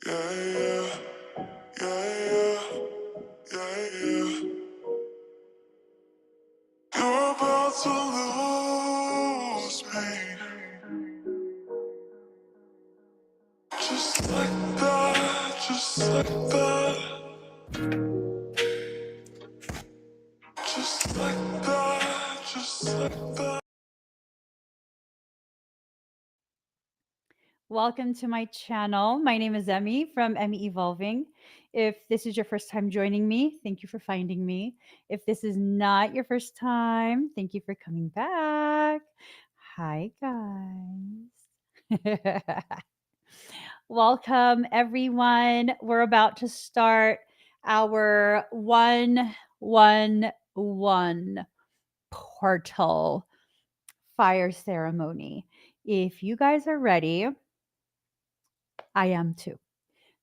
yeah, yeah, yeah, yeah. You're about to lose me, just like that, just like that, just like that, just like that. Welcome to my channel. My name is Emmy from Emmy Evolving. If this is your first time joining me, thank you for finding me. If this is not your first time, thank you for coming back. Hi, guys. Welcome, everyone. We're about to start our 111 portal fire ceremony. If you guys are ready, I am too.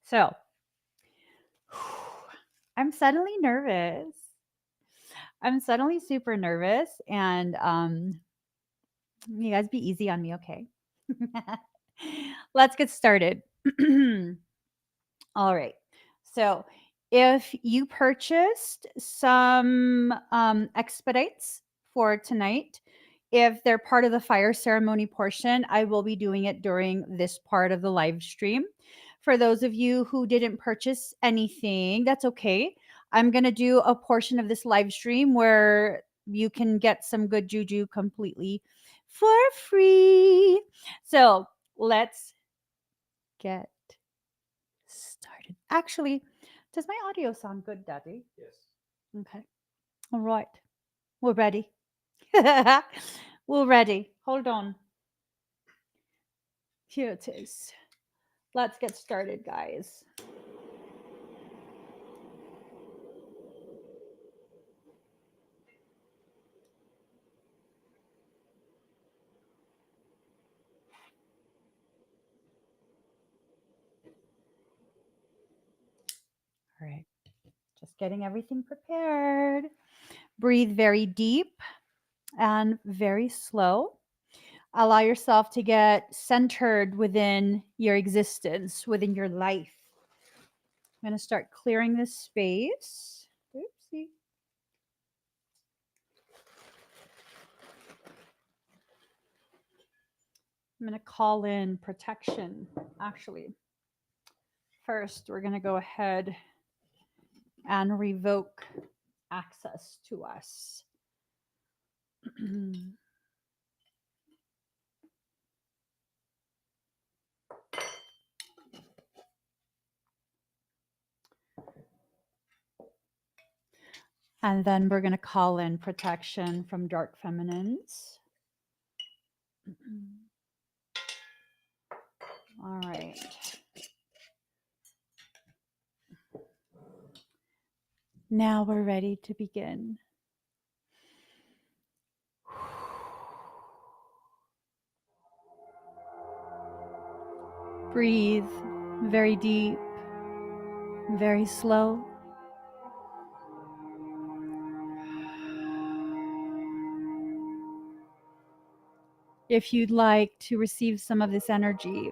So, I'm suddenly nervous. I'm suddenly super nervous, and you guys be easy on me, okay? Let's get started. All right. So, if you purchased some expedites for tonight, if they're part of the fire ceremony portion, I will be doing it during this part of the live stream. For those of you who didn't purchase anything, that's okay. I'm going to do a portion of this live stream where you can get some good juju completely for free. So, let's get started. Actually, does my audio sound good, Daddy? Yes. Okay. All right. We're ready. We're ready. Hold on. Here it is. Let's get started, guys. All right. Just getting everything prepared. Breathe very deep and very slow. Allow yourself to get centered within your existence, within your life. I'm going to start clearing this space. Oopsie. I'm going to call in protection. Actually, first, we're going to go ahead and revoke access to us. And then we're going to call in protection from dark feminines. All right. Now we're ready to begin. Breathe very deep, very slow. If you'd like to receive some of this energy,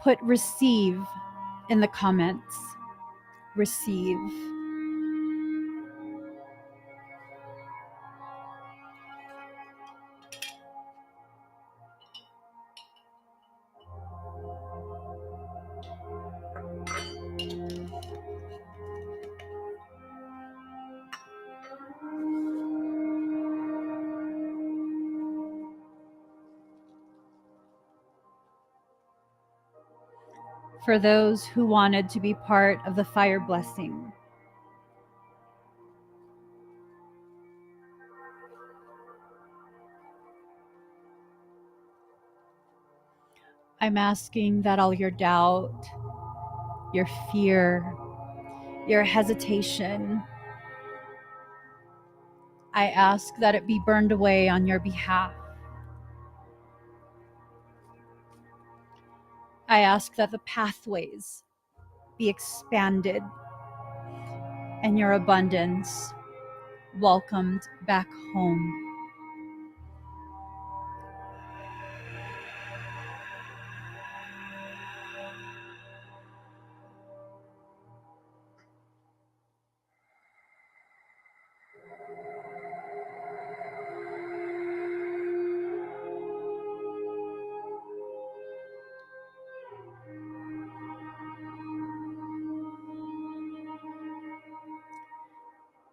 put receive in the comments. Receive. For those who wanted to be part of the fire blessing, I'm asking that all your doubt, your fear, your hesitation, I ask that it be burned away on your behalf. I ask that the pathways be expanded and your abundance welcomed back home.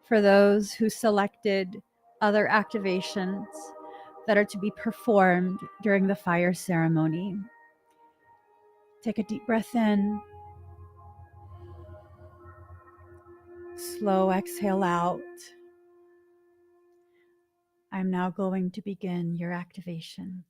For those who selected other activations that are to be performed during the fire ceremony, take a deep breath in, slow exhale out. I'm now going to begin your activations.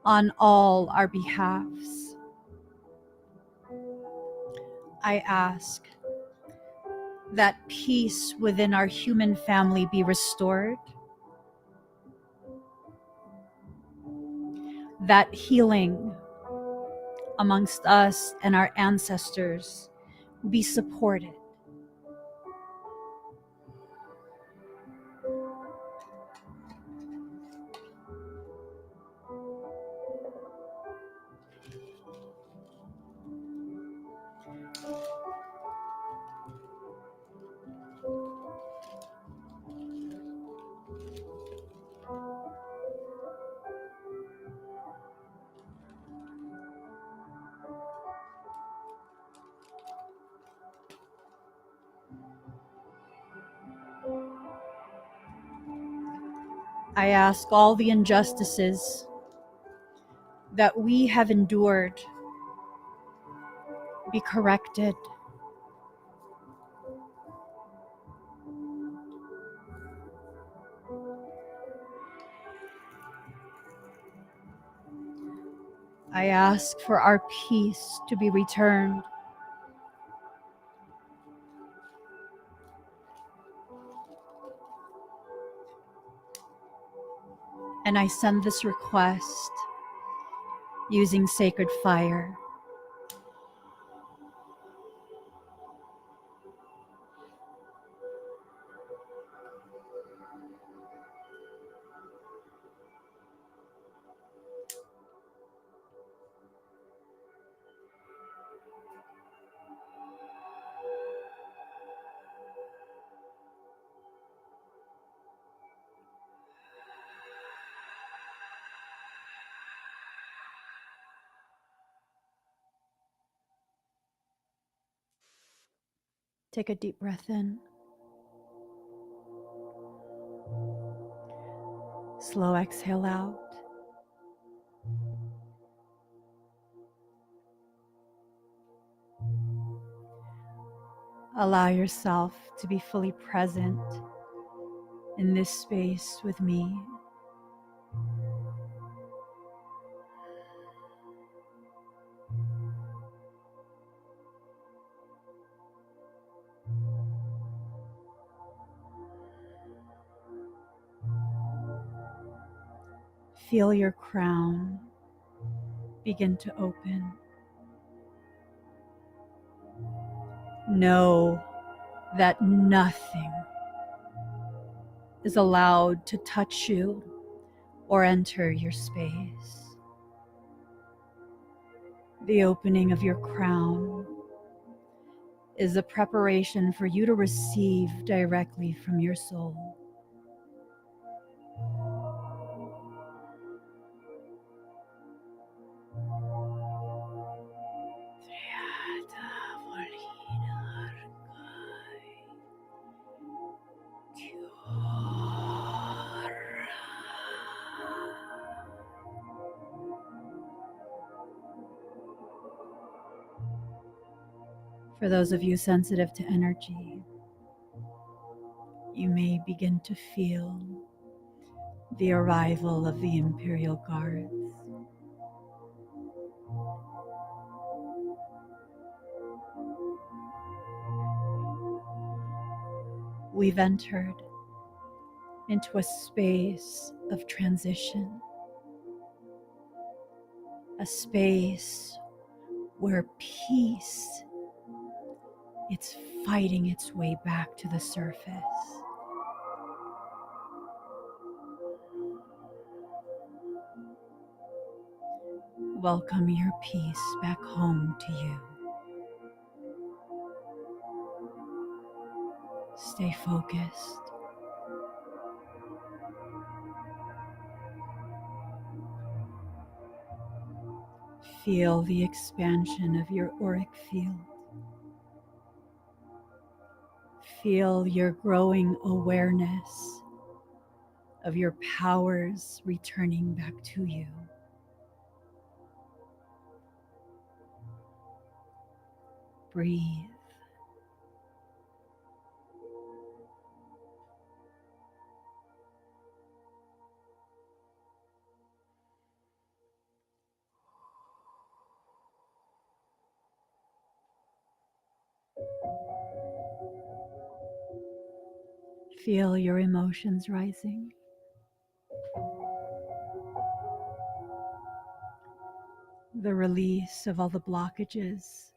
On all our behalves, I ask that peace within our human family be restored, that healing amongst us and our ancestors be supported. I ask all the injustices that we have endured be corrected. I ask for our peace to be returned. And I send this request using sacred fire. Take a deep breath in. Slow exhale out. Allow yourself to be fully present in this space with me. Feel your crown begin to open. Know that nothing is allowed to touch you or enter your space. The opening of your crown is a preparation for you to receive directly from your soul. For those of you sensitive to energy, you may begin to feel the arrival of the Imperial Guards. We've entered into a space of transition, a space where peace, it's fighting its way back to the surface. Welcome your peace back home to you. Stay focused. Feel the expansion of your auric field. Feel your growing awareness of your powers returning back to you. Breathe. Feel your emotions rising. The release of all the blockages.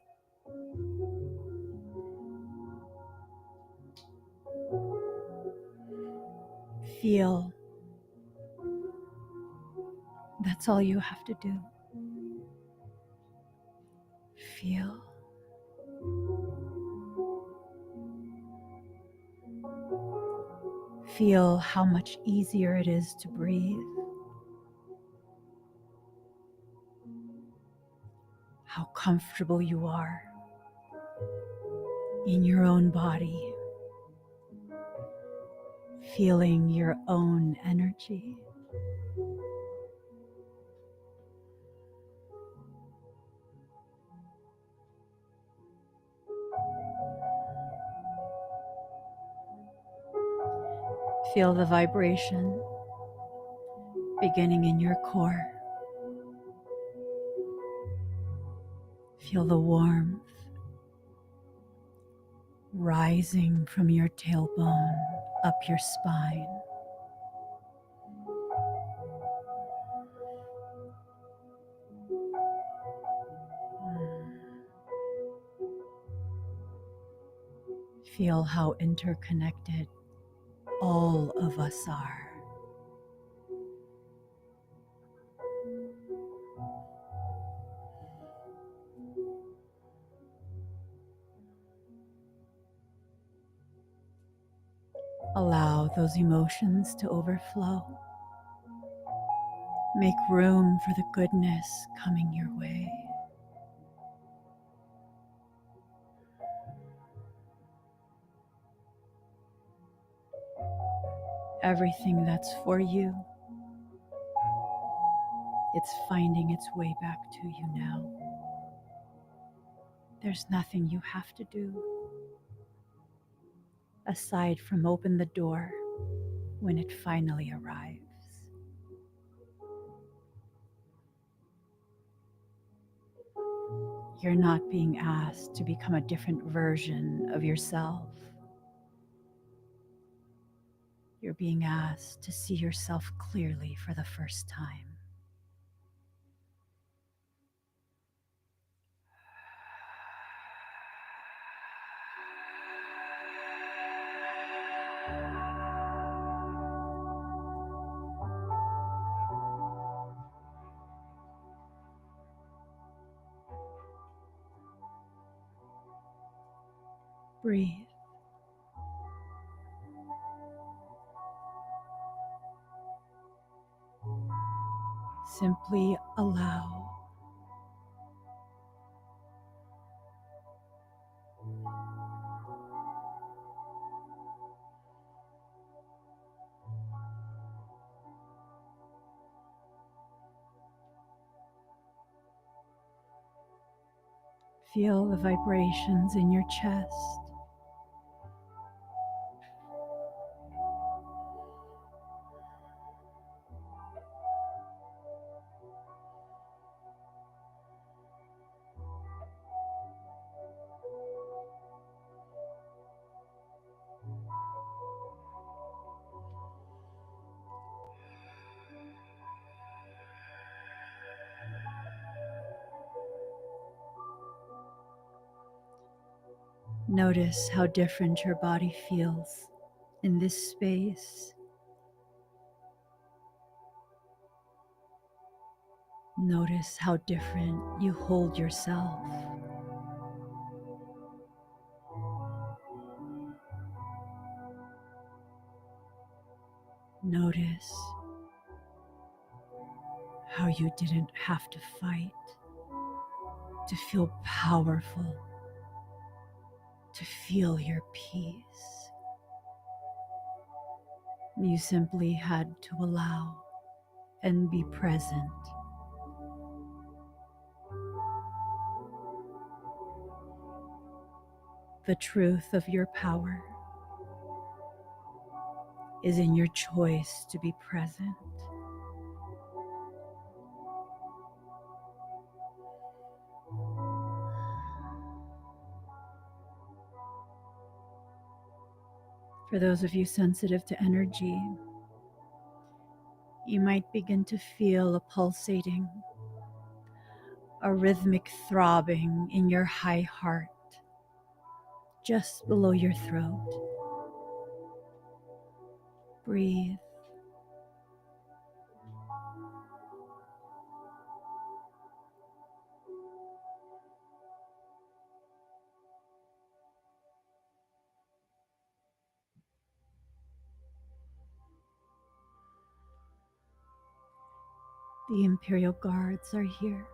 Feel. That's all you have to do. Feel. Feel how much easier it is to breathe. How comfortable you are in your own body, feeling your own energy. Feel the vibration beginning in your core. Feel the warmth rising from your tailbone up your spine. Feel how interconnected all of us are. Allow those emotions to overflow. Make room for the goodness coming your way. Everything that's for you, it's finding its way back to you now. There's nothing you have to do aside from open the door when it finally arrives. You're not being asked to become a different version of yourself. You're being asked to see yourself clearly for the first time. Breathe. Simply allow. Feel the vibrations in your chest. Notice how different your body feels in this space. Notice how different you hold yourself. Notice how you didn't have to fight to feel powerful, to feel your peace. You simply had to allow and be present. The truth of your power is in your choice to be present. For those of you sensitive to energy, you might begin to feel a pulsating, a rhythmic throbbing in your high heart, just below your throat. Breathe. The Imperial Guards are here.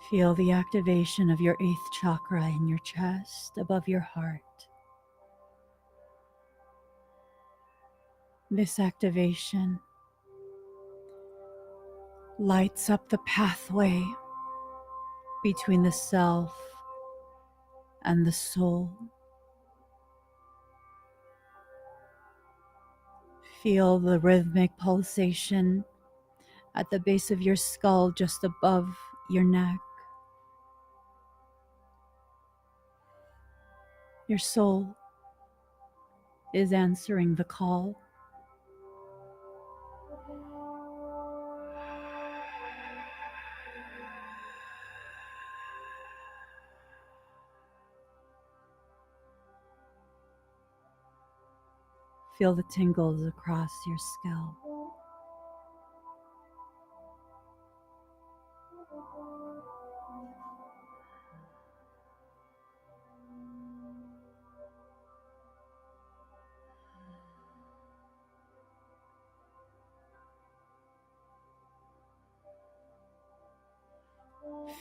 Feel the activation of your 8th chakra in your chest above your heart. This activation lights up the pathway between the self and the soul. Feel the rhythmic pulsation at the base of your skull just above your neck. Your soul is answering the call. Feel the tingles across your scalp.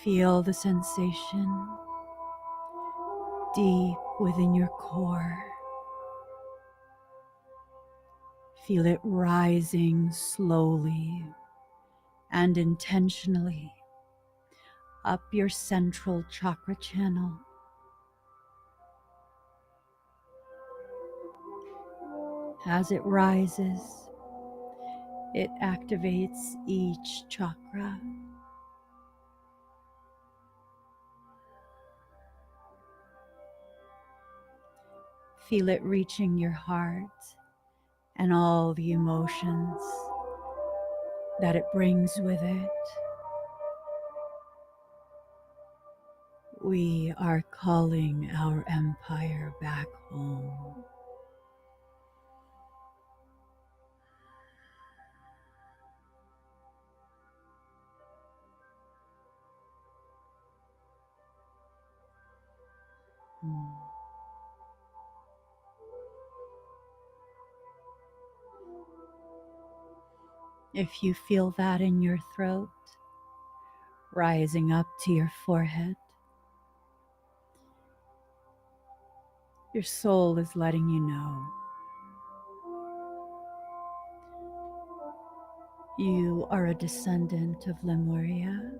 Feel the sensation deep within your core. Feel it rising slowly and intentionally up your central chakra channel. As it rises, it activates each chakra. Feel it reaching your heart and all the emotions that it brings with it. We are calling our empire back home. If you feel that in your throat, rising up to your forehead, your soul is letting you know You are a descendant of Lemuria.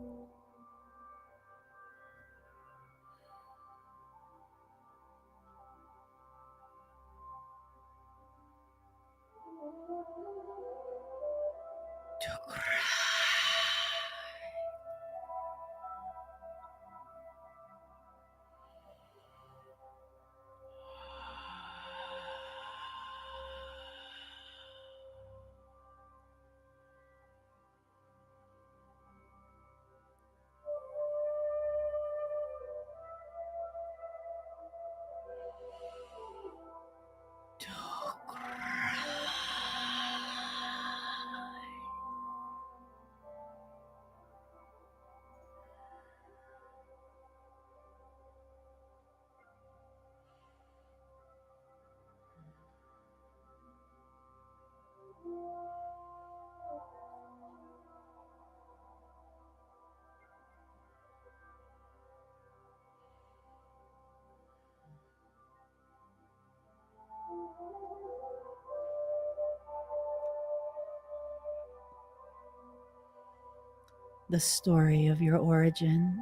The story of your origins,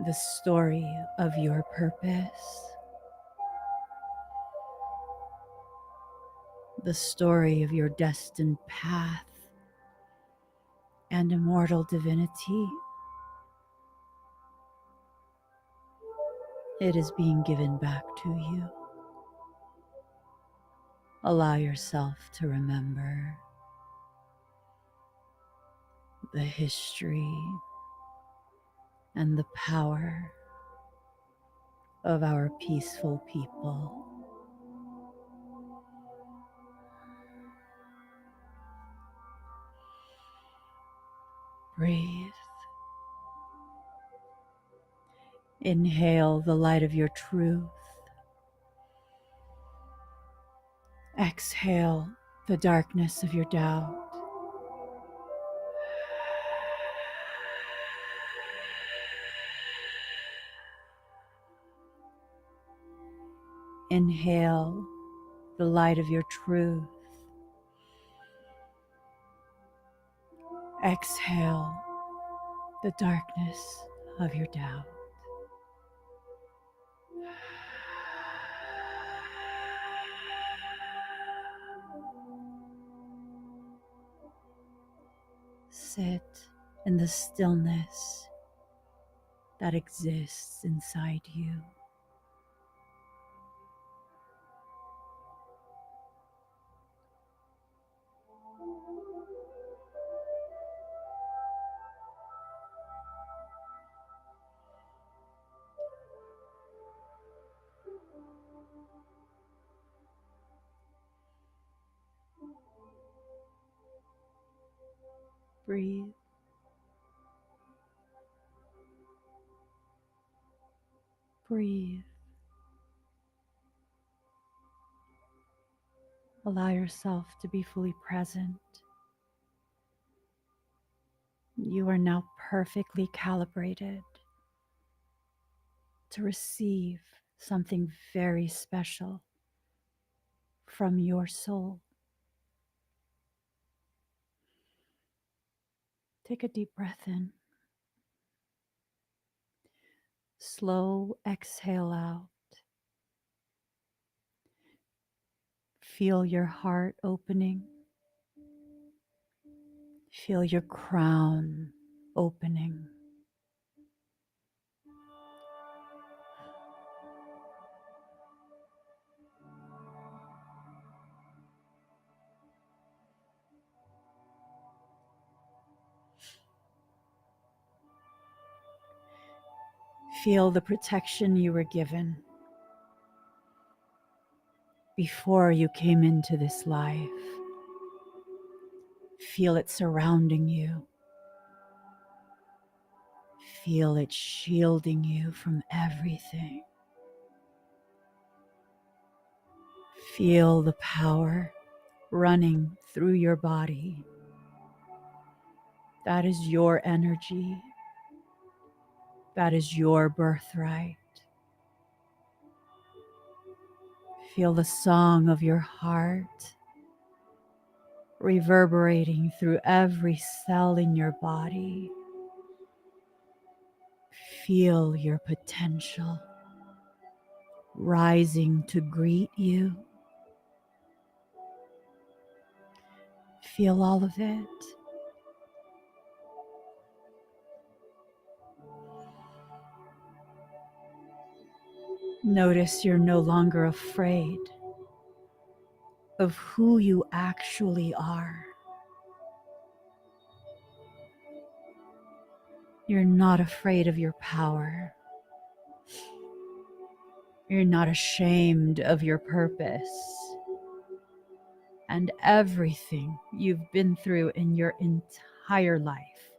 the story of your purpose, the story of your destined path and immortal divinity. It is being given back to you. Allow yourself to remember the history and the power of our peaceful people. Breathe. Inhale the light of your truth. Exhale the darkness of your doubt. Inhale the light of your truth. Exhale the darkness of your doubt. Sit in the stillness that exists inside you. Breathe. Breathe. Allow yourself to be fully present. You are now perfectly calibrated to receive something very special from your soul. Take a deep breath in. Slow exhale out. Feel your heart opening. Feel your crown opening. Feel the protection you were given before you came into this life. Feel it surrounding you. Feel it shielding you from everything. Feel the power running through your body. That is your energy. That is your birthright. Feel the song of your heart reverberating through every cell in your body. Feel your potential rising to greet you. Feel all of it. Notice you're no longer afraid of who you actually are. You're not afraid of your power. You're not ashamed of your purpose. And everything you've been through in your entire life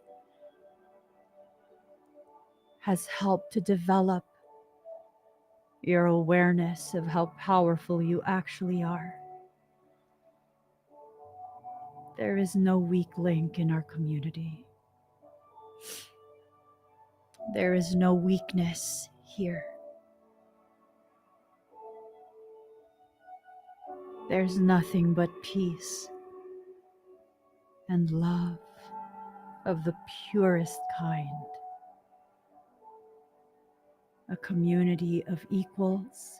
has helped to develop your awareness of how powerful you actually are. There is no weak link in our community. There is no weakness here. There's nothing but peace and love of the purest kind. A community of equals,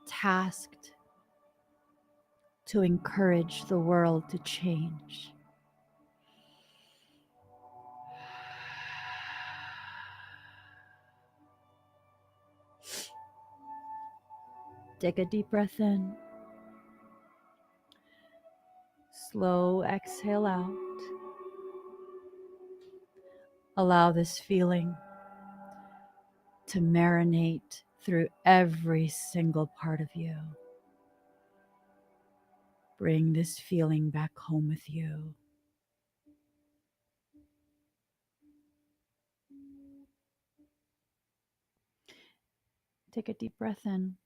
tasked to encourage the world to change. Take a deep breath in. Slow exhale out. Allow this feeling to marinate through every single part of you. Bring this feeling back home with you. Take a deep breath in.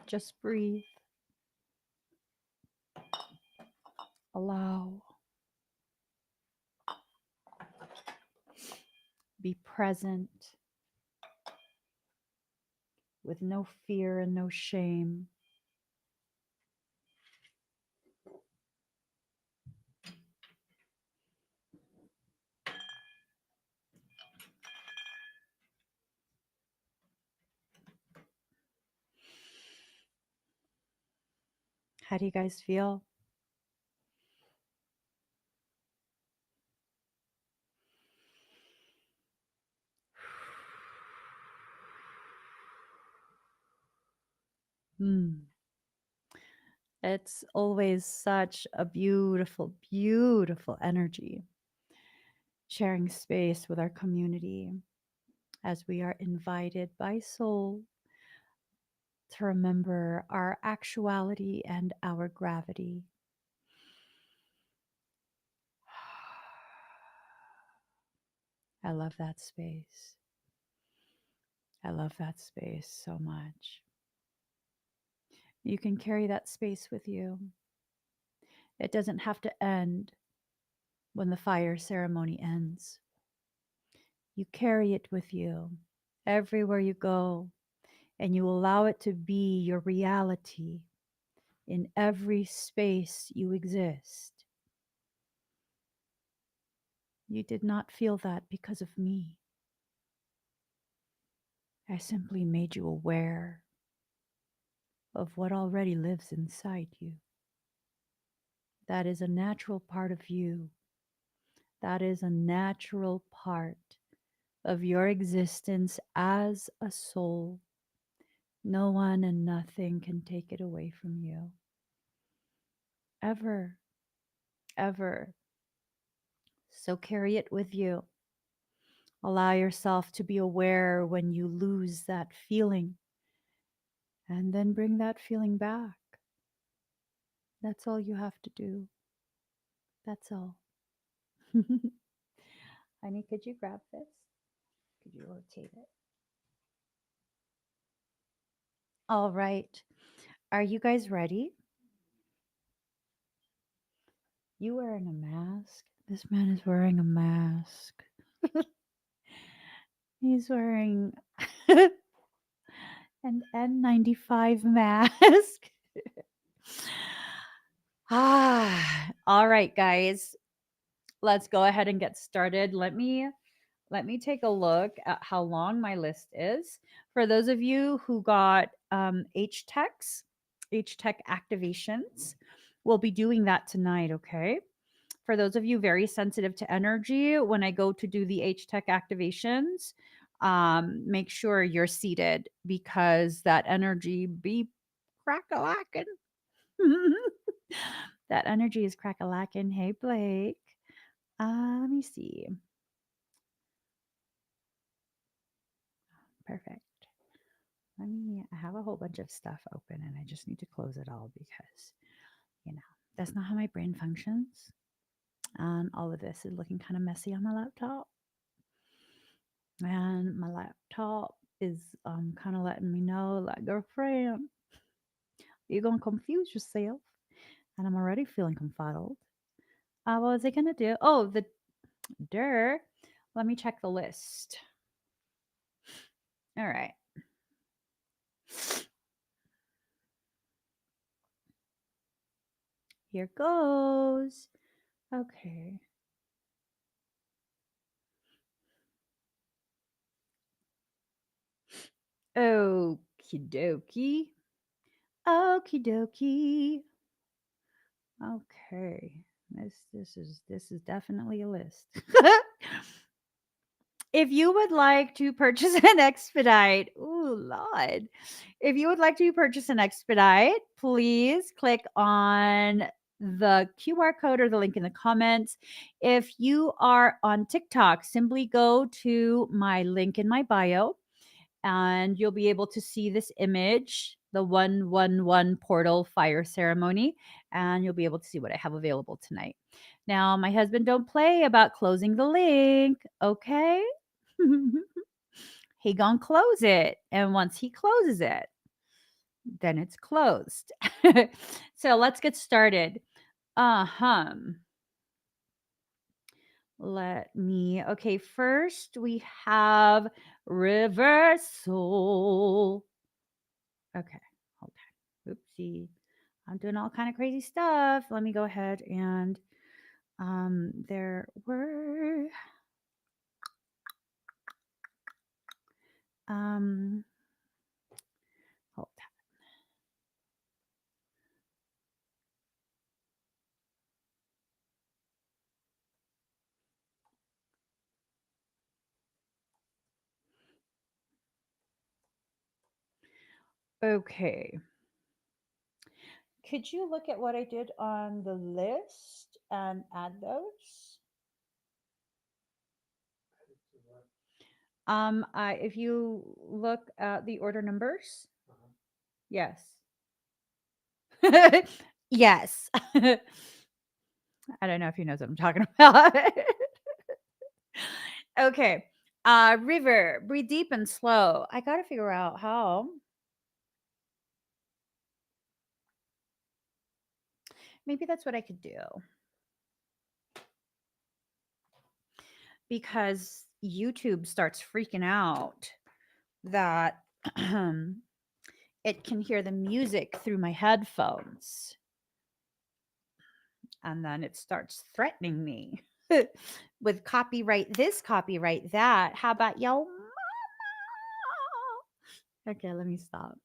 Just breathe. Allow. Be present with no fear and no shame. How do you guys feel? It's always such a beautiful, beautiful energy sharing space with our community as we are invited by soul to remember our actuality and our gravity. I love that space. I love that space so much. You can carry that space with you. It doesn't have to end when the fire ceremony ends. You carry it with you everywhere you go, and you allow it to be your reality in every space you exist. You did not feel that because of me. I simply made you aware of what already lives inside you. That is a natural part of you. That is a natural part of your existence as a soul. No one and nothing can take it away from you. Ever, ever. So carry it with you. Allow yourself to be aware when you lose that feeling, and then bring that feeling back. That's all you have to do. That's all. Honey, could you grab this? Could you rotate it? All right. Are you guys ready? You wearing a mask? This man is wearing a mask. He's wearing an N95 mask. All right, guys. Let's go ahead and get started. Let me take a look at how long my list is. For those of you who got H-Techs, H-Tech activations, we'll be doing that tonight, okay? For those of you very sensitive to energy, when I go to do the H-Tech activations, make sure you're seated because that energy be crack-a-lackin'. That energy is crack-a-lackin'. Hey, Blake. Let me see. Perfect. I have a whole bunch of stuff open and I just need to close it all because, that's not how my brain functions. And all of this is looking kind of messy on my laptop. And my laptop is kind of letting me know, like, girlfriend, you're going to confuse yourself. And I'm already feeling confuddled. What was I going to do? Oh, let me check the list. All right. Here goes. Okay. Okie dokie. Okie dokie. Okay. This is definitely a list. If you would like to purchase an expedite, ooh Lord. If you would like to purchase an expedite, please click on the QR code or the link in the comments. If you are on TikTok, simply go to my link in my bio and you'll be able to see this image, the 111 portal fire ceremony, and you'll be able to see what I have available tonight. Now, my husband don't play about closing the link, okay? He gonna close it, and once he closes it, then it's closed. So let's get started. Okay, first we have reversal. Okay, hold on. Oopsie. I'm doing all kind of crazy stuff. Let me go ahead and there were hold on. Okay. Could you look at what I did on the list and add those? If you look at the order numbers, yes. Yes. I don't know if he knows what I'm talking about. Okay. River, breathe deep and slow. I got to figure out how. Maybe that's what I could do. Because YouTube starts freaking out that it can hear the music through my headphones. And then it starts threatening me with copyright this, copyright that. How about yo mama? Okay, let me stop.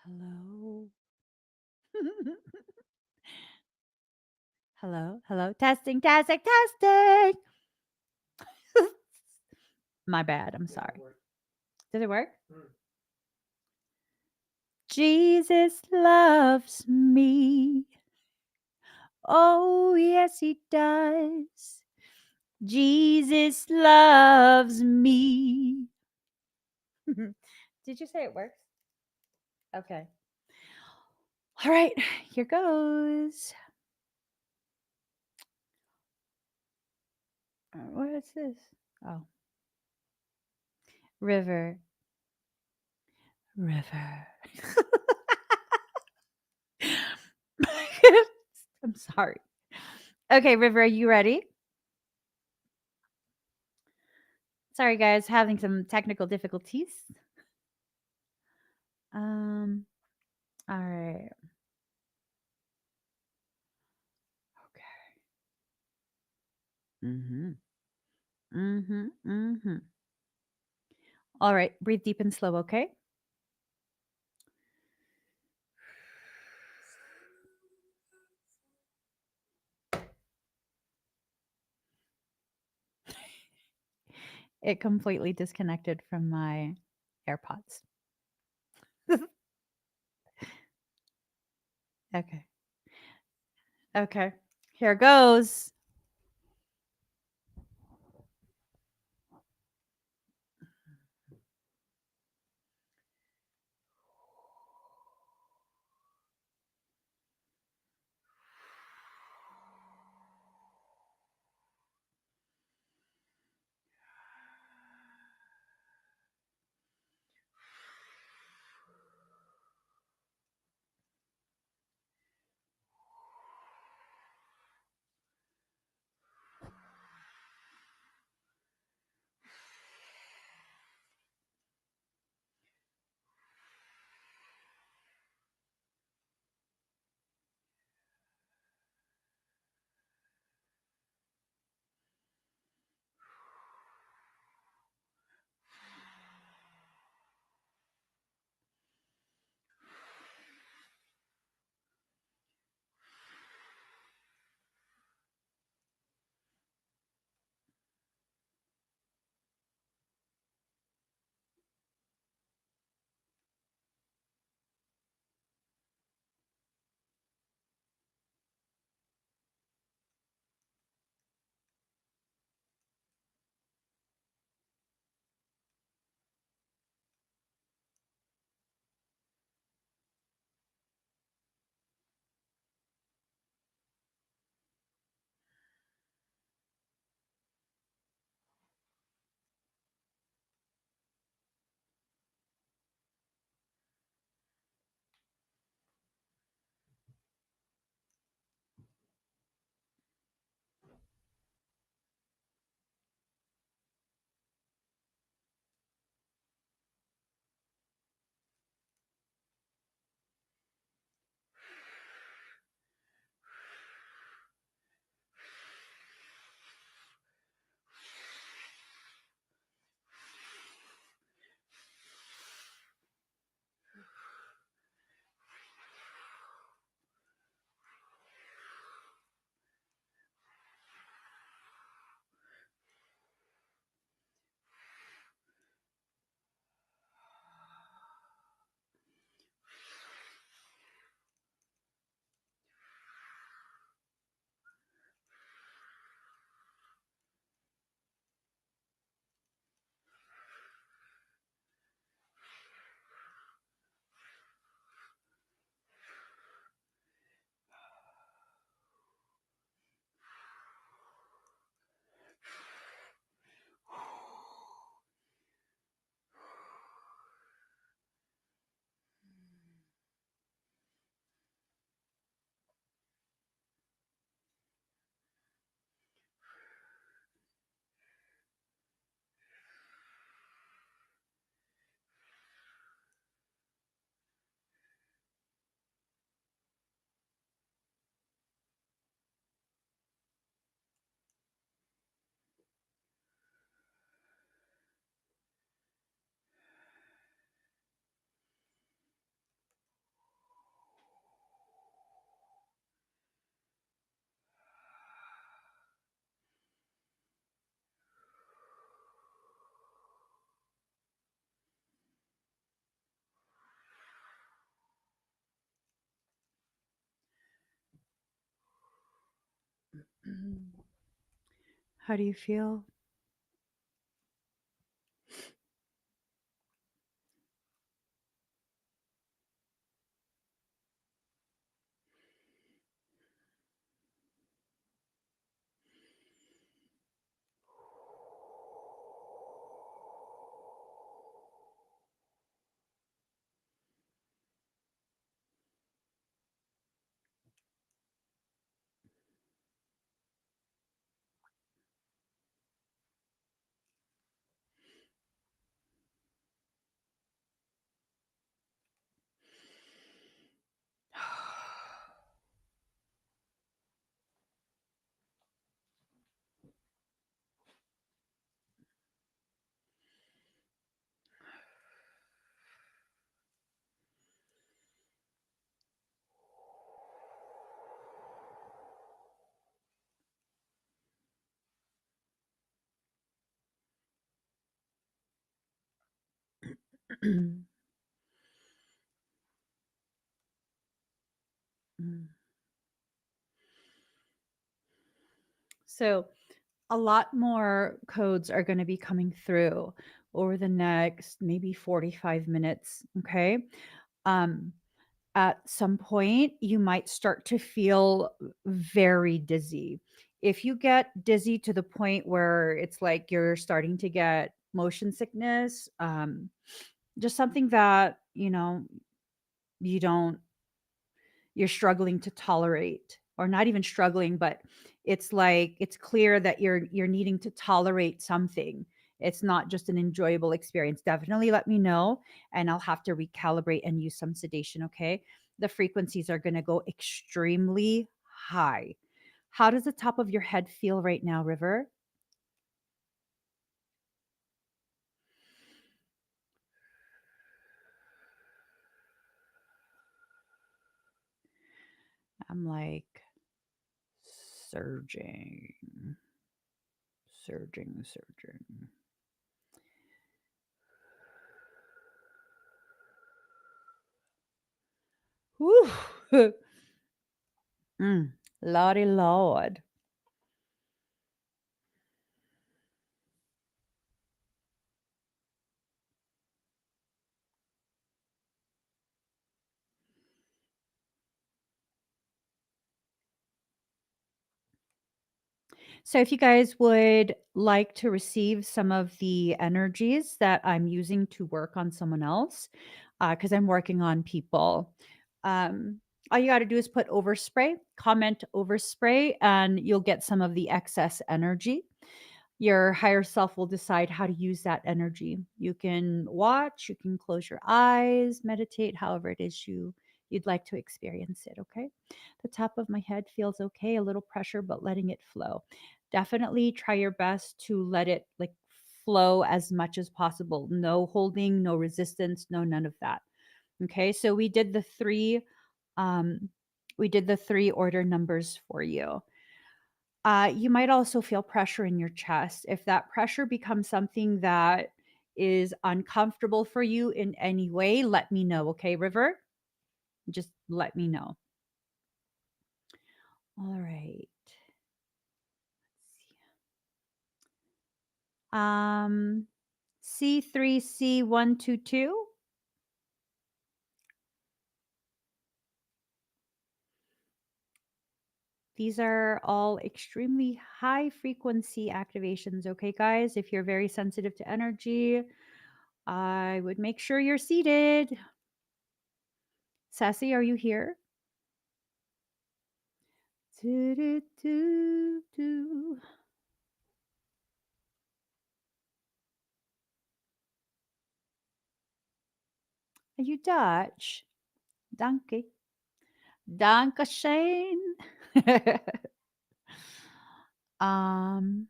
Hello. Hello. Hello. Testing, testing, testing. My bad. I'm sorry. Did it work? Jesus loves me. Oh, yes, he does. Jesus loves me. Did you say it works? Okay. All right, here goes. What is this? Oh. River. River. I'm sorry. Okay, River, are you ready? Sorry, guys, having some technical difficulties. All right. Okay. All right, breathe deep and slow, okay? It completely disconnected from my AirPods. Okay. Okay. Here goes. How do you feel? So, a lot more codes are going to be coming through over the next maybe 45 minutes. Okay. Um, at some point, you might start to feel very dizzy. If you get dizzy to the point where it's like you're starting to get motion sickness, just something that, you don't you're struggling to tolerate, or not even struggling, but it's like it's clear that you're needing to tolerate something. It's not just an enjoyable experience. Definitely let me know, and I'll have to recalibrate and use some sedation. Okay, the frequencies are going to go extremely high. How does the top of your head feel right now, River? I'm like surging, surging. Whew. Lordy Lord. So, if you guys would like to receive some of the energies that I'm using to work on someone else, because I'm working on people, um, all you got to do is put overspray, comment overspray, and you'll get some of the excess energy. Your higher self will decide how to use that energy. You can watch, you can close your eyes, meditate, however it is you'd like to experience it, okay? The top of my head feels okay, a little pressure, but letting it flow. Definitely try your best to let it like flow as much as possible. No holding, no resistance, no none of that. Okay? So um we did the 3 order numbers for you. You might also feel pressure in your chest. If that pressure becomes something that is uncomfortable for you in any way, let me know, okay, River? Just let me know. All right. Um, C3C122. These are all extremely high frequency activations, okay, guys? If you're very sensitive to energy, I would make sure you're seated. Sassy, are you here? Do-do-do-do. Are you Dutch? Danke. Danke schön. um,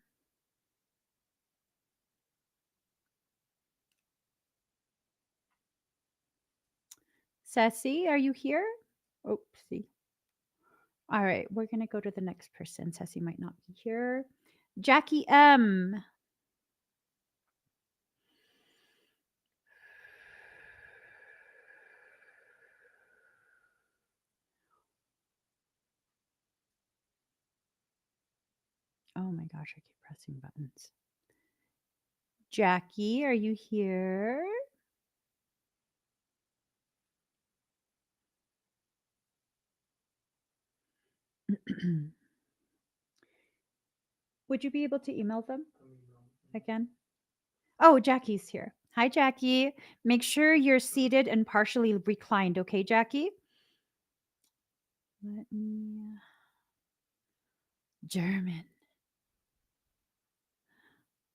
Sassy, are you here? Oopsie. All right, we're gonna go to the next person. Sassy might not be here. Jackie M. Oh my gosh, I keep pressing buttons. Jackie, are you here? Would you be able to email them again? Oh, Jackie's here. Hi, Jackie. Make sure you're seated and partially reclined, okay, Jackie? Let me. German.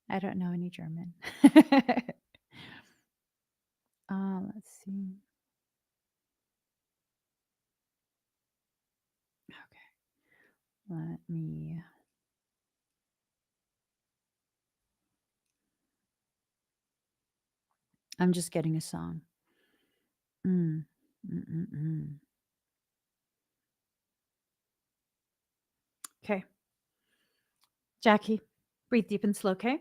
I don't know any German. Let's see. Okay. Let me. I'm just getting a song. Mm. Mm-mm-mm. Okay. Jackie, breathe deep and slow, okay?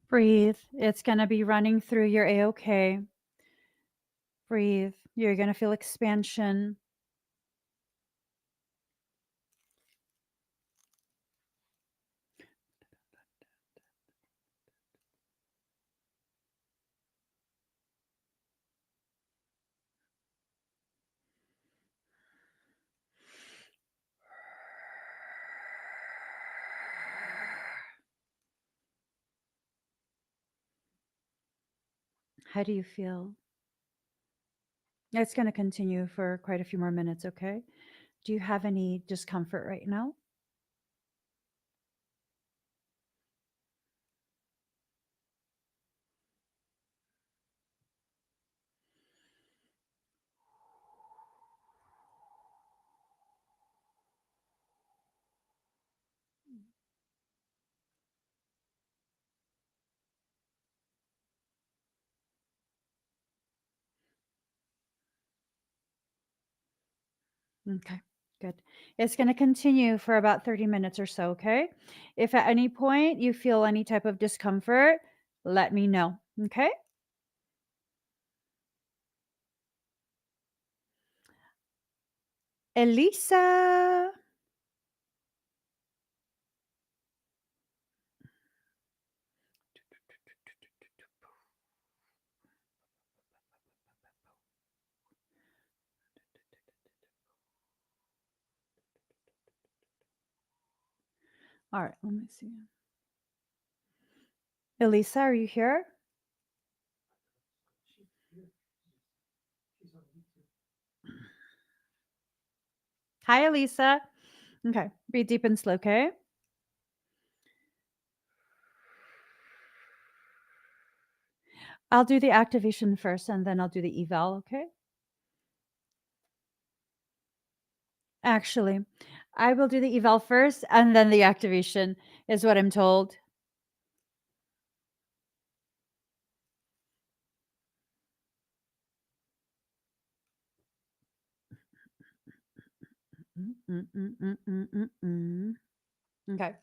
Breathe. It's going to be running through your A-OK. Breathe. You're going to feel expansion. How do you feel? It's going to continue for quite a few more minutes, okay? Do you have any discomfort right now? Okay, good. It's going to continue for about 30 minutes or so, okay? If at any point you feel any type of discomfort, let me know, okay? Elisa. All right, let me see. Elisa, are you here? Hi, Elisa. Okay, breathe deep and slow, okay? I'll do the activation first and then I'll do the eval, okay? Actually, I will do the eval first and then the activation is what I'm told. Okay.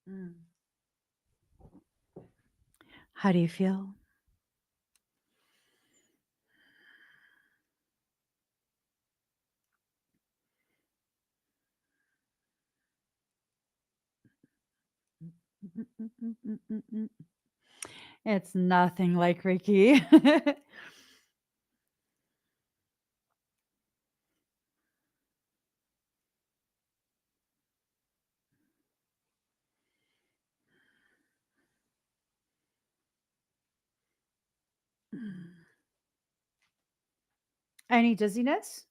Mm. How do you feel? It's nothing like Reiki. Any dizziness?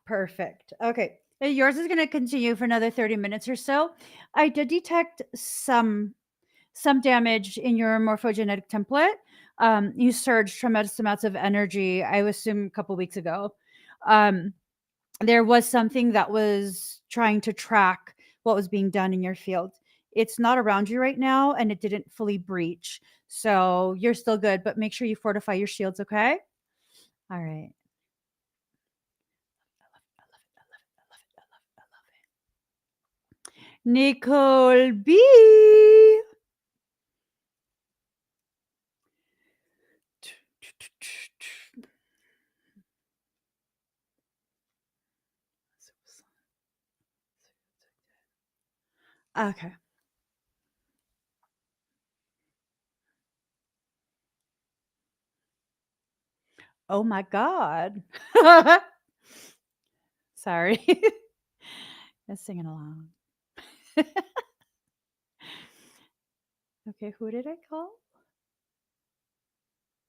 Perfect. Okay. Yours is going to continue for another 30 minutes or so. I did detect some damage in your morphogenetic template. You surged tremendous amounts of energy, I would assume a couple weeks ago. Um, there was something that was trying to track what was being done in your field. It's not around you right now and it didn't fully breach. So you're still good, but make sure you fortify your shields, okay? All right. Nicole B. Okay. Oh my God. Sorry. Just singing along. Okay, who did I call?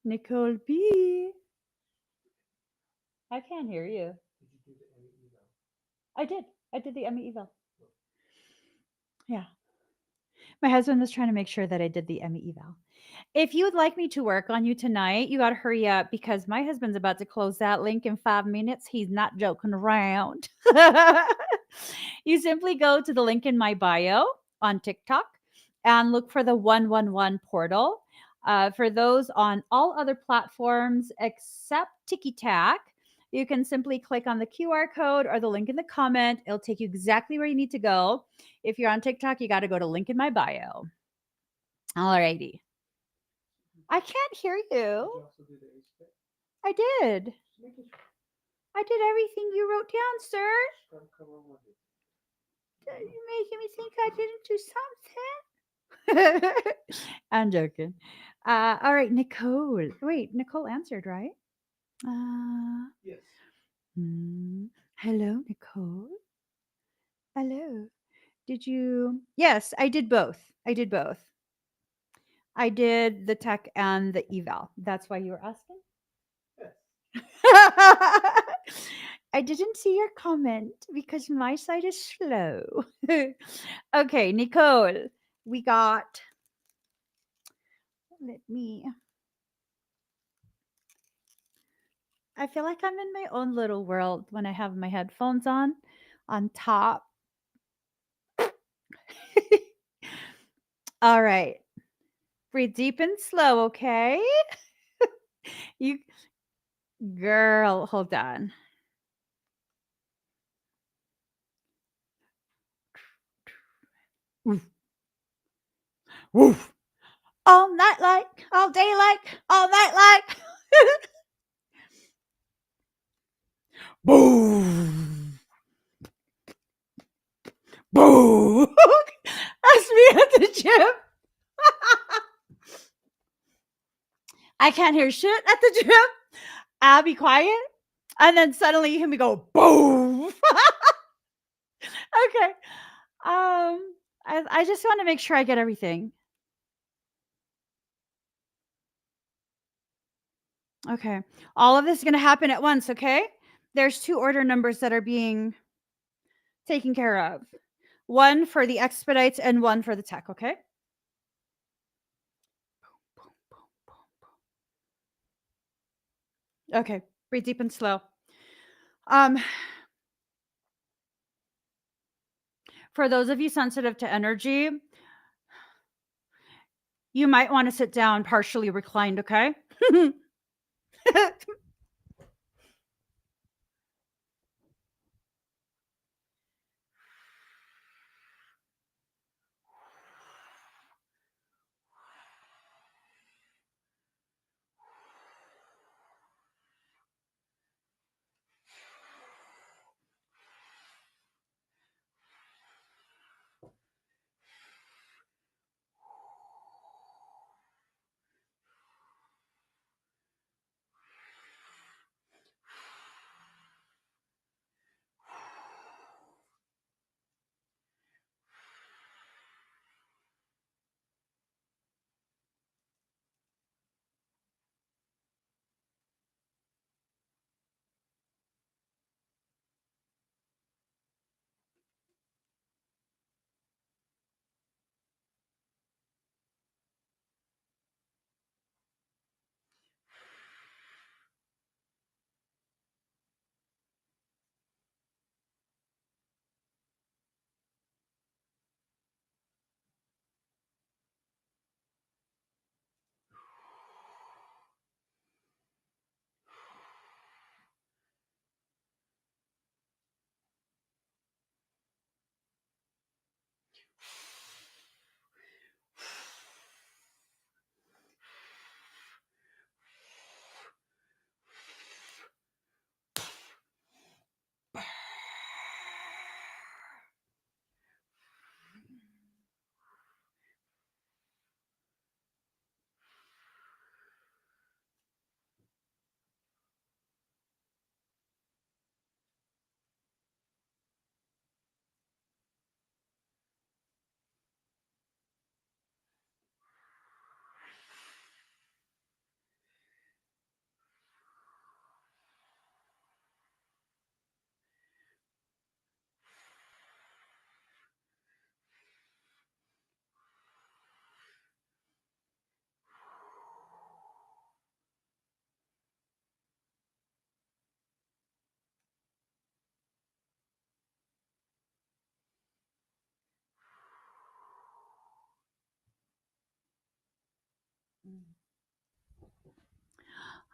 Nicole B. I can't hear you. I did. I did the Emmy eval. Yeah. My husband was trying to make sure that I did the Emmy eval. If you would like me to work on you tonight, you got to hurry up because my husband's about to close that link in 5 minutes. He's not joking around. You simply go to the link in my bio on TikTok and look for the 111 portal. For those on all other platforms except TikTok, you can simply click on the QR code or the link in the comment. It'll take you exactly where you need to go. If you're on TikTok, you got to go to link in my bio. Alrighty. I can't hear you. I did. I did everything you wrote down, sir. You're making me think I didn't do something. I'm joking. All right, Nicole. Wait, Nicole answered, right? Yes. Hello, Nicole. Hello. Did you? Yes, I did both. I did both. I did the tech and the eval. That's why you were asking? I didn't see your comment because my side is slow. Okay, Nicole, we got. Let me. I feel like I'm in my own little world when I have my headphones on top. All right. Breathe deep and slow, okay? You girl, hold on. Woof. Woof. All night like, all day like, all night like. Boom. Boom. That's me at the gym. I can't hear shit at the gym. I'll be quiet. And then suddenly you hear me go boom. Okay. I just want to make sure I get everything. Okay. All of this is going to happen at once, okay? There's 2 order numbers that are being taken care of. One for the expedites and one for the tech, okay? Okay. Breathe deep and slow. For those of you sensitive to energy, you might want to sit down partially reclined, okay?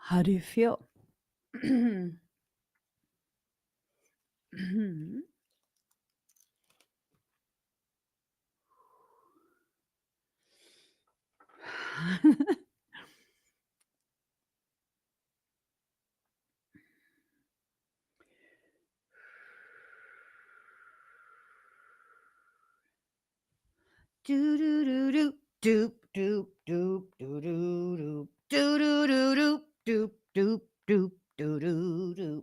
How do you feel? Do do do do doop doop doop doo doo doop doo doo doo doop doop doop doop doo doo doop.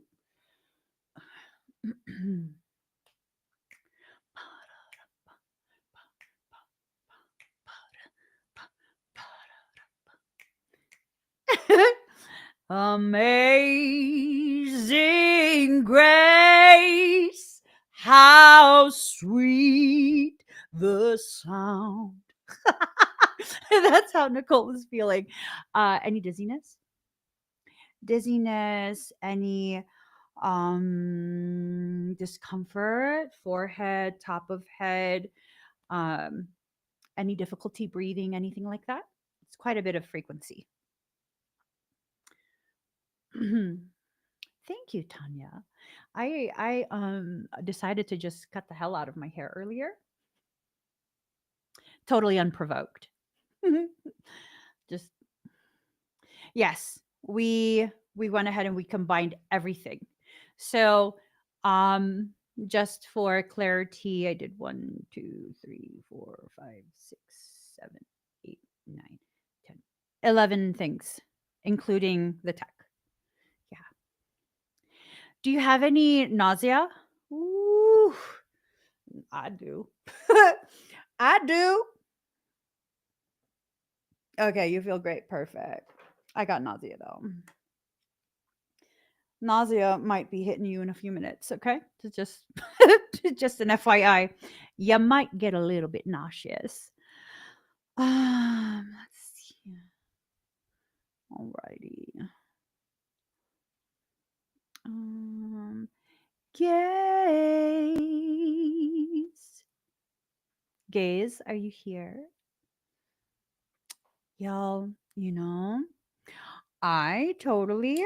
Amazing grace, how sweet the sound. That's how Nicole was feeling. Any dizziness? Dizziness, any discomfort, forehead, top of head, um, any difficulty breathing, anything like that? It's quite a bit of frequency. Thank you, Tanya. I decided to just cut the hell out of my hair earlier, totally unprovoked. Just yes, we went ahead and we combined everything. So, um, just for clarity, I did 1, 2, 3, 4, 5, 6, 7, 8, 9, 10, 11 things, including the tech. Yeah. Do you have any nausea? Ooh, I do. I do. Okay, you feel great. Perfect. I got nausea though. Nausea might be hitting you in a few minutes, okay? Just just an FYI. You might get a little bit nauseous. Let's see. Alrighty. Um, gaze. Gaze, are you here? Y'all, I totally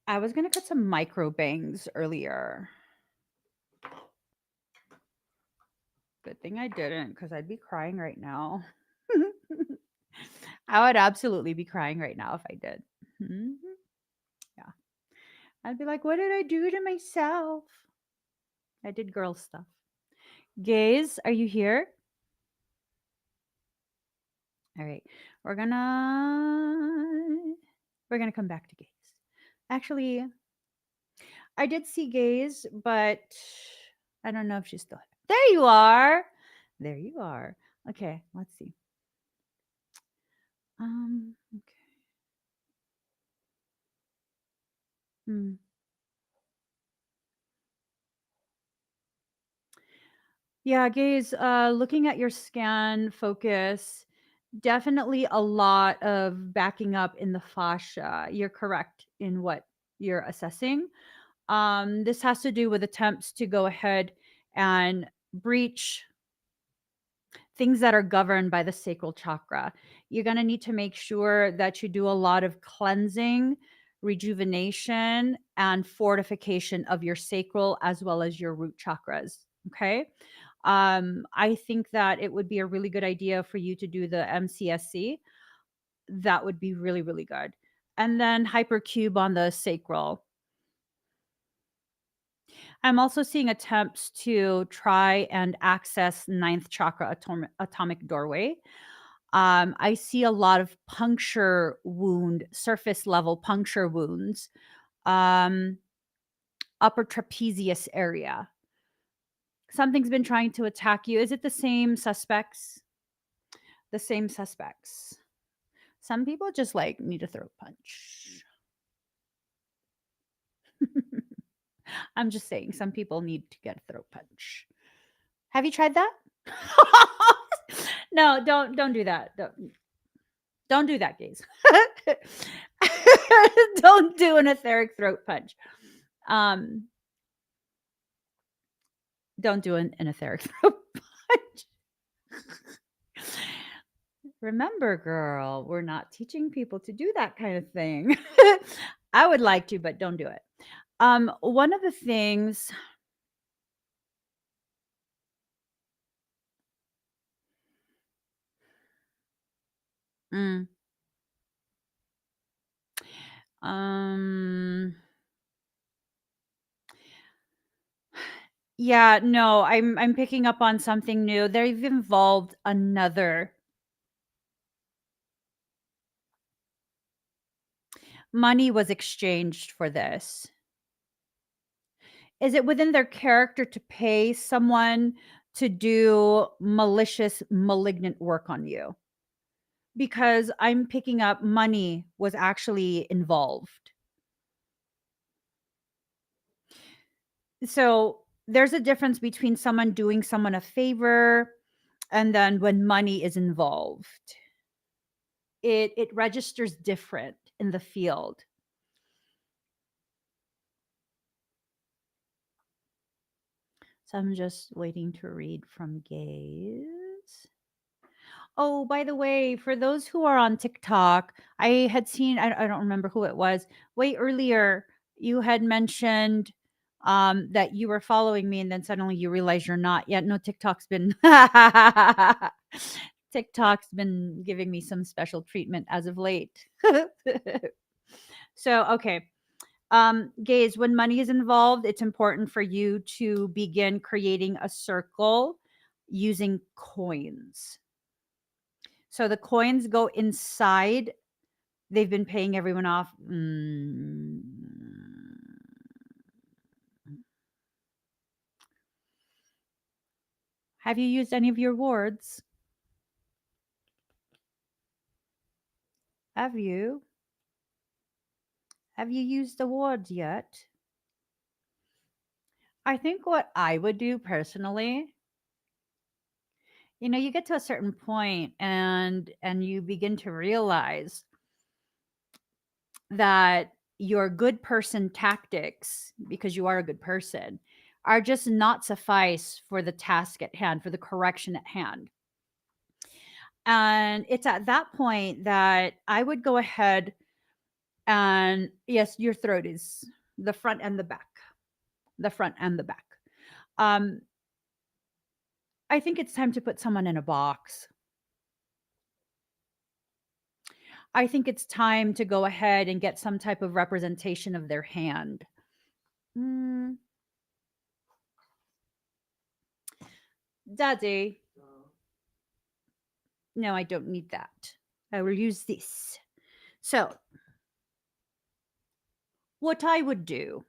I was gonna cut some micro bangs earlier. Good thing I didn't, because I'd be crying right now. I would absolutely be crying right now if I did. Mhm. Yeah. I'd be like, what did I do to myself? I did girl stuff. Gaze, are you here? All right. We're gonna we're gonna come back to gaze. Actually, I did see gaze, but I don't know if she's still here. There you are. There you are. Okay, let's see. Okay. Hmm. Yeah, gaze, looking at your scan focus, definitely a lot of backing up in the fascia. You're correct in what you're assessing. This has to do with attempts to go ahead and breach things that are governed by the sacral chakra. You're going to need to make sure that you do a lot of cleansing, rejuvenation, and fortification of your sacral as well as your root chakras. Okay. I think that it would be a really good idea for you to do the MCSC. That would be really, really good. And then hypercube on the sacral. I'm also seeing attempts to try and access ninth chakra atomic doorway. I see a lot of puncture wound, surface level puncture wounds, um, upper trapezius area. Something's been trying to attack you. Is it the same suspects? The same suspects. Some people just like need a throat punch. I'm just saying, some people need to get a throat punch. Have you tried that? No, don't do that. Don't do that, gays. Don't do an etheric throat punch. Um, don't do an etheric throat punch. Remember, girl, we're not teaching people to do that kind of thing. I would like to, but don't do it. One of the things. Mm, um. Yeah, no, I'm picking up on something new. They've involved another. Money was exchanged for this. Is it within their character to pay someone to do malicious, malignant work on you? Because I'm picking up money was actually involved. So there's a difference between someone doing someone a favor and then when money is involved. It registers different in the field. So I'm just waiting to read from Gaze. Oh, by the way, for those who are on TikTok, I had seen, I don't remember who it was, way earlier, you had mentioned that you were following me and then suddenly you realize you're not yet. No, TikTok's been giving me some special treatment as of late. So, okay. Gaze, when money is involved, it's important for you to begin creating a circle using coins. So the coins go inside. They've been paying everyone off. Have you used any of your wards? Have you? Have you used awards yet? I think what I would do personally, you get to a certain point and you begin to realize that your good person tactics, because you are a good person, are just not suffice for the task at hand, for the correction at hand. And it's at that point that I would go ahead and, yes, your throat is the front and the back, the front and the back. Um, I think it's time to put someone in a box. I think it's time to go ahead and get some type of representation of their hand. Daddy. No, I don't need that. I will use this. So, what I would do,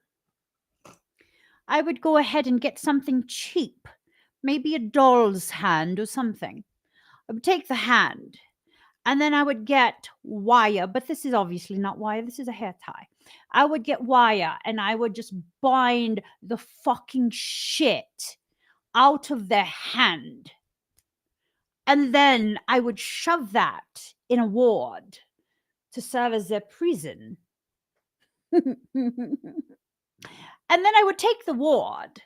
I would go ahead and get something cheap, maybe a doll's hand or something. I would take the hand and then I would get wire, but this is obviously not wire, this is a hair tie. I would get wire and I would just bind the fucking shit out of their hand. And then I would shove that in a ward to serve as their prison. And then I would take the ward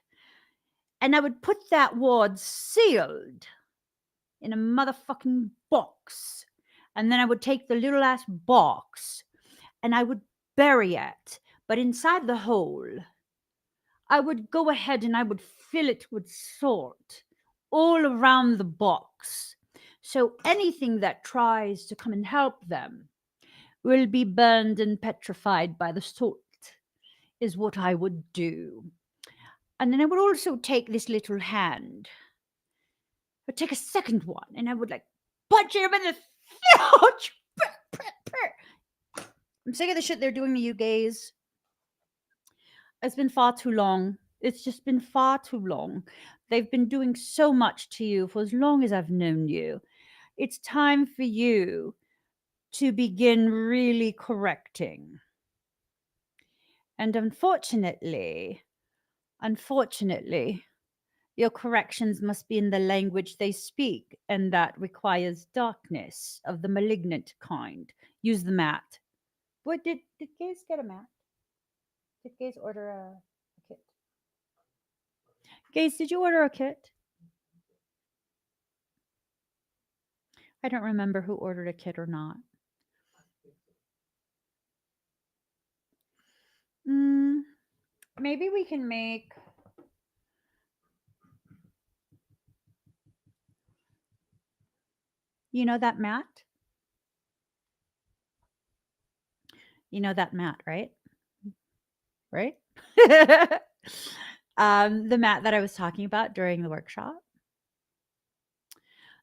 and I would put that ward sealed in a motherfucking box. And then I would take the little ass box and I would bury it. But inside the hole, I would go ahead and I would fill it with salt all around the box. So anything that tries to come and help them will be burned and petrified by the salt, is what I would do. And then I would also take this little hand. I'd take a second one and I would like punch him in the throat. I'm sick of the shit they're doing to you gays. It's been far too long. It's just been far too long. They've been doing so much to you for as long as I've known you. It's time for you to begin really correcting. And unfortunately, your corrections must be in the language they speak, and that requires darkness of the malignant kind. Use the mat. What did Gaze get a mat? Did Gaze order a kit? Gaze, did you order a kit? I don't remember who ordered a kit or not. Maybe we can make that mat? You know that mat, right? Right? The mat that I was talking about during the workshop.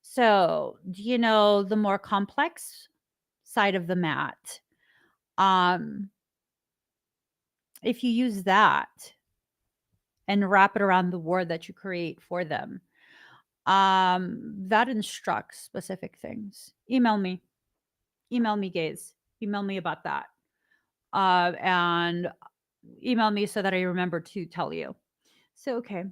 So, do you know the more complex side of the mat? If you use that and wrap it around the word that you create for them, that instructs specific things. Email me, Gaze. Email me about that. And email me so that I remember to tell you. So, okay.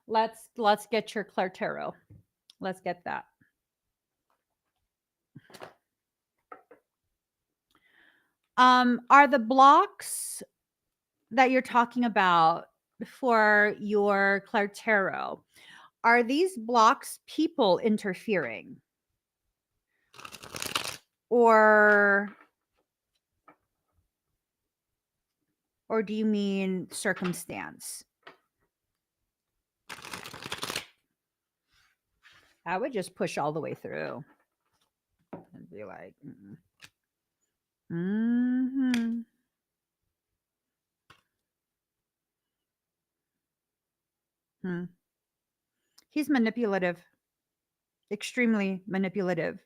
Let's get your Claire Tarot. Let's get that. Are the blocks that you're talking about for your Claire Tarot, are these blocks people interfering? Or do you mean circumstance? I would just push all the way through and be like, He's manipulative, extremely manipulative.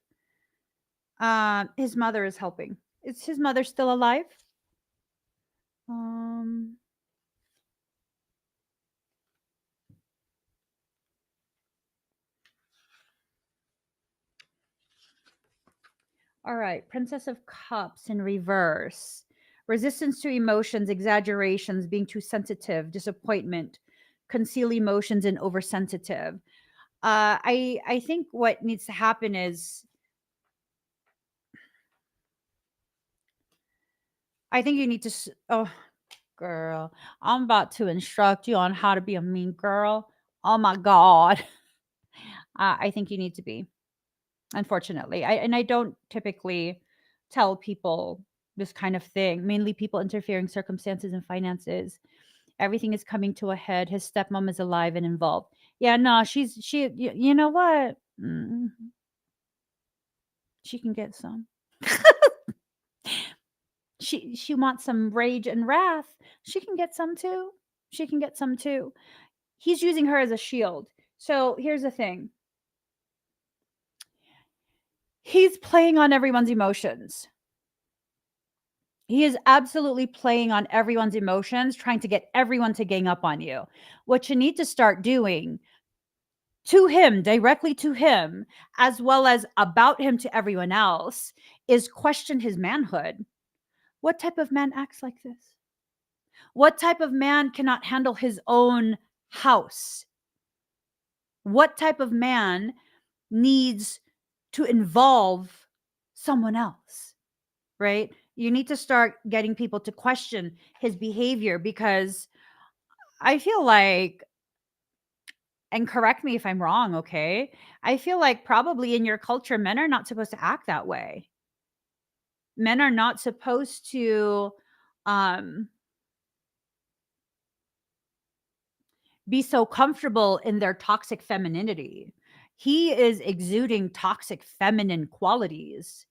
His mother is helping. Is his mother still alive? All right, Princess of Cups in reverse. Resistance to emotions, exaggerations, being too sensitive, disappointment, conceal emotions, and oversensitive. I think what needs to happen is I think you need to. Oh, girl, I'm about to instruct you on how to be a mean girl. Oh my god, I think you need to be. Unfortunately, I don't typically tell people this kind of thing. Mainly people interfering circumstances and finances. Everything is coming to a head. His stepmom is alive and involved. Yeah, no, you know what? She can get some. She wants some rage and wrath. She can get some too. She can get some too. He's using her as a shield. So here's the thing. He's playing on everyone's emotions. He is absolutely playing on everyone's emotions, trying to get everyone to gang up on you. What you need to start doing to him, directly to him, as well as about him to everyone else, is question his manhood. What type of man acts like this? What type of man cannot handle his own house? What type of man needs to involve someone else? Right? You need to start getting people to question his behavior because I feel like, and correct me if I'm wrong, okay? I feel like probably in your culture, men are not supposed to act that way. Men are not supposed to um, be so comfortable in their toxic femininity. He is exuding toxic feminine qualities,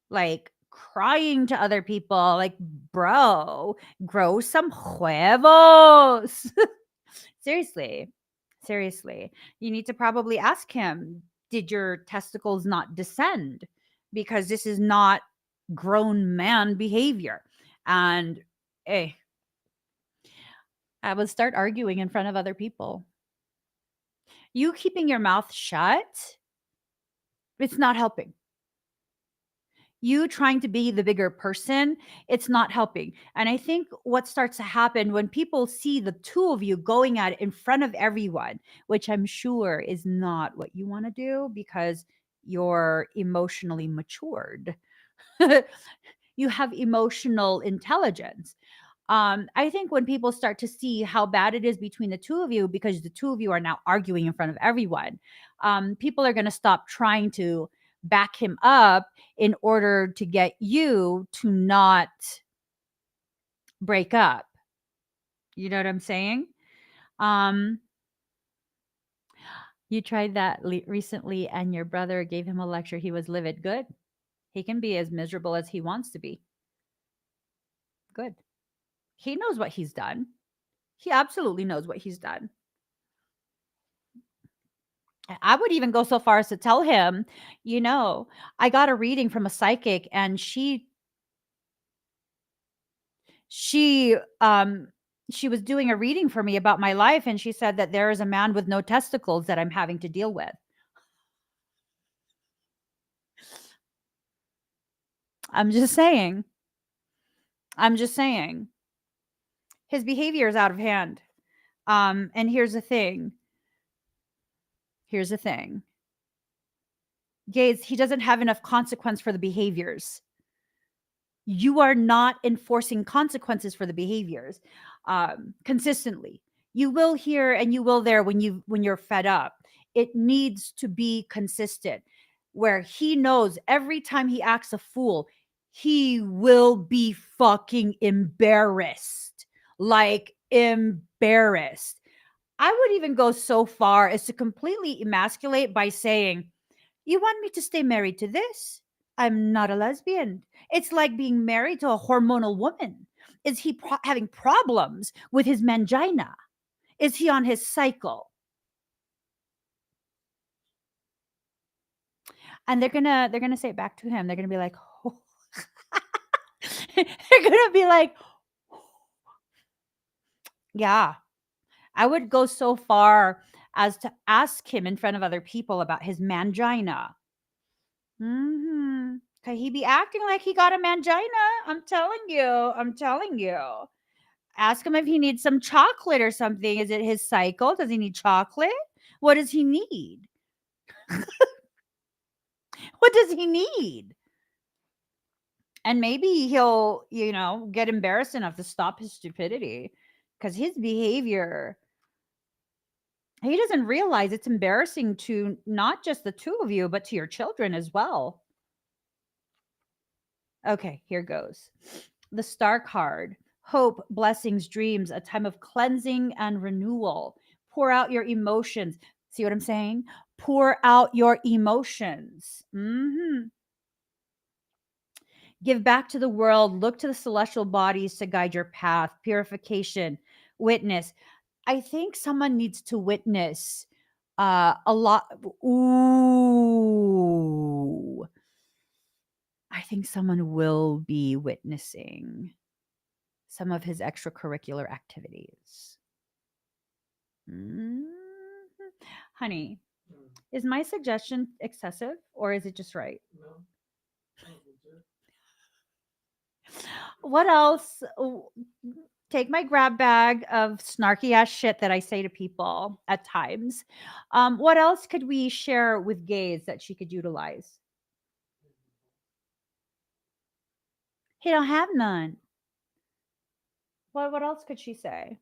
like crying to other people, like, bro, grow some huevos. Seriously. Seriously. You need to probably ask him, did your testicles not descend? Because this is not grown man behavior. And hey, I would start arguing in front of other people. You keeping your mouth shut, it's not helping. You trying to be the bigger person, it's not helping. And I think what starts to happen when people see the two of you going at it in front of everyone, which I'm sure is not what you want to do because you're emotionally matured. You have emotional intelligence. I think when people start to see how bad it is between the two of you, because the two of you are now arguing in front of everyone, people are going to stop trying to back him up in order to get you to not break up. You know what I'm saying? Um, you tried that recently, and your brother gave him a lecture. He was livid. Good. He can be as miserable as he wants to be. Good. He knows what he's done. He absolutely knows what he's done. I would even go so far as to tell him, you know, I got a reading from a psychic and she she was doing a reading for me about my life and she said that there is a man with no testicles that I'm having to deal with. I'm just saying. I'm just saying. His behavior is out of hand. And here's the thing. Here's the thing. Gaze, he doesn't have enough consequence for the behaviors. You are not enforcing consequences for the behaviors consistently. You will here and you will there when you're fed up. It needs to be consistent, where he knows every time he acts a fool, he will be fucking embarrassed, like embarrassed. I would even go so far as to completely emasculate by saying, "You want me to stay married to this? I'm not a lesbian." It's like being married to a hormonal woman. Is he having problems with his mangina? Is he on his cycle? And they're gonna say it back to him. They're gonna be like, oh. They're gonna be like, yeah. I would go so far as to ask him in front of other people about his mangina. Mm-hmm. Okay, he be acting like he got a mangina. I'm telling you. I'm telling you. Ask him if he needs some chocolate or something. Is it his cycle? Does he need chocolate? What does he need? What does he need? And maybe he'll, get embarrassed enough to stop his stupidity because his behavior, he doesn't realize it's embarrassing to not just the two of you, but to your children as well. Okay, here goes. The star card: hope, blessings, dreams, a time of cleansing and renewal. Pour out your emotions. See what I'm saying? Pour out your emotions. Give back to the world. Look to the celestial bodies to guide your path. Purification, witness. I think someone needs to witness a lot. Ooh. I think someone will be witnessing some of his extracurricular activities. Mhm. Honey, is my suggestion excessive or is it just right? What else? Take my grab bag of snarky ass shit that I say to people at times. What else could we share with gays that she could utilize? He don't have none. What else could she say?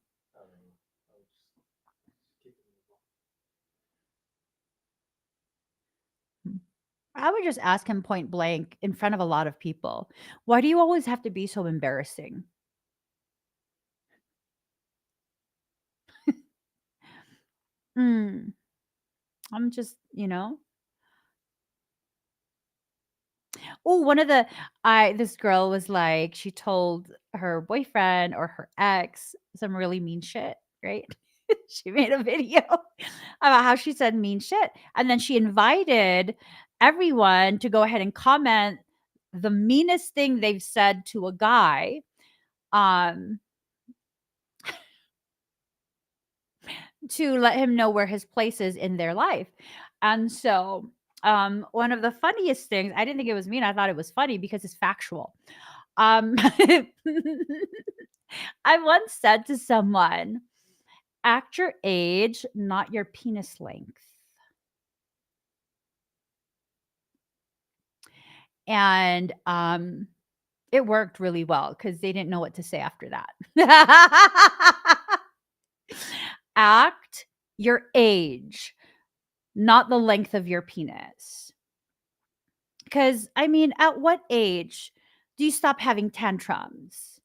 I would just ask him point blank in front of a lot of people. Why do you always have to be so embarrassing? Mm, I'm just, Oh, one of the I this girl was like, she told her boyfriend or her ex some really mean shit, right? She made a video about how she said mean shit. And then she invited everyone to go ahead and comment the meanest thing they've said to a guy. Um, to let him know where his place is in their life. And so, one of the funniest things, I didn't think it was mean. I thought it was funny because it's factual. I once said to someone, act your age, not your penis length. And it worked really well because they didn't know what to say after that. Act your age, not the length of your penis. Because, I mean, at what age do you stop having tantrums?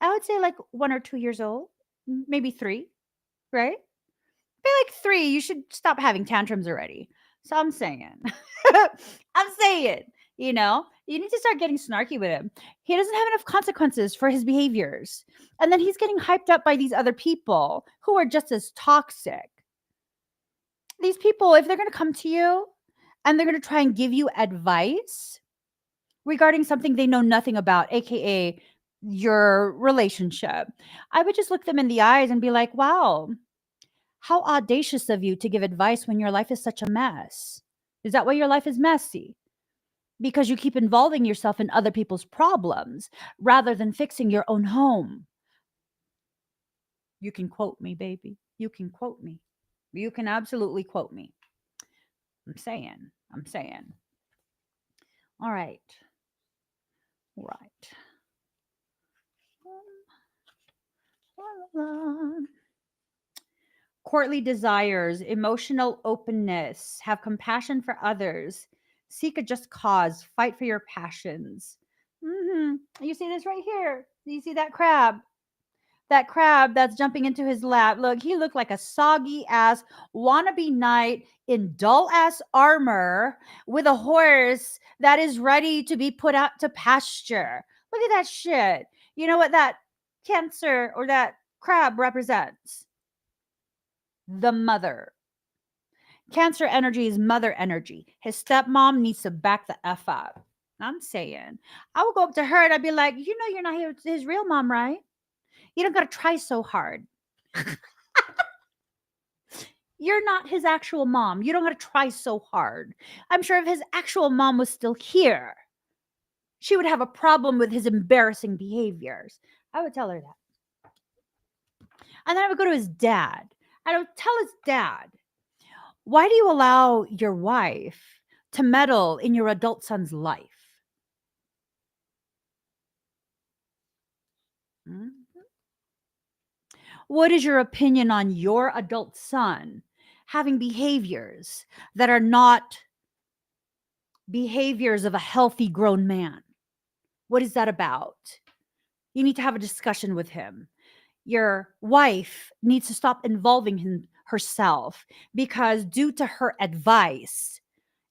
I would say like 1 or 2 years old, maybe three, right? By like three, you should stop having tantrums already. So I'm saying, I'm saying, you need to start getting snarky with him. He doesn't have enough consequences for his behaviors. And then he's getting hyped up by these other people who are just as toxic. These people, if they're going to come to you and they're going to try and give you advice regarding something they know nothing about, aka your relationship, I would just look them in the eyes and be like, wow, how audacious of you to give advice when your life is such a mess. Is that why your life is messy? Because you keep involving yourself in other people's problems rather than fixing your own home. You can quote me, baby. You can quote me. You can absolutely quote me. I'm saying. I'm saying. All right. Right. Courtly desires, emotional openness, have compassion for others, seek a just cause, fight for your passions. You see this right here? Do you see that crab? That crab that's jumping into his lap. Look, he looked like a soggy ass wannabe knight in dull ass armor with a horse that is ready to be put out to pasture. Look at that shit. You know what that cancer or that crab represents? The mother. Cancer energy is mother energy. His stepmom needs to back the F up. I'm saying, I would go up to her and I'd be like, you're not his real mom, right? You don't got to try so hard. You're not his actual mom. You don't got to try so hard. I'm sure if his actual mom was still here, she would have a problem with his embarrassing behaviors. I would tell her that. And then I would go to his dad. I would tell his dad, why do you allow your wife to meddle in your adult son's life? Mhm. What is your opinion on your adult son having behaviors that are not behaviors of a healthy grown man? What is that about? You need to have a discussion with him. Your wife needs to stop involving herself because, due to her advice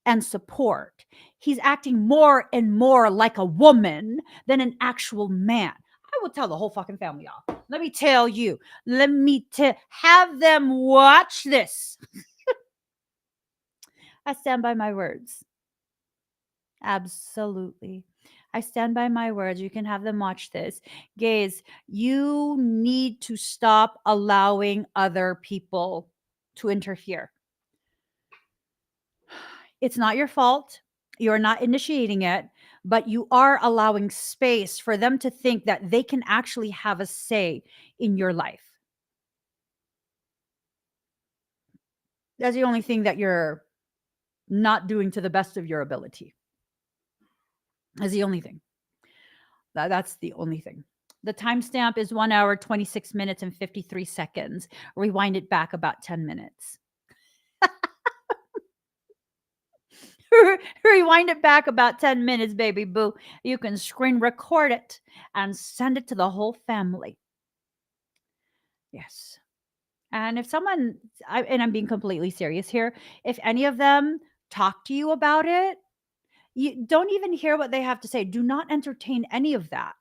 and support, he's acting more and more like a woman than an actual man. I will tell the whole fucking family, y'all. Let me tell you. Let me have them watch this. I stand by my words. Absolutely. I stand by my words. You can have them watch this. Gays, you need to stop allowing other people to interfere. It's not your fault. You're not initiating it, but you are allowing space for them to think that they can actually have a say in your life. That's the only thing that you're not doing to the best of your ability. That's the only thing. That's the only thing. The timestamp is 1 hour, 26 minutes, and 53 seconds. Rewind it back about 10 minutes. Rewind it back about 10 minutes, baby boo. You can screen record it and send it to the whole family. Yes. And if someone, and I'm being completely serious here, if any of them talk to you about it, you don't even hear what they have to say. Do not entertain any of that.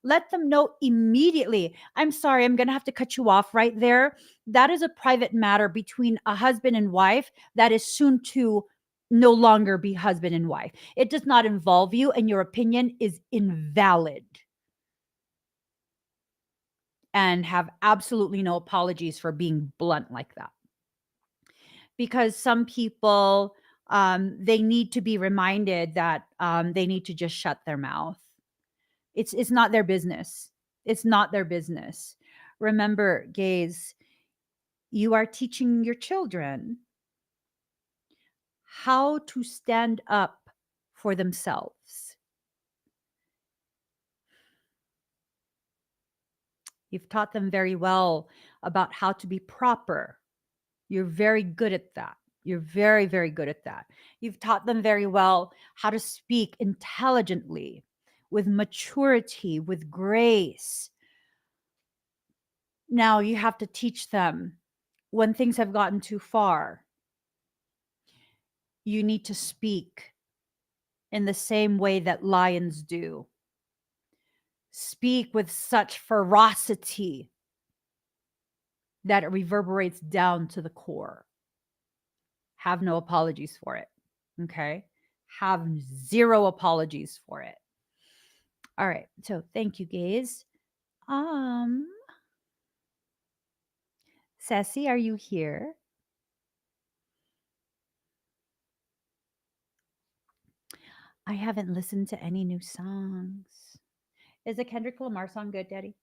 Let them know immediately. I'm sorry, I'm going to have to cut you off right there. That is a private matter between a husband and wife that is soon to no longer be husband and wife. It does not involve you, and your opinion is invalid. And have absolutely no apologies for being blunt like that. Because some people, they need to be reminded that they need to just shut their mouth. It's not their business. It's not their business. Remember, gays, you are teaching your children how to stand up for themselves. You've taught them very well about how to be proper. You're very good at that. You're very, very good at that. You've taught them very well how to speak intelligently, with maturity, with grace. Now you have to teach them when things have gotten too far. You need to speak in the same way that lions do. Speak with such ferocity that it reverberates down to the core. Have no apologies for it. Okay? Have zero apologies for it. All right. So thank you, gays. Sassy, are you here? I haven't listened to any new songs. Is the Kendrick Lamar song good, Daddy?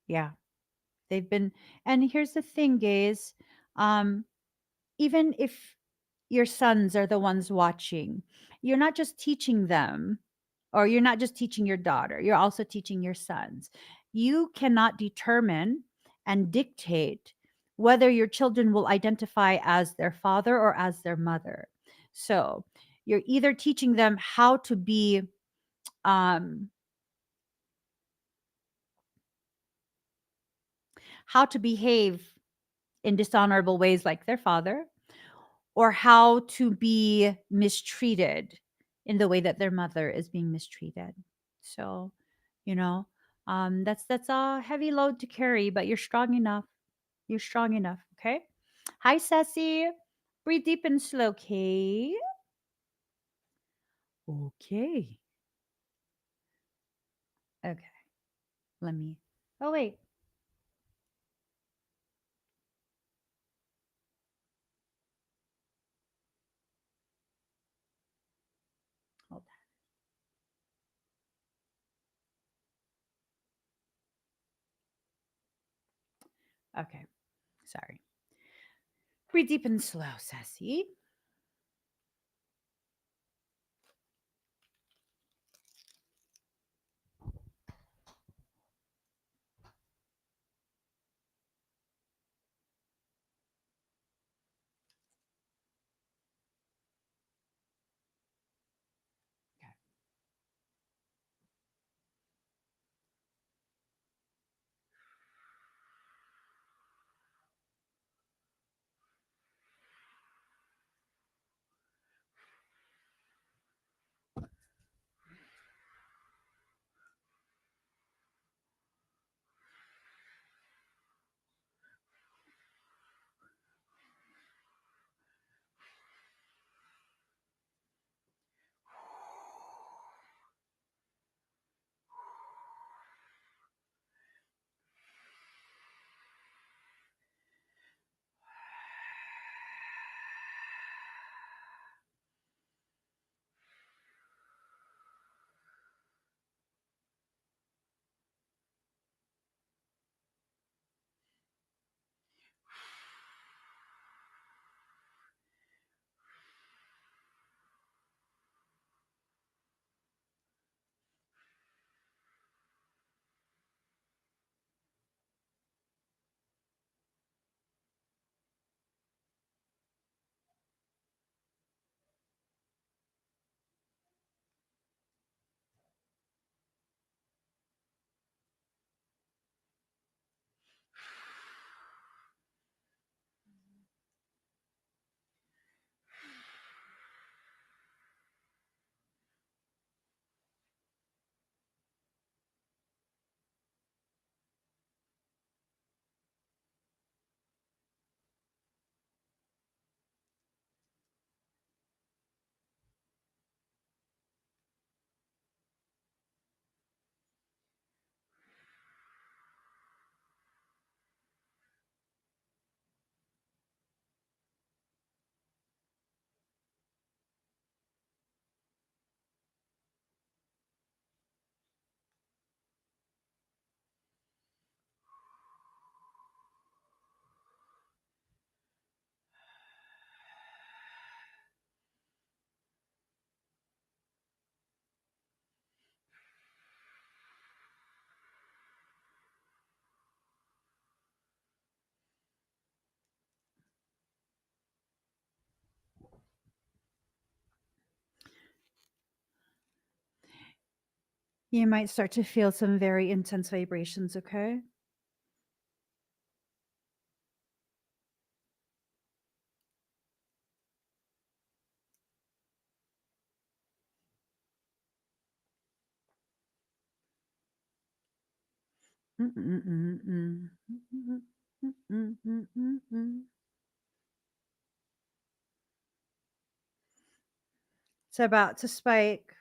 Yeah. They've been, and here's the thing, gays. Um, Even if your sons are the ones watching, you're not just teaching them, or you're not just teaching your daughter, you're also teaching your sons. You cannot determine and dictate whether your children will identify as their father or as their mother. So you're either teaching them um, how to behave in dishonorable ways like their father, or how to be mistreated in the way that their mother is being mistreated. So, you know, that's a heavy load to carry, but you're strong enough. You're strong enough. Okay. Hi, Sassy. Breathe deep and slow. Okay. Okay. Okay. Let me. Oh wait. Okay. Sorry. Breathe deep and slow, sassy. You might start to feel some very intense vibrations, okay? It's about to spike.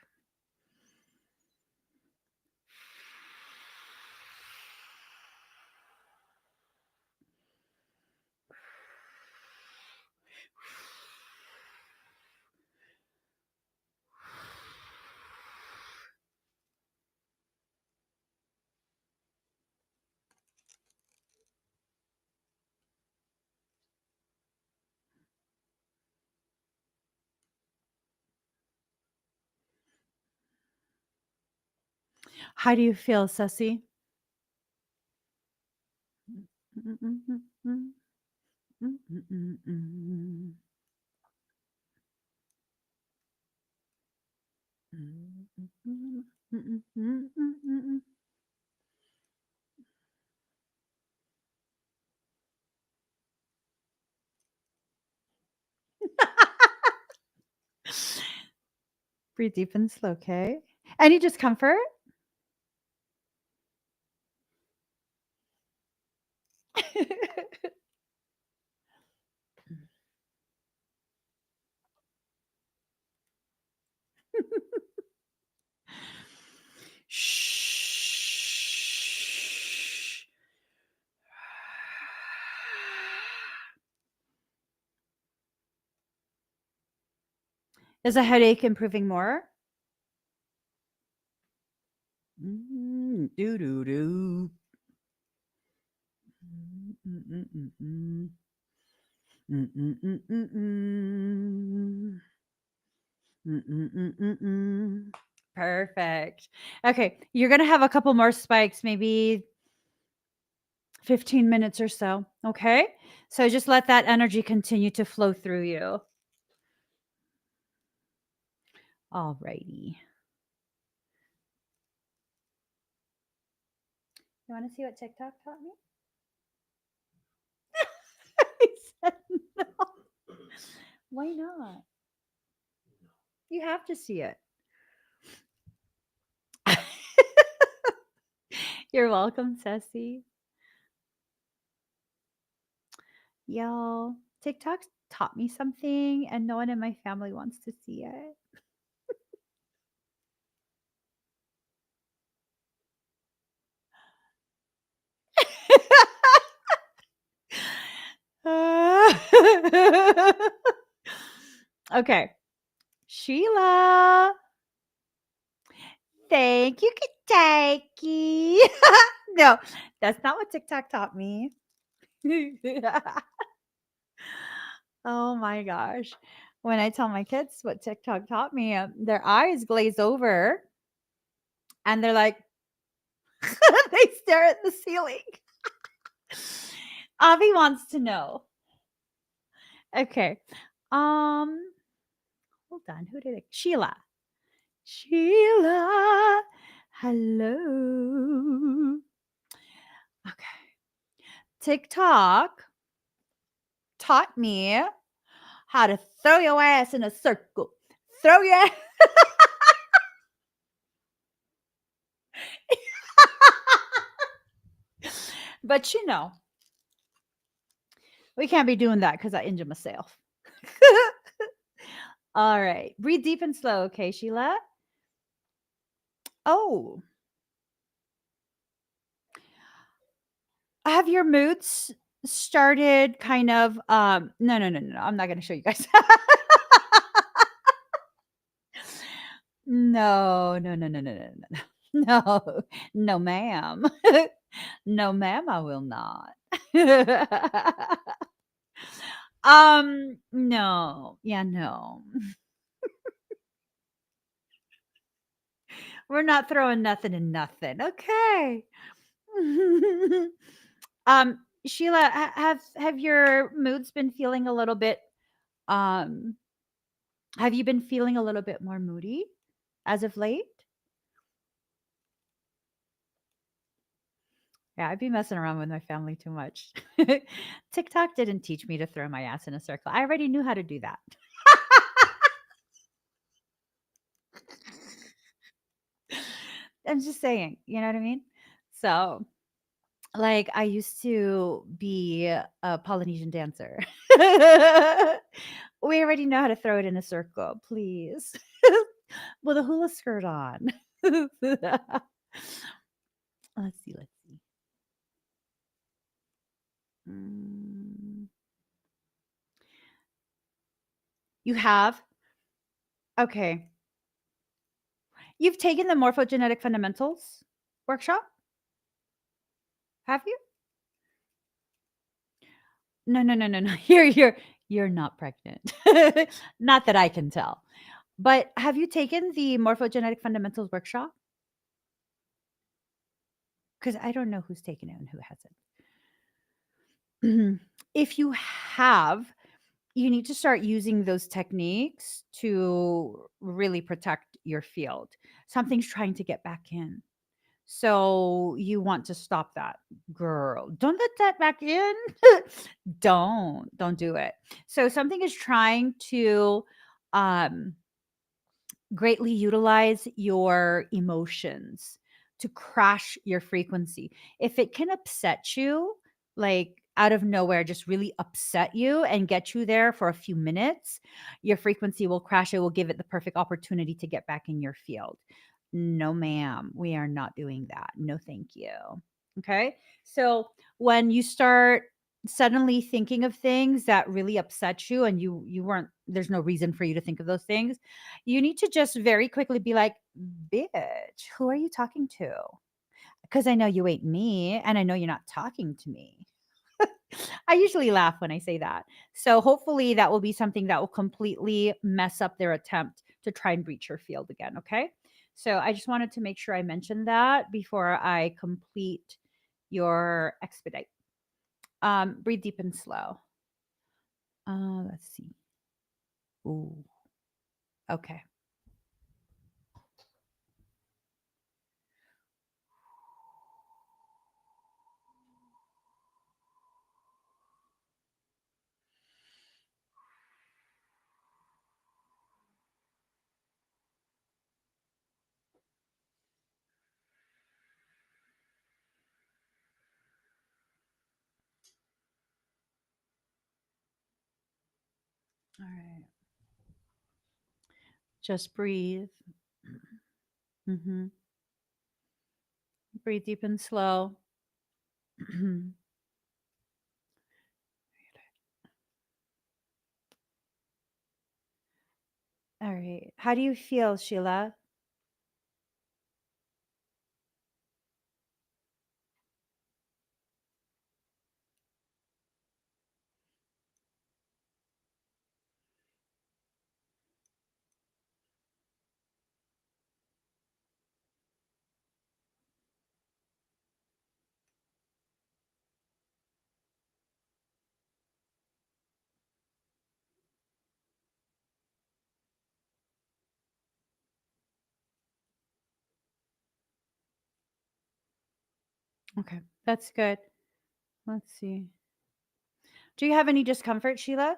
How do you feel, Sussy? Breathe deep and slow, okay? Any discomfort? Shh. Is a headache improving more? Doo doo doo. Mm-mm-mm-mm. Mm-mm-mm-mm-mm. Mm-mm-mm-mm-mm. Perfect. Okay, you're gonna have a couple more spikes, maybe 15 minutes or so. Okay, so just let that energy continue to flow through you. Alrighty. You want to see what TikTok taught me? I said no. Why not? You have to see it. You're welcome, Ceci. Yo, TikTok taught me something, and no one in my family wants to see it. Okay. Sheila. Thank you, Kentucky. No, that's not what TikTok taught me. Oh my gosh. When I tell my kids what TikTok taught me, their eyes glaze over and they're like, they stare at the ceiling. Avi wants to know. Okay. Um, hold on. Who did it? Sheila. Sheila. Hello. Okay. TikTok taught me how to throw your ass in a circle. Throw your ass. But we can't be doing that because I injure myself. All right. Breathe deep and slow. Okay, Sheila. Oh, have your moods started kind of no, I'm not going to show you guys. No. No, no, ma'am. No, ma'am, I will not. No. Yeah, no. We're not throwing nothing in nothing. Okay. Sheila, have your moods been feeling a little bit um have you been feeling a little bit more moody as of late? Yeah, I'd be messing around with my family too much. TikTok didn't teach me to throw my ass in a circle. I already knew how to do that. I'm just saying, you know what I mean? So, like, I used to be a Polynesian dancer. We already know how to throw it in a circle, please. With a hula skirt on. Let's see. Mm. You have? Okay. You've taken the morphogenetic fundamentals workshop? Have you? No. You're not pregnant. Not that I can tell. But have you taken the morphogenetic fundamentals workshop? Because I don't know who's taken it and who hasn't. If you have, you need to start using those techniques to really protect your field. Something's trying to get back in. So you want to stop that. Girl, don't let that back in. Don't do it. So something is trying to um greatly utilize your emotions to crash your frequency. If it can upset you, like out of nowhere, just really upset you and get you there for a few minutes, your frequency will crash. It will give it the perfect opportunity to get back in your field. No, ma'am, we are not doing that. No, thank you. Okay. So when you start suddenly thinking of things that really upset you and you weren't there's no reason for you to think of those things, you need to just very quickly be like, bitch, who are you talking to? Because I know you ain't me and I know you're not talking to me. I usually laugh when I say that. So hopefully that will be something that will completely mess up their attempt to try and breach your field again. Okay. So I just wanted to make sure I mentioned that before I complete your expedite. Breathe deep and slow. Let's see. Ooh. Okay. All right. Just breathe. Mm-hmm. Breathe deep and slow. All right. How do you feel, Sheila? Okay. That's good. Let's see. Do you have any discomfort, Sheila?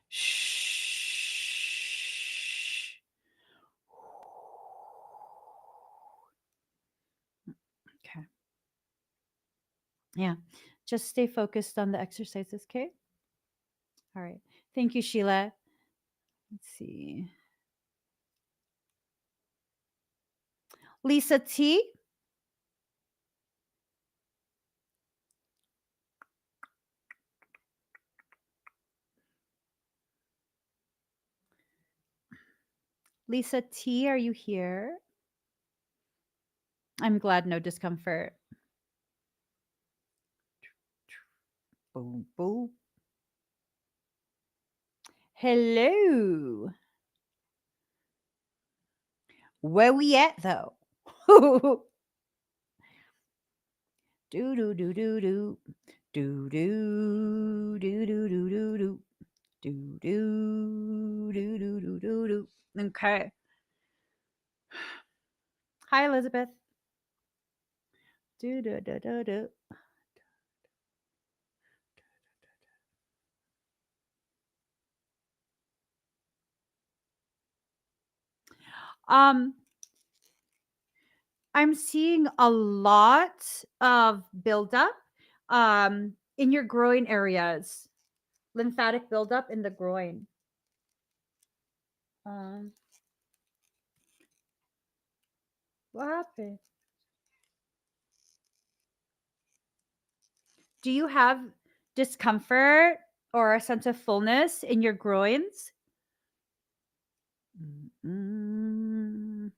Shh. Okay. Yeah. Just stay focused on the exercises, okay? All right. Thank you, Sheila. Let's see. Lisa T. Lisa T, are you here? I'm glad no discomfort. Boom, boom. Hello. Where we at though? do do do do do do do do do do do do do do do do do do do. Okay. Hi, Elizabeth. Do do do do do. Um, I'm seeing a lot of buildup in your groin areas, lymphatic buildup in the groin. Um, what happened? Do you have discomfort or a sense of fullness in your groins? Mm, mm,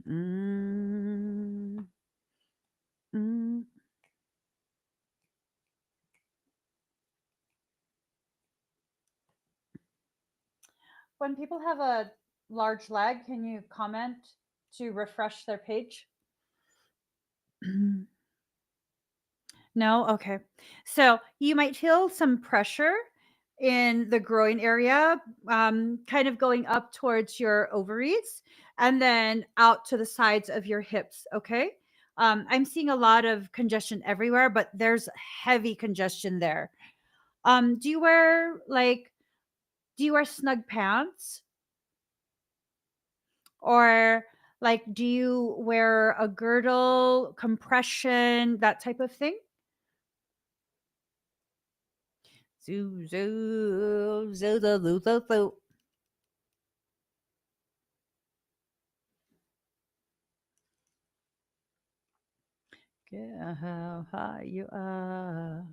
mm, mm. When people have a large leg, can you comment to refresh their page? No? Okay. So you might feel some pressure in the groin area, kind of going up towards your ovaries and then out to the sides of your hips. Okay. I'm seeing a lot of congestion everywhere, but there's heavy congestion there. Do you wear snug pants or Like, do you wear a girdle, compression, that type of thing? Zoo, zoo, zoo, zoo, zoo, zoo, zoo. Get how high you are.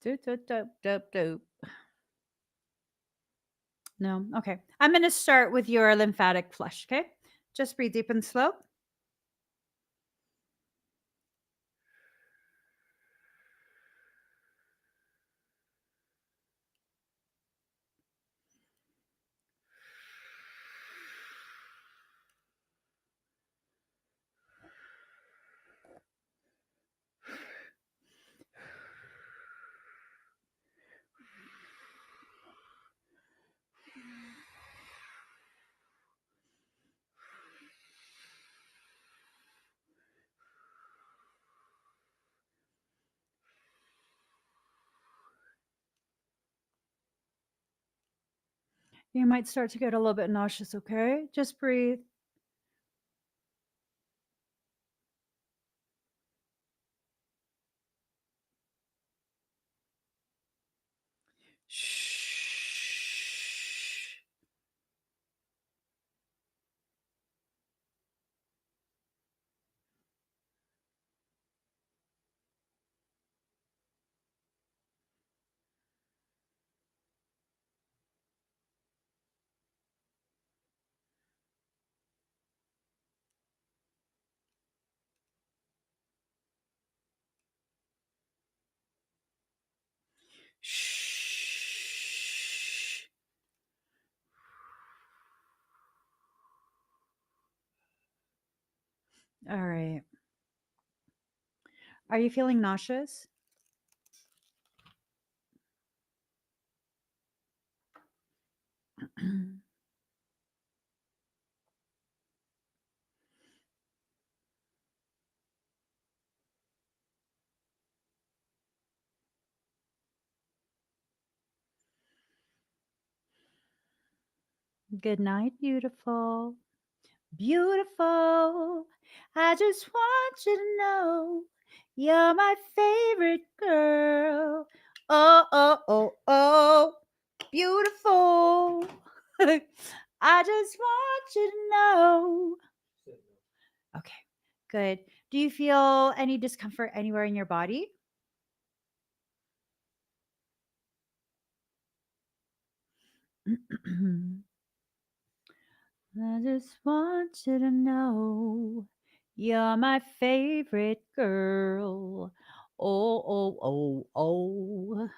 Doop, doop, doop, doop, doop. No? Okay. I'm going to start with your lymphatic flush, okay? Just breathe deep and slow. You might start to get a little bit nauseous, okay? Just breathe. Shh. Shh. All right. Are you feeling nauseous? Good night, beautiful. Beautiful. I just want you to know you're my favorite girl. Oh, oh, oh, oh. Beautiful. I just want you to know. Okay, good. Do you feel any discomfort anywhere in your body? I just want you to know you're my favorite girl. Oh, oh, oh, oh.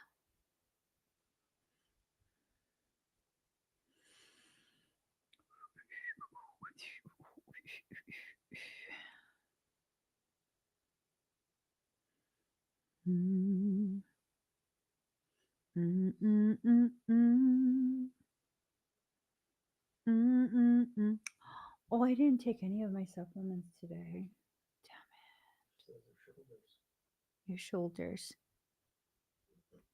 Mm, mm, mm, mm, mm. Mm, mm, mm. Oh, I didn't take any of my supplements today. Damn it. Your shoulders.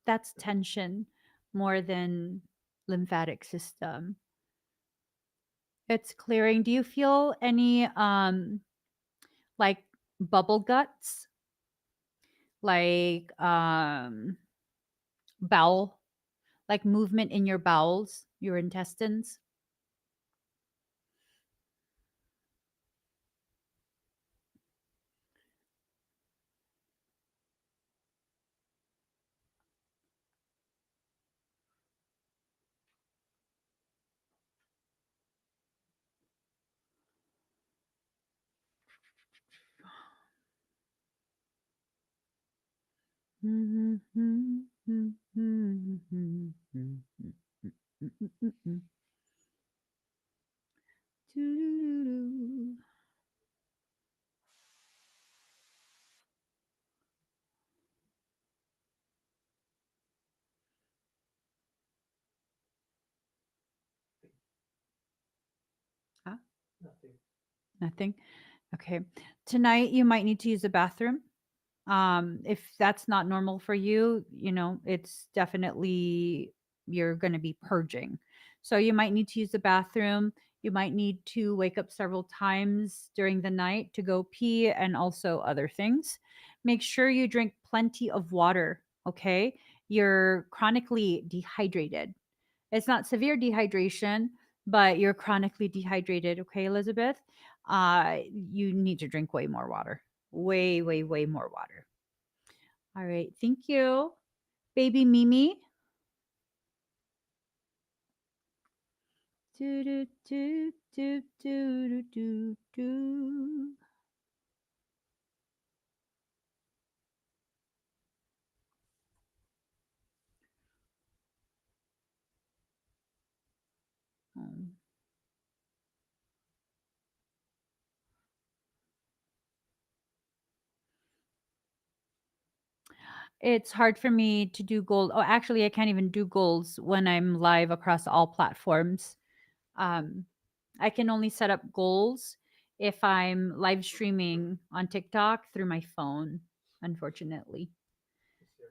That's tension more than lymphatic system. It's clearing. Do you feel any like bubble guts? Like bowel, like movement in your bowels, your intestines? Huh? Nothing. Okay. Tonight you might need to use the bathroom. If that's not normal for you, it's definitely you're going to be purging. So you might need to use the bathroom. You might need to wake up several times during the night to go pee and also other things. Make sure you drink plenty of water, okay? You're chronically dehydrated. It's not severe dehydration, but you're chronically dehydrated, okay, Elizabeth? You need to drink way more water. Way, way, way more water. All right. Thank you. Baby Mimi. Do, do, do, do, do, do, do. Um, It's hard for me to do gold. Oh, actually, I can't even do goals when I'm live across all platforms. Um, I can only set up goals if I'm live streaming on TikTok through my phone, unfortunately.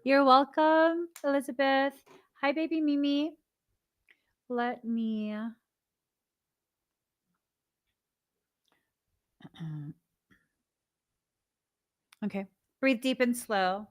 You're welcome, Elizabeth. Hi, baby Mimi. Let me. Okay. Breathe deep and slow.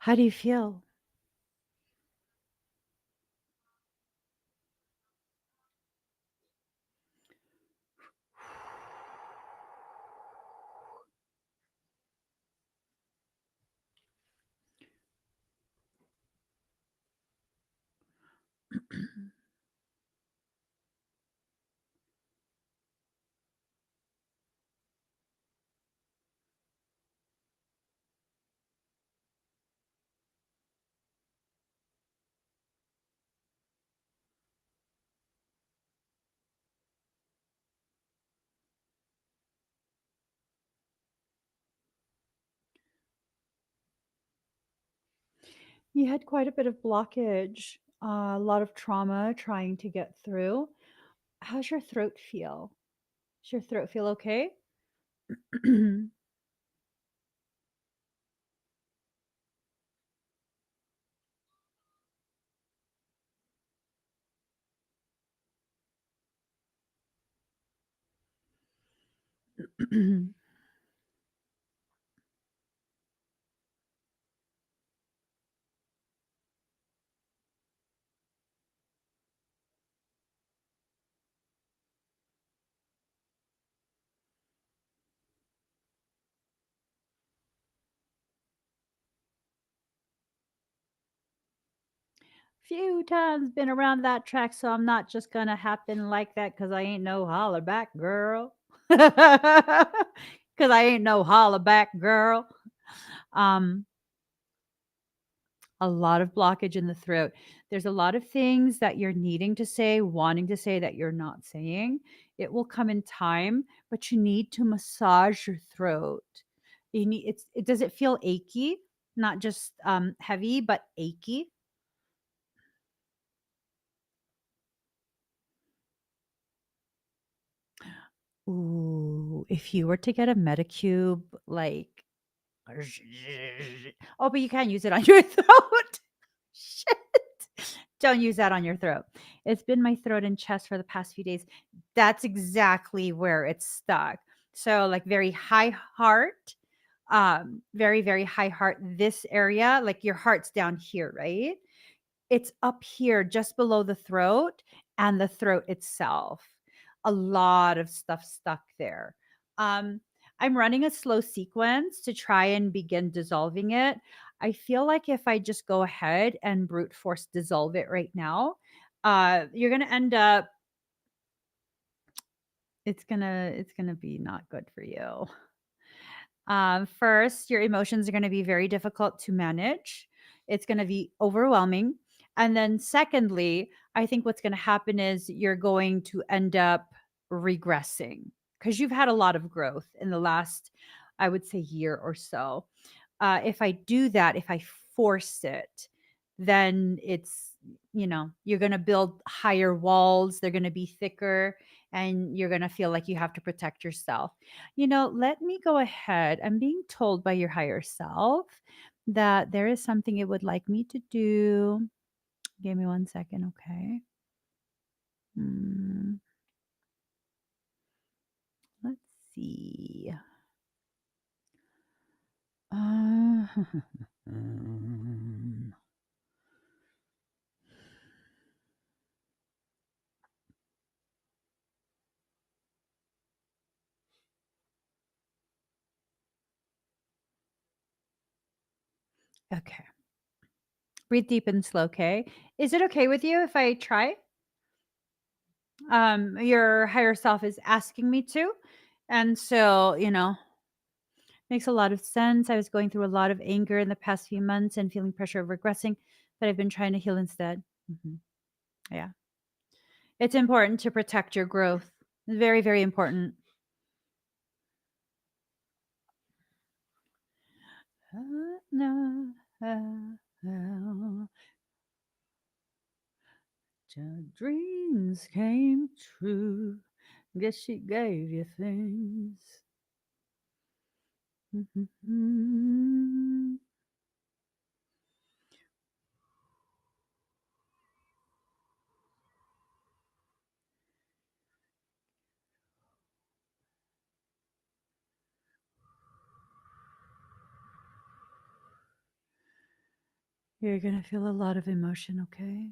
How do you feel? You had quite a bit of blockage, a lot of trauma trying to get through. How's your throat feel? Does your throat feel okay? Few times been around that track, so I'm not just gonna happen like that because I ain't no holler back girl. Because I ain't no holler back girl. Um, a lot of blockage in the throat. There's a lot of things that you're needing to say, wanting to say that you're not saying. It will come in time, but you need to massage your throat. You need it does it feel achy? Not just heavy, but achy. Ooh, if you were to get a Medicube, like, oh, but you can't use it on your throat. Shit. Don't use that on your throat. It's been my throat and chest for the past few days. That's exactly where it's stuck. So, like, very high heart, very, very high heart. This area, like your heart's down here, right? It's up here just below the throat and the throat itself. A lot of stuff stuck there. Um, I'm running a slow sequence to try and begin dissolving it. I feel like if I just go ahead and brute force dissolve it right now, you're gonna end up. It's gonna be not good for you. First, your emotions are going to be very difficult to manage. It's going to be overwhelming. And then, secondly, I think what's going to happen is you're going to end up regressing because you've had a lot of growth in the last, I would say, year or so. If I do that, if I force it, then you're going to build higher walls. They're going to be thicker and you're going to feel like you have to protect yourself. Let me go ahead. I'm being told by your higher self that there is something it would like me to do. Give me 1 second, okay? Hmm, let's see. Uh, um, okay. Breathe deep and slow, okay? Is it okay with you if I try? Your higher self is asking me to. And so, makes a lot of sense. I was going through a lot of anger in the past few months and feeling pressure of regressing that I've been trying to heal instead. Mhm. Yeah. It's important to protect your growth. Very, very important. No, your dreams came true. Guess she gave you things. Mhm. You're going to feel a lot of emotion, okay?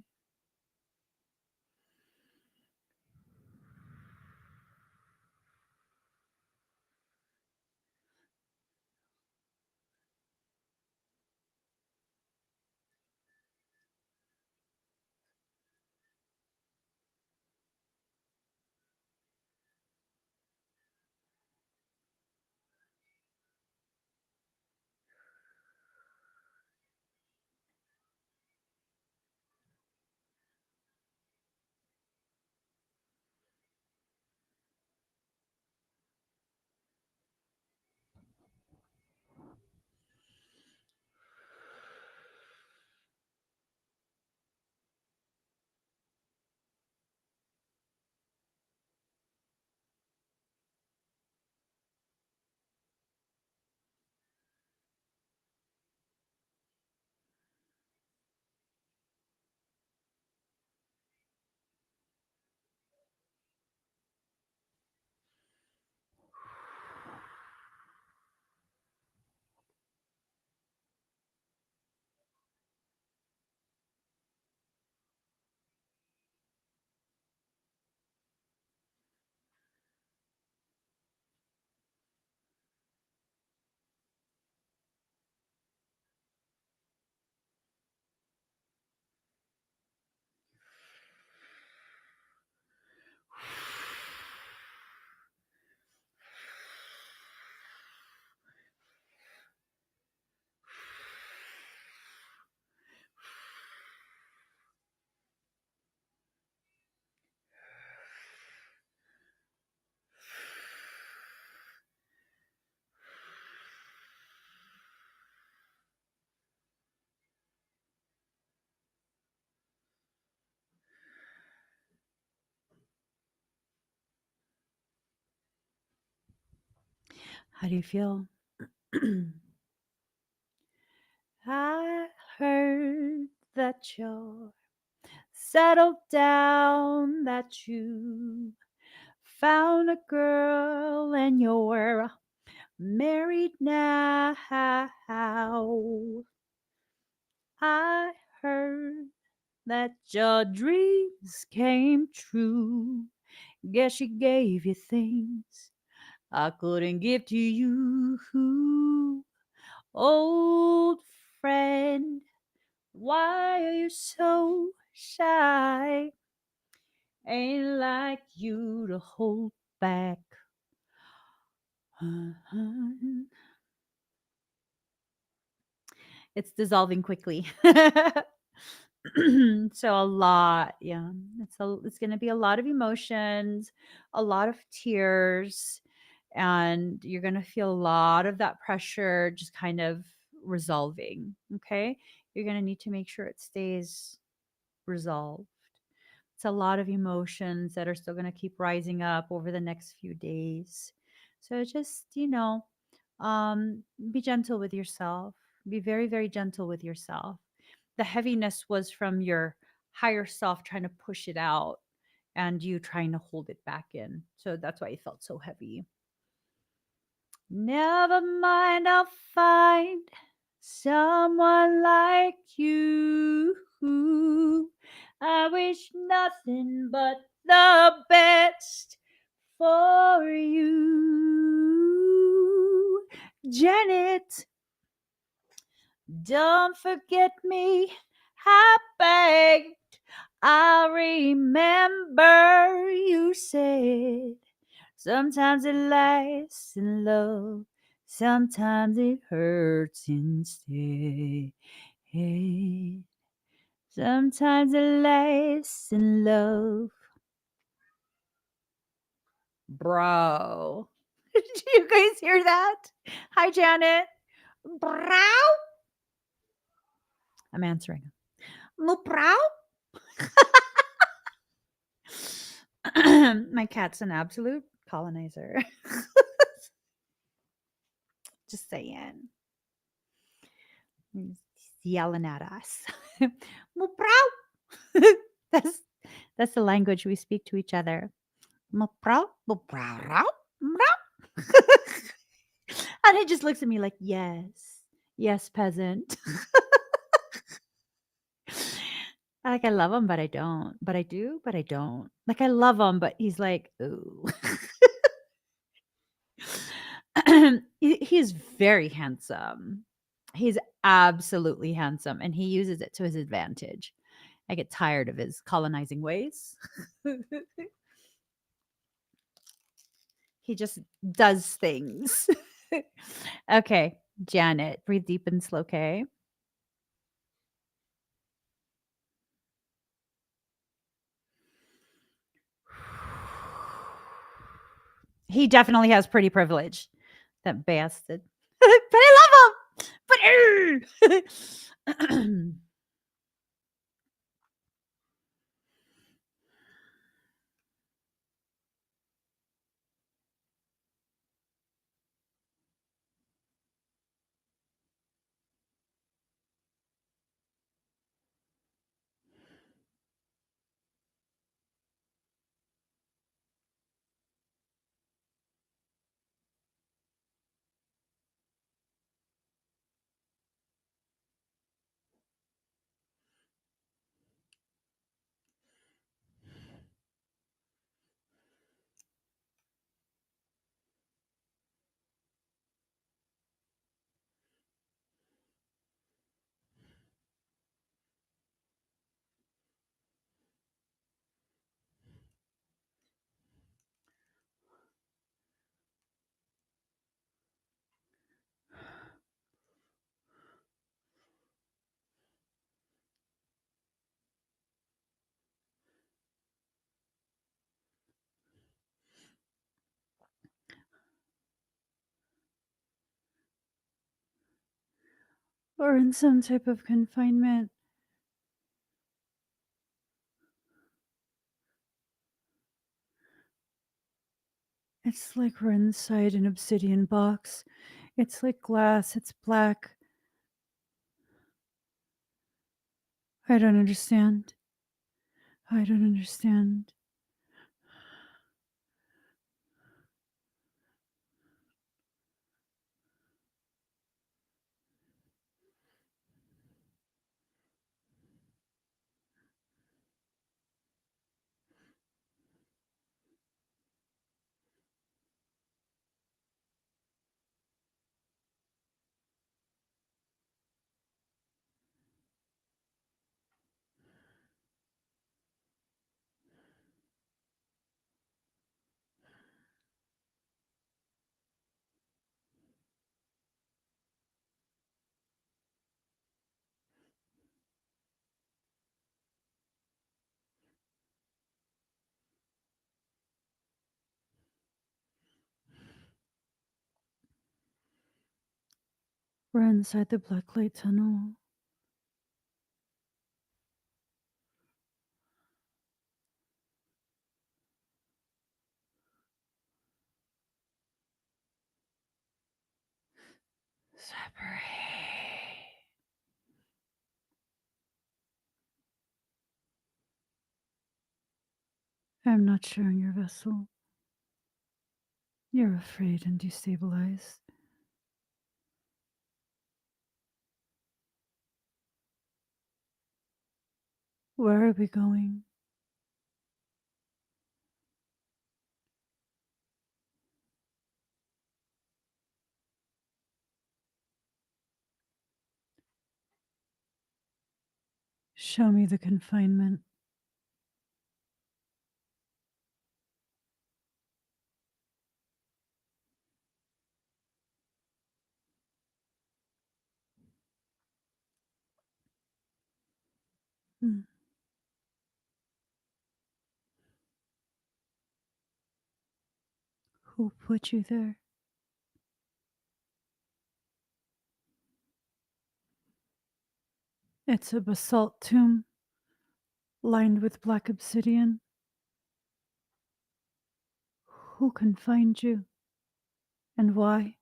How do you feel? I heard that you're settled down, that you found a girl and you're married now. I heard that your dreams came true. Guess she gave you things I couldn't give to you. Old friend, why are you so shy? Ain't like you to hold back. It's dissolving quickly. So a lot, yeah. It's going to be a lot of emotions, a lot of tears, and you're going to feel a lot of that pressure just kind of resolving, okay? You're going to need to make sure it stays resolved. It's a lot of emotions that are still going to keep rising up over the next few days. So just, be gentle with yourself. Be very, very gentle with yourself. The heaviness was from your higher self trying to push it out and you trying to hold it back in. So that's why it felt so heavy. Never mind, I'll find someone like you. I wish nothing but the best for you. Janet, don't forget me. I begged. I remember you said sometimes it lasts in love, sometimes it hurts instead. Sometimes it lasts in love. Bro. Did you guys hear that? Hi, Janet. Bro. I'm answering. Bro. My cat's an absolute colonizer. Just saying. He's yelling at us. that's that's the language we speak to each other. And he just looks at me like, yes, yes, peasant. Like, I love him, but I don't. But I do, but I don't. Like, I love him, but he's like, ooh. He's very handsome. He's absolutely handsome, and he uses it to his advantage. I get tired of his colonizing ways. He just does things. Okay, Janet, breathe deep and slow, okay? He definitely has pretty privilege, that bastard. But I love him. But or in some type of confinement. It's like we're inside an obsidian box. It's like glass, it's black. I don't understand. I don't understand. We're inside the blacklight tunnel. Separate. I'm not sharing your vessel. You're afraid and destabilized. Where are we going? Show me the confinement. Hmm. Who put you there? It's a basalt tomb lined with black obsidian. Who confined you? And why?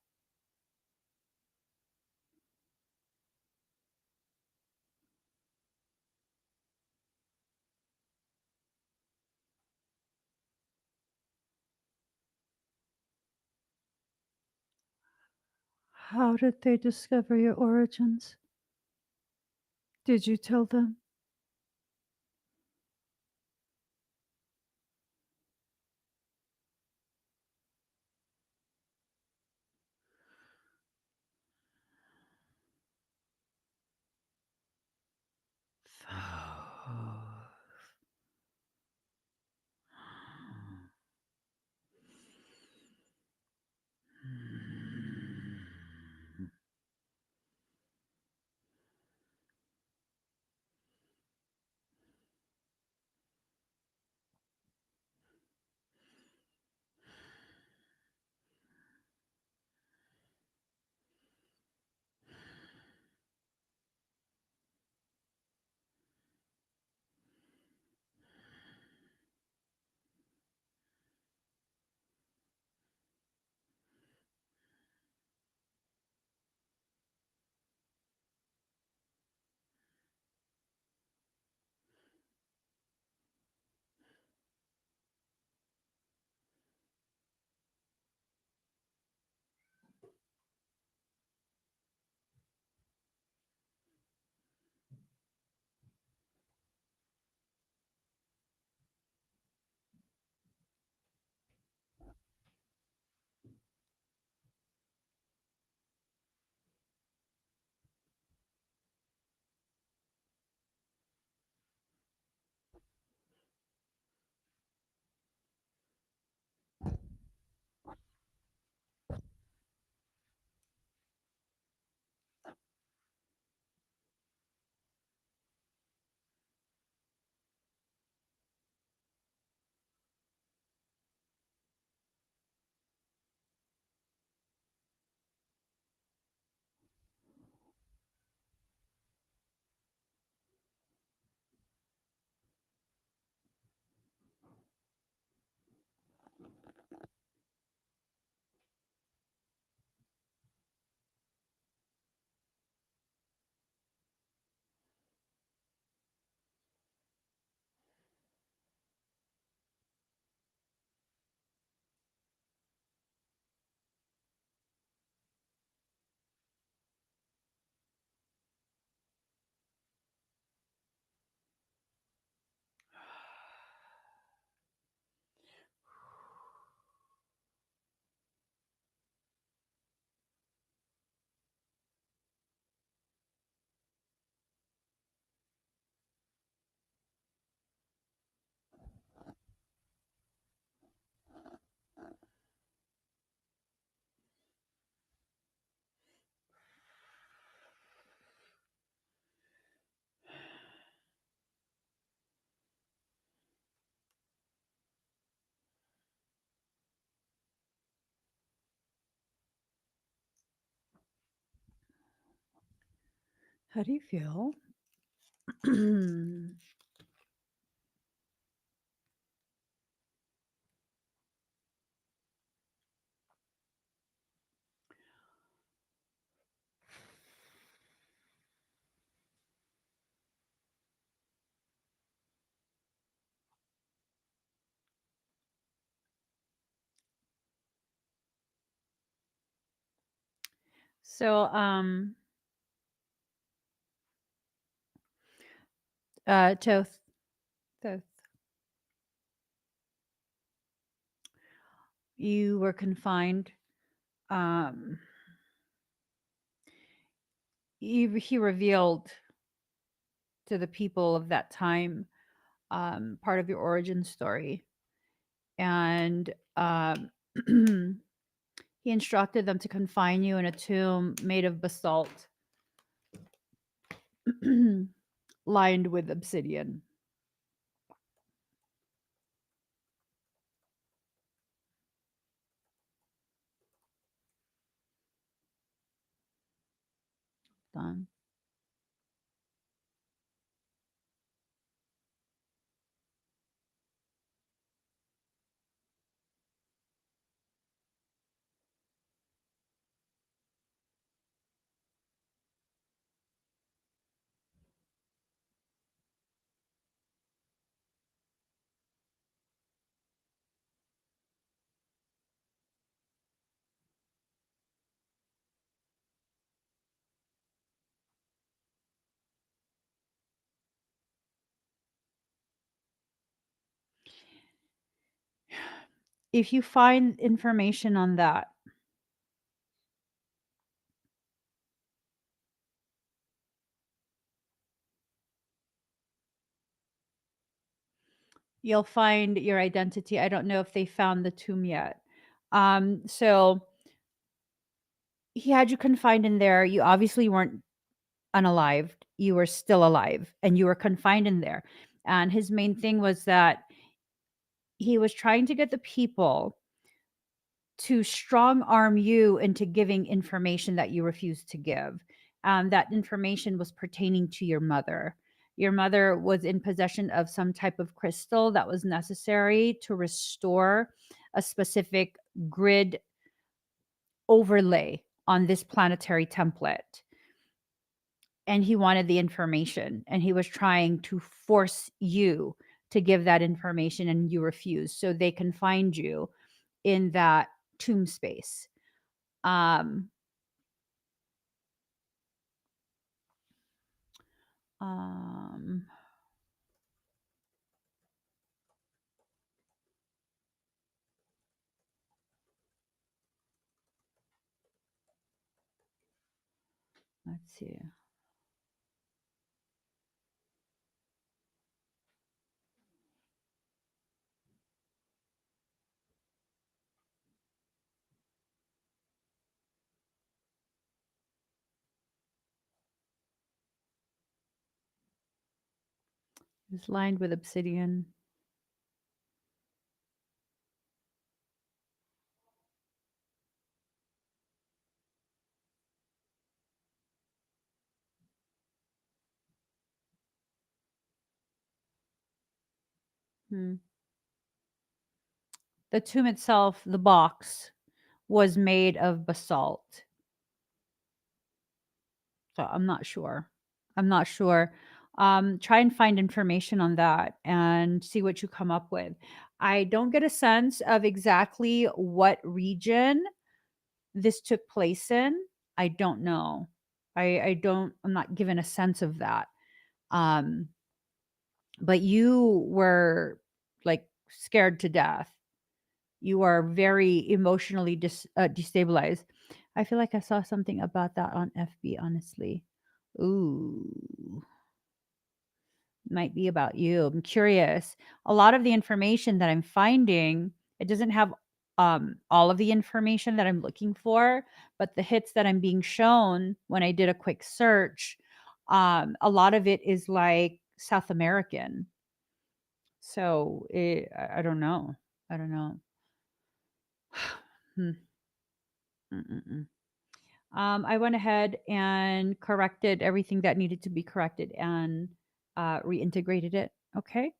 How did they discover your origins? Did you tell them? How do you feel? So, Toth, Toth, you were confined. Um, he revealed to the people of that time part of your origin story, and he instructed them to confine you in a tomb made of basalt, lined with obsidian. Done. If you find information on that, you'll find your identity. I don't know if they found the tomb yet. So he had you confined in there. You obviously weren't unalived. You were still alive and you were confined in there. And his main thing was that he was trying to get the people to strong arm you into giving information that you refused to give. That information was pertaining to your mother. Your mother was in possession of some type of crystal that was necessary to restore a specific grid overlay on this planetary template. And he wanted the information and he was trying to force you to give that information and you refused. So they can find you in that tomb space. Um, um, let's see. It's lined with obsidian. Hmm. The tomb itself, the box, was made of basalt. So I'm not sure. I'm not sure. Try and find information on that and see what you come up with. I don't get a sense of exactly what region this took place in. I don't know. I'm not given a sense of that. Um, but you were like scared to death. You are very emotionally destabilized. I feel like I saw something about that on FB, honestly. Ooh, might be about you. I'm curious. A lot of the information that I'm finding, it doesn't have all of the information that I'm looking for, but the hits that I'm being shown when I did a quick search, a lot of it is like South American. So I don't know. I don't know. Hmm. Mm-mm-mm. I went ahead and corrected everything that needed to be corrected and reintegrated it. Okay.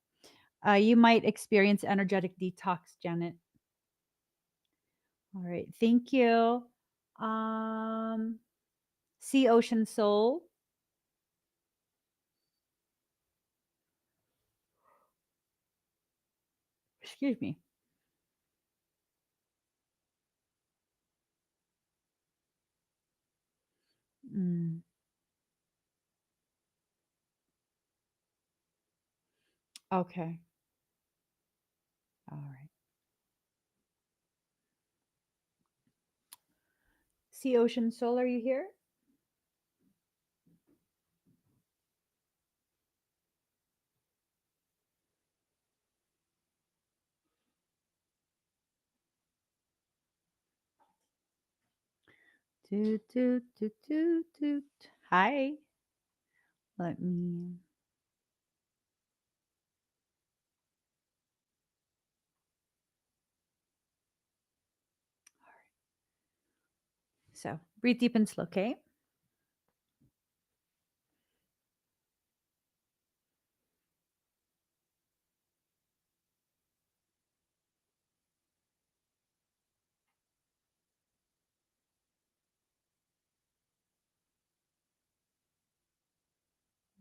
You might experience energetic detox, Janet. All right. Thank you. Um, Sea Ocean Soul. Excuse me. Mm, okay. All right. Sea Ocean Soul, are you here? Toot, toot, toot, toot, toot. Hi. Let me. So breathe deep and slow, okay?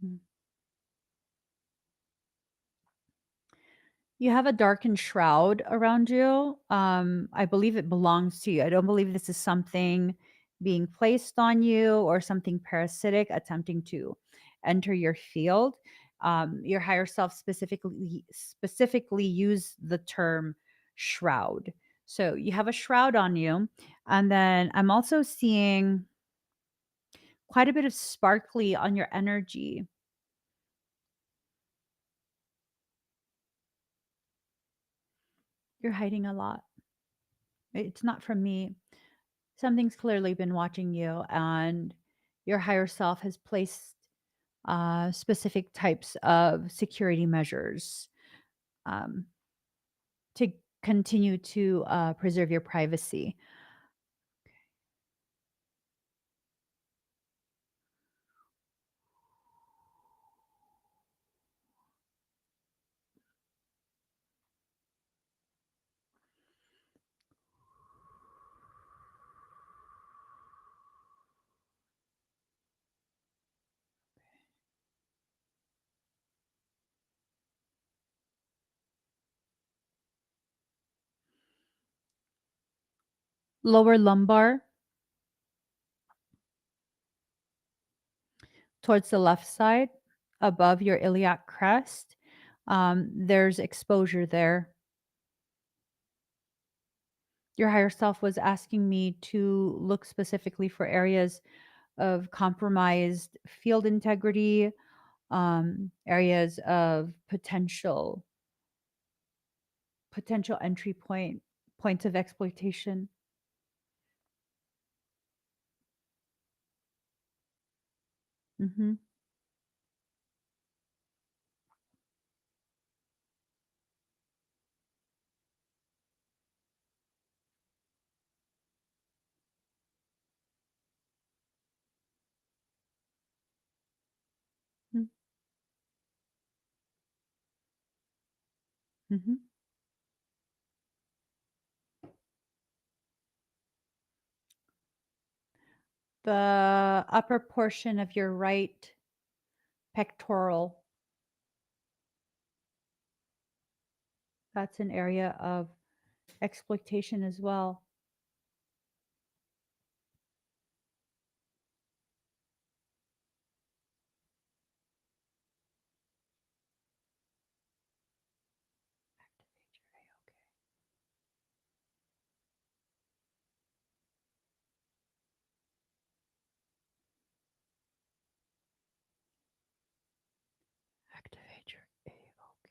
Mm. You have a darkened shroud around you. I believe it belongs to you. I don't believe this is something being placed on you or something parasitic attempting to enter your field. Your higher self specifically use the term shroud. So you have a shroud on you, and then I'm also seeing quite a bit of sparkly on your energy. You're hiding a lot. It's not from me. Something's clearly been watching you, and your higher self has placed specific types of security measures um, to continue to preserve your privacy. Lower lumbar towards the left side, above your iliac crest. There's exposure there. Your higher self was asking me to look specifically for areas of compromised field integrity, areas of potential entry points of exploitation. Mm-hmm. Mm-hmm. The upper portion of your right pectoral, that's an area of exploitation as well. Activate your A-OK.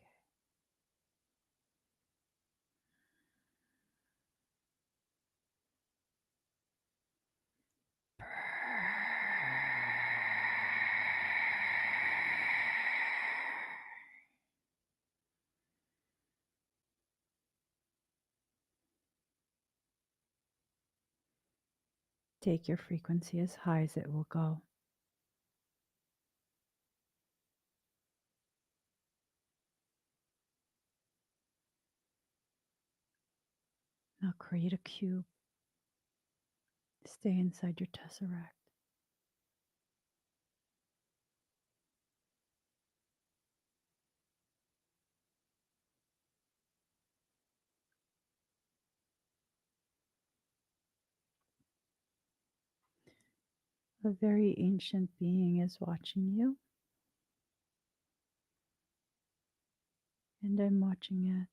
Take your frequency as high as it will go. Now create a cube. Stay inside your tesseract. A very ancient being is watching you, and I'm watching it.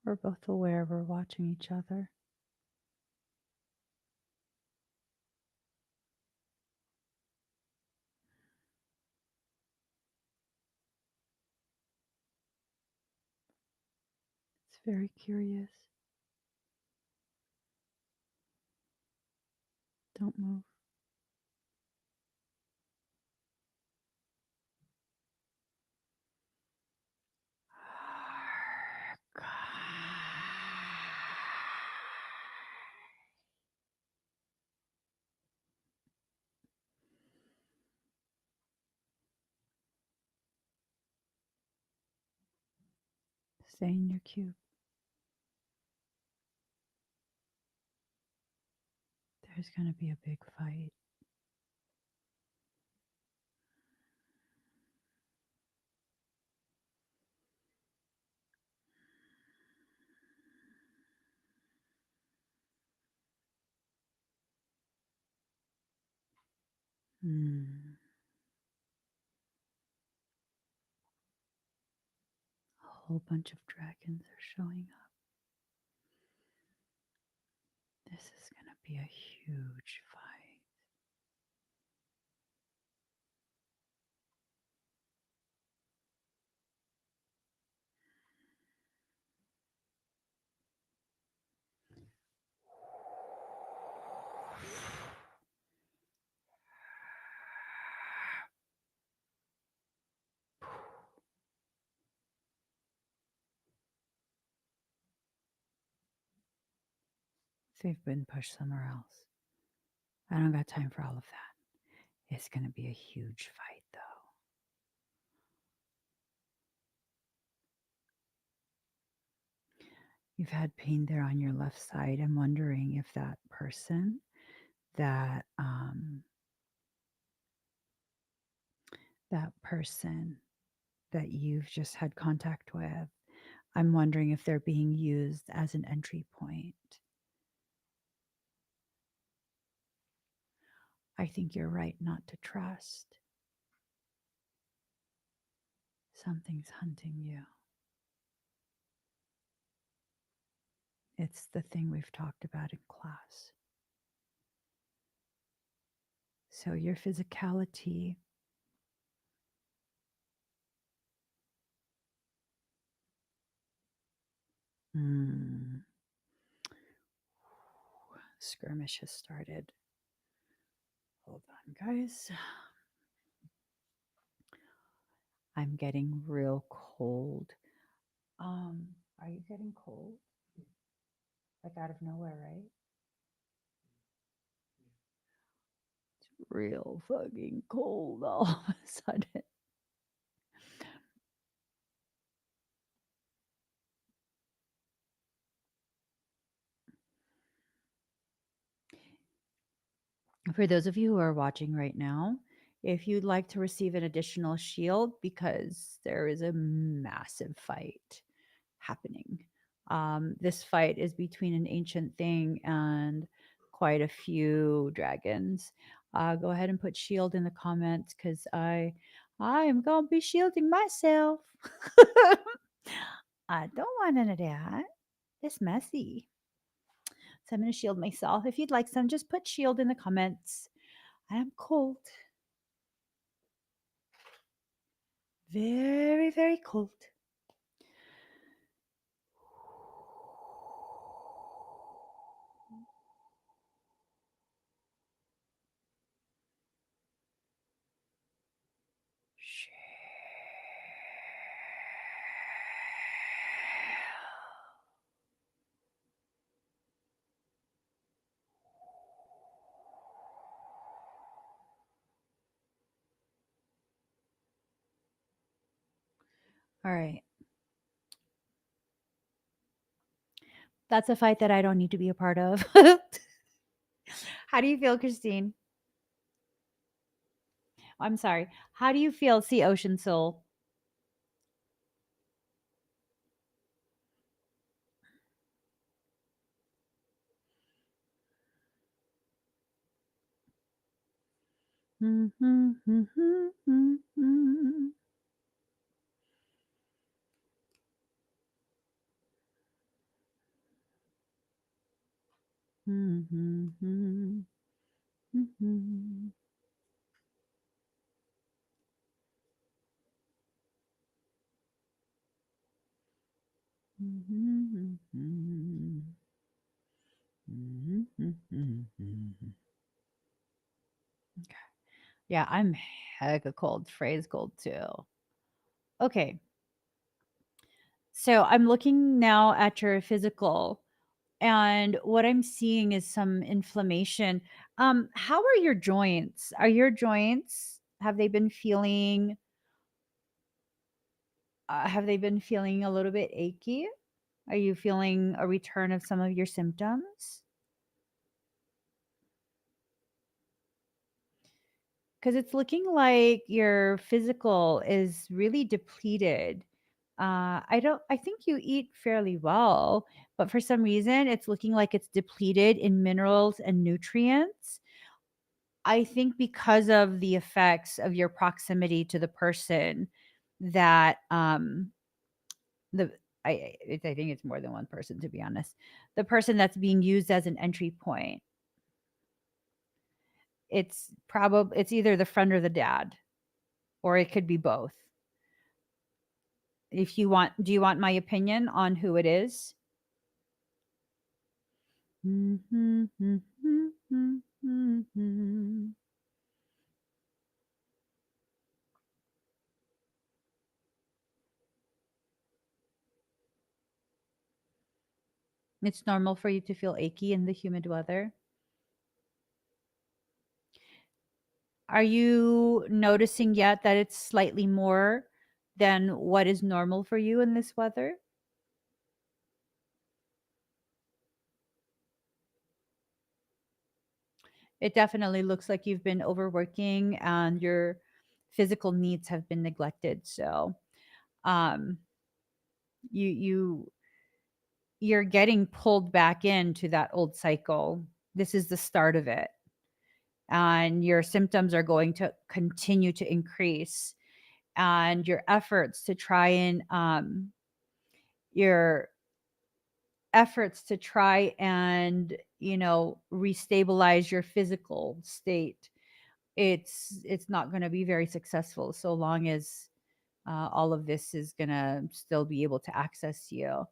We're both aware we're watching each other. It's very curious. Don't move. Stay in your cube. There's going to be a big fight. A whole bunch of dragons are showing up. This is going to be a huge fight. They've been pushed somewhere else. I don't got time for all of that. It's going to be a huge fight, though. You've had pain there on your left side. I'm wondering if that person that that you've just had contact with, I'm wondering if they're being used as an entry point. I think you're right not to trust. Something's hunting you. It's the thing we've talked about in class. So your physicality skirmish has started. Hold on, guys. I'm getting real cold. Are you getting cold? Like out of nowhere, right? It's real fucking cold all of a sudden. For those of you who are watching right now, if you'd like to receive an additional shield because there is a massive fight happening. This fight is between an ancient thing and quite a few dragons. Go ahead and put shield in the comments because I am gonna be shielding myself. I don't want none of that. It's messy. So I'm gonna shield myself. If you'd like some, just put shield in the comments. I am cold. Very, very cold. All right. That's a fight that I don't need to be a part of. How do you feel, Christine? I'm sorry. How do you feel, Sea Ocean Soul? Yeah, I'm hecka cold. Phrase cold too. Okay. So I'm looking now at your physical, and what I'm seeing is some inflammation. How are your joints? Are your joints, have they been feeling a little bit achy? Are you feeling a return of some of your symptoms? Because it's looking like your physical is really depleted. I think you eat fairly well, but for some reason it's looking like it's depleted in minerals and nutrients. I think because of the effects of your proximity to the person that the I think it's more than one person, to be honest. The person that's being used as an entry point. It's either the friend or the dad, or it could be both. If you want, do you want my opinion on who it is? It's normal for you to feel achy in the humid weather. Are you noticing yet that it's slightly more than what is normal for you in this weather? It definitely looks like you've been overworking and your physical needs have been neglected. So, um, you you're getting pulled back into that old cycle. This is the start of it. And your symptoms are going to continue to increase. And your efforts to try and restabilize your physical state, it's not going to be very successful so long as all of this is going to still be able to access you.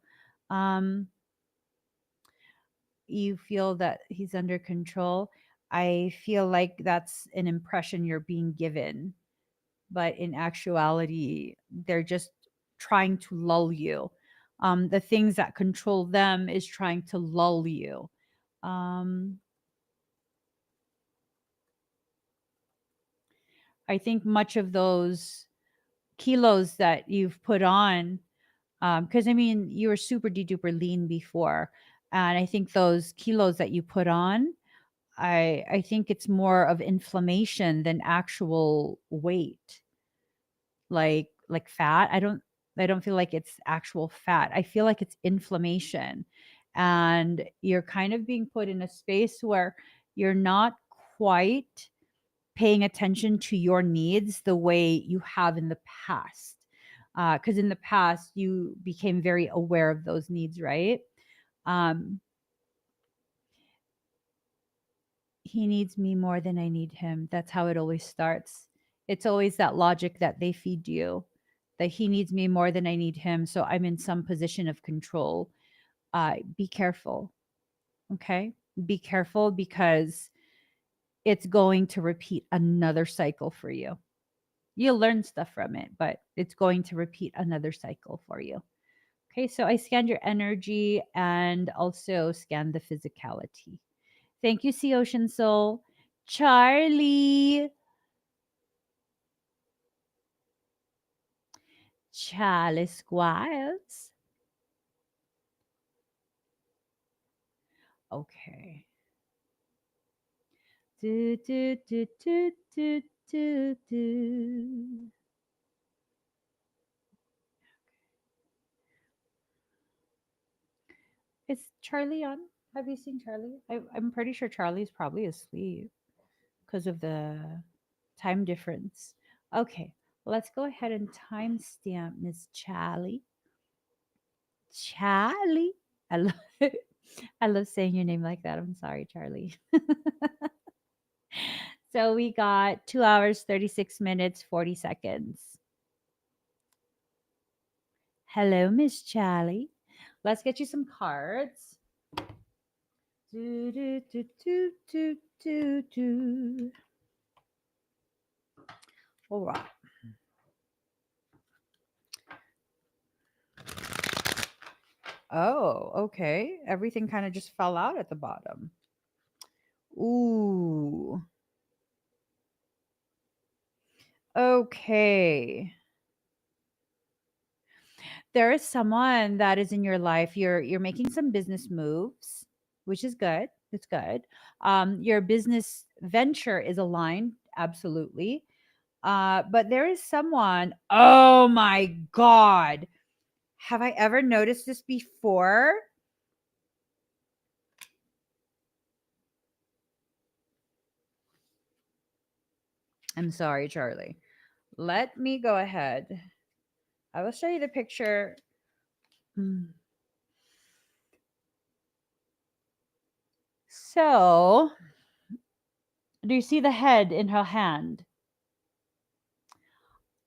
um you feel that he's under control. I feel like that's an impression you're being given, but in actuality, they're just trying to lull you. The things that control them is trying to lull you. Um, I think much of those kilos that you've put on, because I mean, you were super duper lean before, and I think those kilos that you put on, I think it's more of inflammation than actual weight, like fat. I don't feel like it's actual fat. I feel like it's inflammation. And you're kind of being put in a space where you're not quite paying attention to your needs the way you have in the past. Because in the past, you became very aware of those needs, right? Um, he needs me more than I need him. That's how it always starts. It's always that logic that they feed you, that he needs me more than I need him. So I'm in some position of control. Be careful. Okay. Be careful because it's going to repeat another cycle for you. You'll learn stuff from it, but it's going to repeat another cycle for you. Okay. So I scanned your energy and also scanned the physicality. Thank you, Sea Ocean Soul. Charlie. Charlie Squires. Okay. Do, do, do, do, do, do, do. Is Charlie on? Have you seen Charlie? I'm pretty sure Charlie's probably asleep because of the time difference. Okay, let's go ahead and timestamp Miss Charlie. Charlie. I love I love saying your name like that. I'm sorry, Charlie. So we got 2 hours, 36 minutes, 40 seconds. Hello, Miss Charlie. Let's get you some cards. Do, do, do, do, do, do, do. All right. Oh, okay. Everything kind of just fell out at the bottom. Ooh. Okay. There is someone that is in your life. You're making some business moves, which is good. It's good. Your business venture is aligned, absolutely. But there is someone. Oh my God. Have I ever noticed this before? I'm sorry, Charlie. Let me go ahead. I will show you the picture. Mm. So, do you see the head in her hand?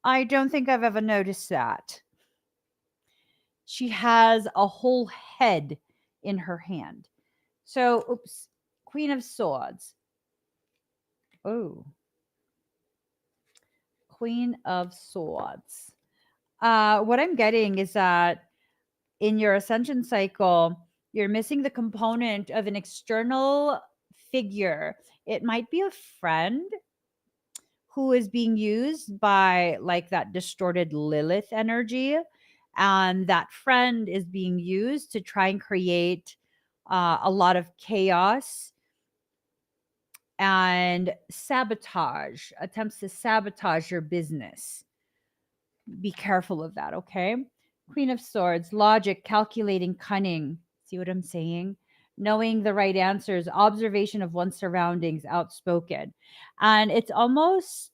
I don't think I've ever noticed that. She has a whole head in her hand. So, oops, Queen of Swords. Oh, Queen of Swords. What I'm getting is that in your ascension cycle, you're missing the component of an external figure. It might be a friend who is being used by like that distorted Lilith energy. And that friend is being used to try and create a lot of chaos and sabotage, attempts to sabotage your business. Be careful of that, okay? Queen of Swords, logic, calculating, cunning. See what I'm saying? Knowing the right answers, observation of one's surroundings, outspoken. And it's almost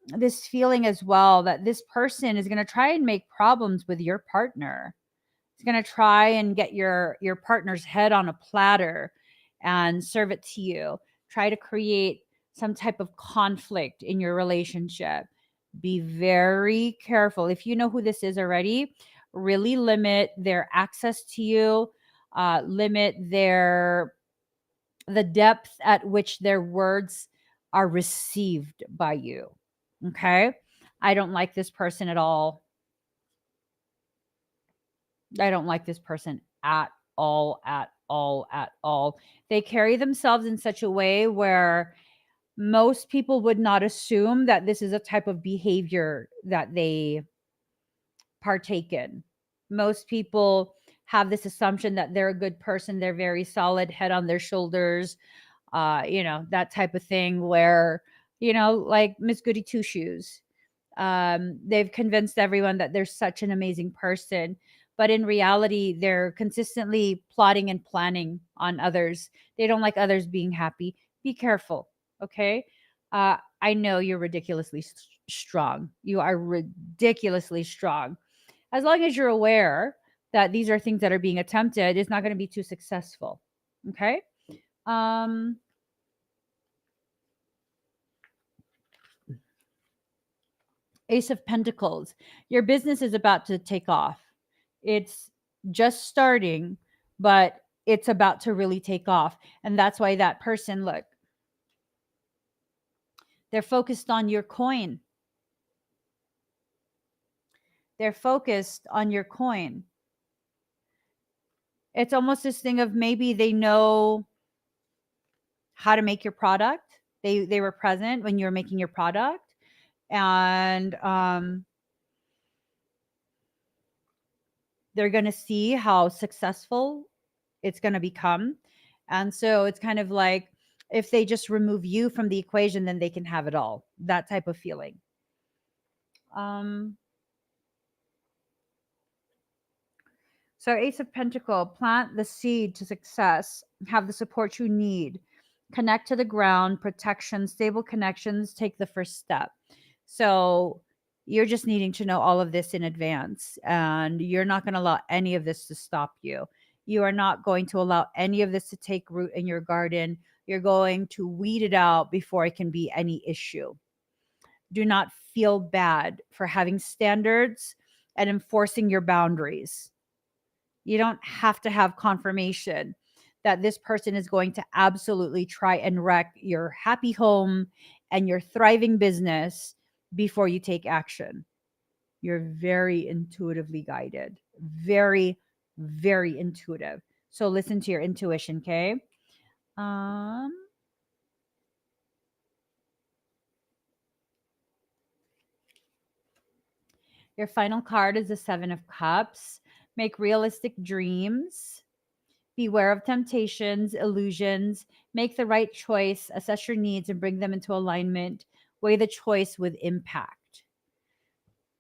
this feeling as well that this person is going to try and make problems with your partner. It's going to try and get your partner's head on a platter and serve it to you. Try to create some type of conflict in your relationship. Be very careful. If you know who this is already, really limit their access to you, limit the depth at which their words are received by you. Okay? I don't like this person at all. I don't like this person at all, at all, at all. They carry themselves in such a way where most people would not assume that this is a type of behavior that they partake in. Most people have this assumption that they're a good person, they're very solid, head on their shoulders, that type of thing where, like Miss Goody Two Shoes. They've convinced everyone that they're such an amazing person, but in reality, they're consistently plotting and planning on others. They don't like others being happy. Be careful, okay? I know you're ridiculously strong. You are ridiculously strong. As long as you're aware that these are things that are being attempted, it's not going to be too successful. Okay. Um, Ace of Pentacles. Your business is about to take off. It's just starting, but it's about to really take off. And that's why that person, look, they're focused on your coin. They're focused on your coin. It's almost this thing of maybe they know how to make your product. They were present when you were making your product, and They're going to see how successful it's going to become. And so it's kind of like if they just remove you from the equation, then they can have it all. That type of feeling. Um, So, Ace of Pentacle, plant the seed to success, have the support you need, connect to the ground, protection, stable connections, take the first step. So, you're just needing to know all of this in advance, and you're not going to allow any of this to stop you. You are not going to allow any of this to take root in your garden. You're going to weed it out before it can be any issue. Do not feel bad for having standards and enforcing your boundaries. You don't have to have confirmation that this person is going to absolutely try and wreck your happy home and your thriving business before you take action. You're very intuitively guided, very, very intuitive. So listen to your intuition, okay? Um, your final card is the Seven of Cups. Make realistic dreams. Beware of temptations, illusions. Make the right choice, assess your needs, and bring them into alignment. Weigh the choice with impact.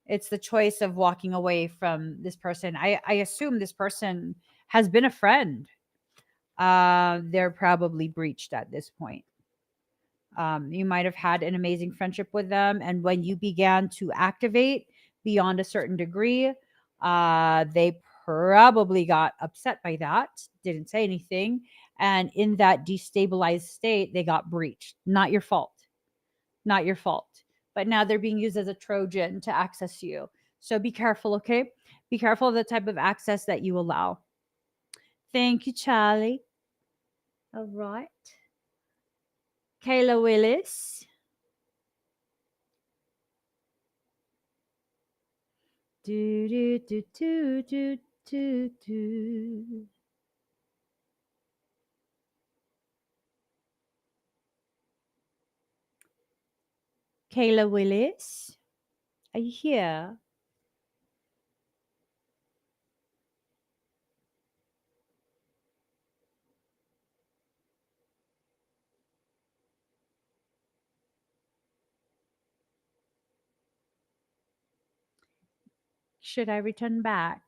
It's the choice of walking away from this person. I assume this person has been a friend. They're probably breached at this point. You might have had an amazing friendship with them, and when you began to activate beyond a certain degree, they probably got upset by that, didn't say anything, and in that destabilized state, they got breached. Not your fault. Not your fault. But now they're being used as a Trojan to access you. So be careful, okay? Be careful of the type of access that you allow. Thank you, Charlie. All right. Kayla Willis. Do do do do do do do. Kayla Willis, are you here? Should I return back?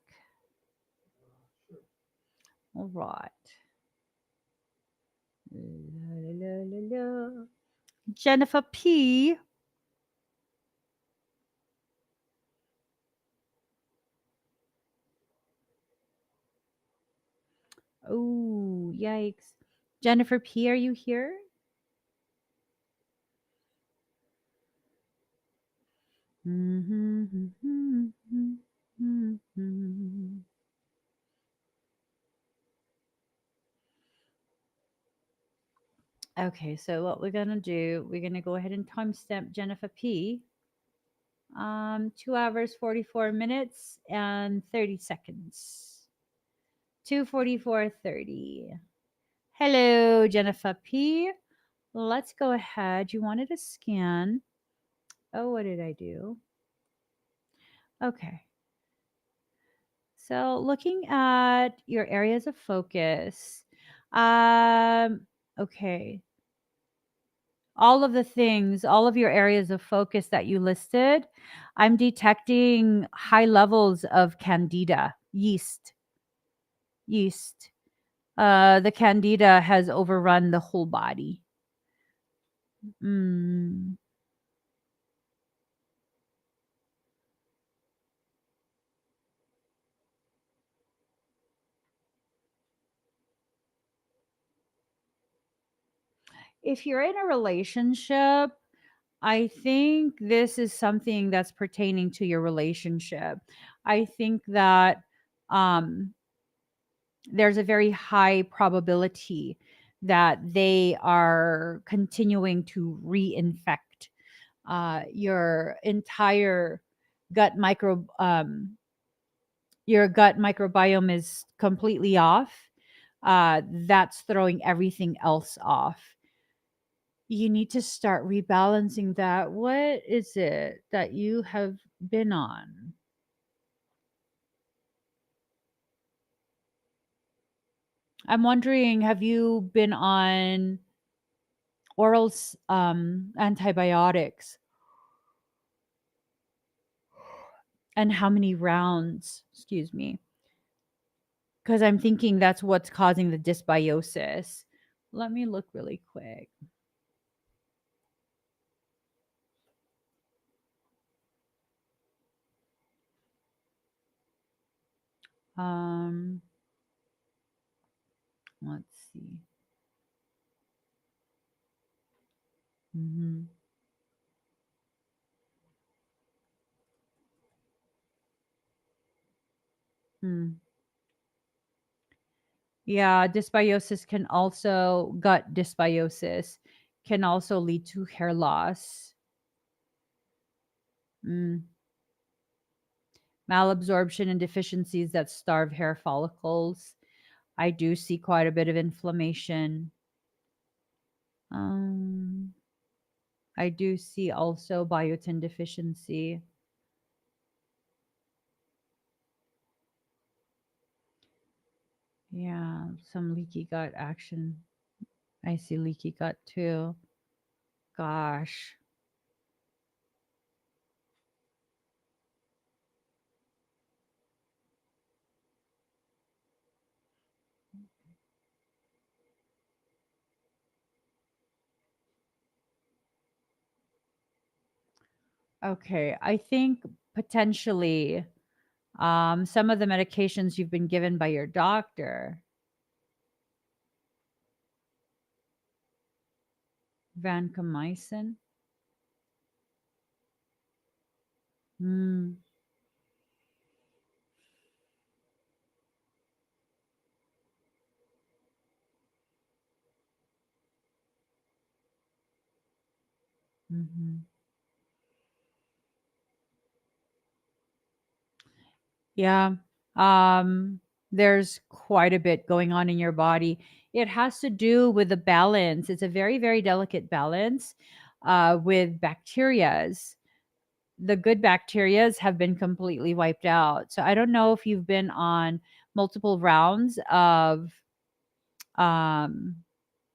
All right. La, la, la, la, la. Jennifer P. Oh, yikes. Jennifer P, are you here? Okay, so what we're gonna do, we're gonna go ahead and timestamp Jennifer P. 2 hours 44 minutes and 30 seconds. 2:44:30. Hello, Jennifer P. Let's go ahead. You wanted a scan. Oh, what did I do? Okay. So, looking at your areas of focus. Okay. All of the things, all of your areas of focus that you listed, I'm detecting high levels of candida, yeast. Yeast. The candida has overrun the whole body. Mm. If you're in a relationship, I think this is something that's pertaining to your relationship. I think that um, there's a very high probability that they are continuing to reinfect your entire gut micro. Your gut microbiome is completely off. That's throwing everything else off. You need to start rebalancing that. What is it that you have been on? I'm wondering, have you been on oral antibiotics, and how many rounds? Excuse me. Because I'm thinking that's what's causing the dysbiosis. Let me look really quick. Um, let's see. Hmm. Hmm. Yeah, dysbiosis can also, gut dysbiosis can also lead to hair loss. Mm. Malabsorption and deficiencies that starve hair follicles. I do see quite a bit of inflammation. Um, I do see also biotin deficiency. Yeah, some leaky gut action. I see leaky gut too. Gosh. Okay, I think potentially some of the medications you've been given by your doctor, vancomycin. Mm, mhm. Yeah. Um, there's quite a bit going on in your body. It has to do with the balance. It's a very, very delicate balance with bacterias. The good bacterias have been completely wiped out. So I don't know if you've been on multiple rounds of um,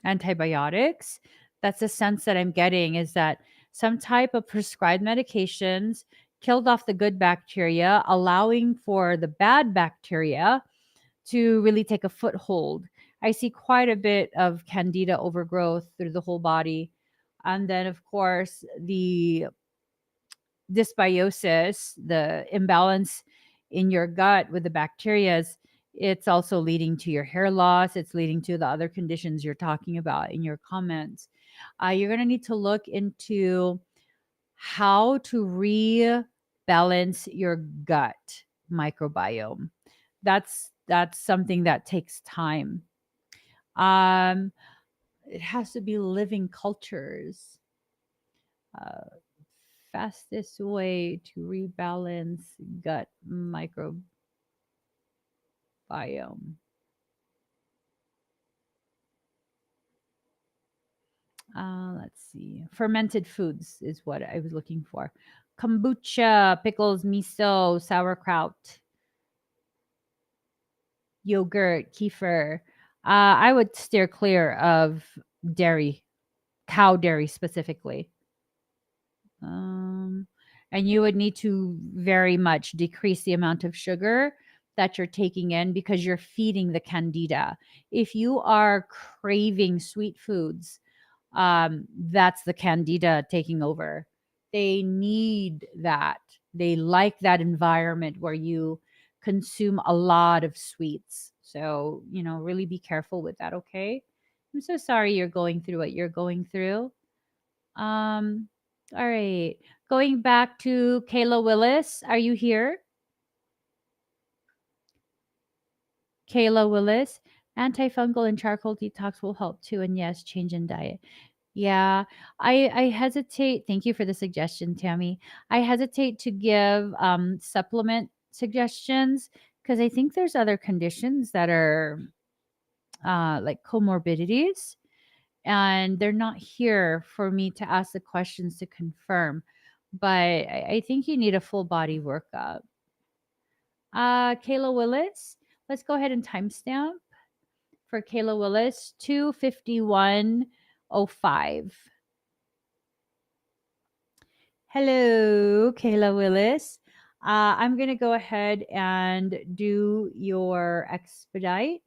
antibiotics. That's the sense that I'm getting, is that some type of prescribed medications killed off the good bacteria, allowing for the bad bacteria to really take a foothold. I see quite a bit of candida overgrowth through the whole body. And then, of course, the dysbiosis, the imbalance in your gut with the bacterias, it's also leading to your hair loss. It's leading to the other conditions you're talking about in your comments. You're going to need to look into how to rebalance your gut microbiome. That's something that takes time. Um, it has to be living cultures. Uh, Fastest way to rebalance gut microbiome. Let's see. Fermented foods is what I was looking for. Kombucha, pickles, miso, sauerkraut, yogurt, kefir. I would steer clear of dairy, cow dairy specifically. Um, and you would need to very much decrease the amount of sugar that you're taking in, because you're feeding the candida. If you are craving sweet foods, that's the candida taking over. They need that. They like that environment where you consume a lot of sweets. So, really be careful with that, okay? I'm so sorry you're going through what you're going through. Um, all right. Going back to Kayla Willis. Are you here? Kayla Willis. Antifungal and charcoal detox will help too. And yes, change in diet. Yeah, I hesitate. Thank you for the suggestion, Tammy. I hesitate to give supplement suggestions because I think there's other conditions that are like comorbidities, and they're not here for me to ask the questions to confirm. But I think you need a full body workup. Kayla Willis, let's go ahead and timestamp For Kayla Willis, 25105. Hello, Kayla Willis. I'm going to go ahead and do your expedite.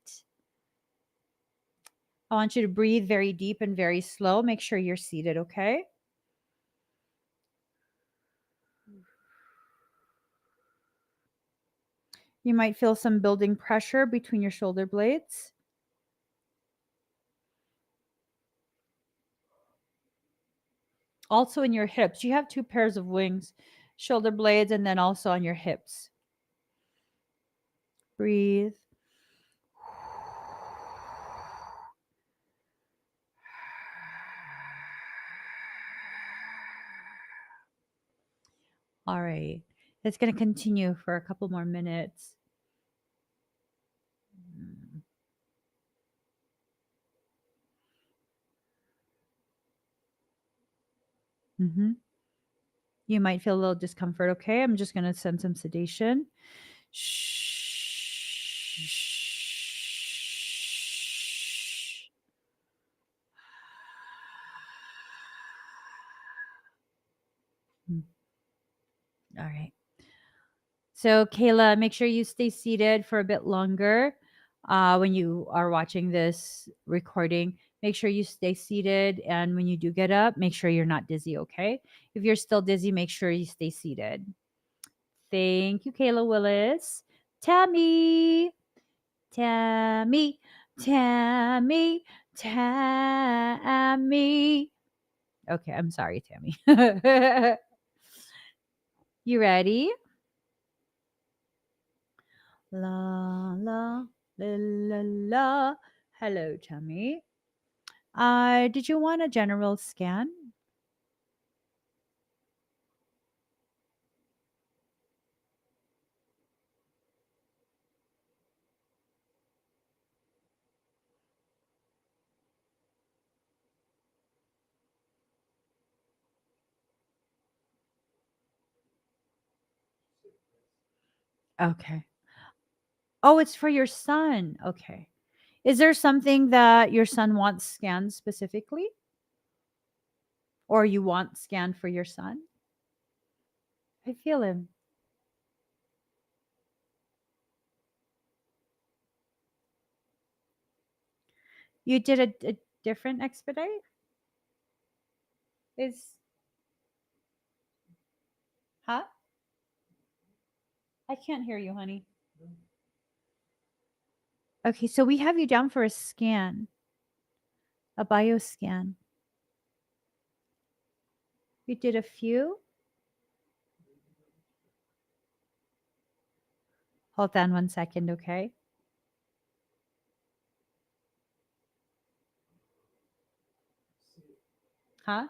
I want you to breathe very deep and very slow. Make sure you're seated, okay? You might feel some building pressure between your shoulder blades. Also in your hips. You have two pairs of wings, shoulder blades, and then also on your hips. Breathe. All right. It's going to continue for a couple more minutes. Mm-hmm. You might feel a little discomfort, okay? I'm just going to send some sedation. Shh. All right. So, Kayla, make sure you stay seated for a bit longer when you are watching this recording. Make sure you stay seated. And when you do get up, make sure you're not dizzy, okay? If you're still dizzy, make sure you stay seated. Thank you, Kayla Willis. Tammy, Tammy, Tammy, Tammy. Okay, I'm sorry, Tammy. You ready? La la la la la. Hello, Tammy. Did you want a general scan? Okay. Oh, it's for your son. Okay. Is there something that your son wants scanned specifically? Or you want scanned for your son? I feel him. You did a different expedite? Is huh? I can't hear you, honey. Okay, so we have you down for a scan, a bioscan. You did a few? Hold on 1 second, okay? Huh?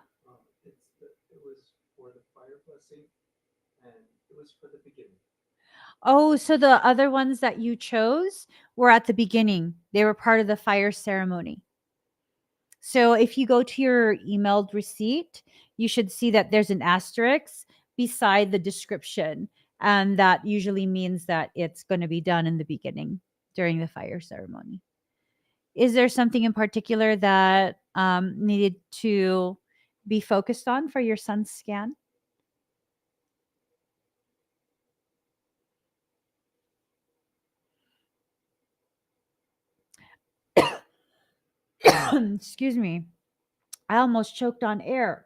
Oh, so the other ones that you chose were at the beginning. They were part of the fire ceremony. So if you go to your emailed receipt, you should see that there's an asterisk beside the description. And that usually means that it's going to be done in the beginning during the fire ceremony. Is there something in particular that needed to be focused on for your son's scan? Excuse me. I almost choked on air.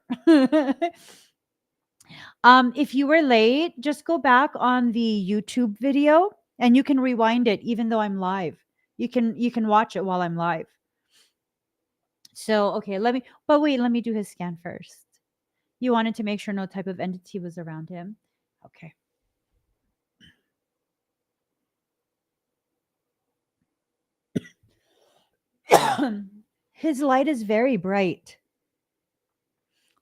If you were late, just go back on the YouTube video and you can rewind it even though I'm live. You can watch it while I'm live. So, okay, let me do his scan first. You wanted to make sure no type of entity was around him. Okay. His light is very bright.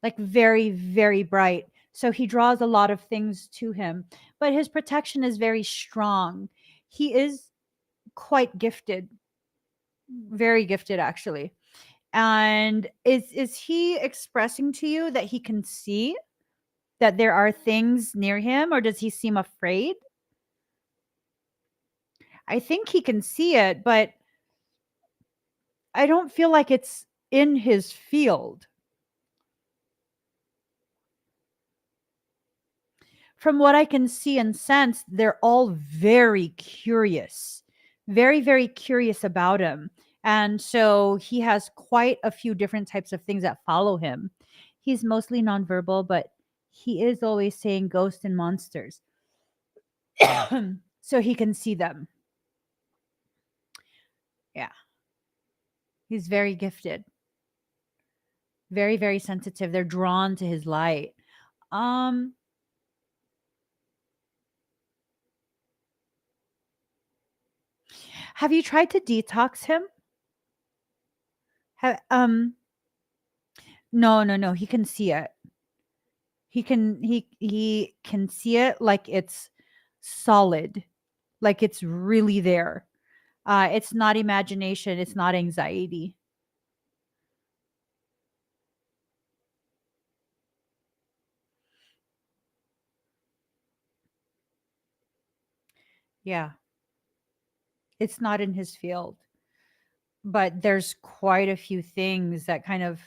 Like very, very bright. So he draws a lot of things to him, but his protection is very strong. He is quite gifted, very gifted actually. And is he expressing to you that he can see that there are things near him, or does he seem afraid? I think he can see it, but I don't feel like it's in his field. From what I can see and sense, they're all very curious, very, very curious about him. And so he has quite a few different types of things that follow him. He's mostly nonverbal, but he is always saying ghosts and monsters. So he can see them. Yeah. He's very gifted, very, very sensitive. They're drawn to his light. Um, have you tried to detox him? No, no, no. He can see it. He can see it like it's solid, like it's really there. It's not imagination, it's not anxiety. Yeah, it's not in his field, but there's quite a few things that kind of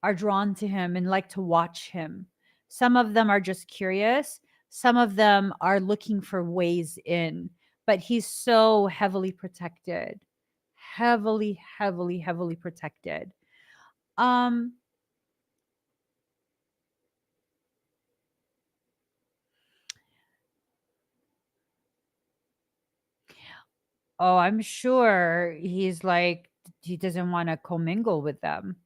are drawn to him and like to watch him. Some of them are just curious, some of them are looking for ways in, but he's so heavily protected. Heavily, heavily, heavily protected. Um oh, I'm sure he's like he doesn't want to commingle with them.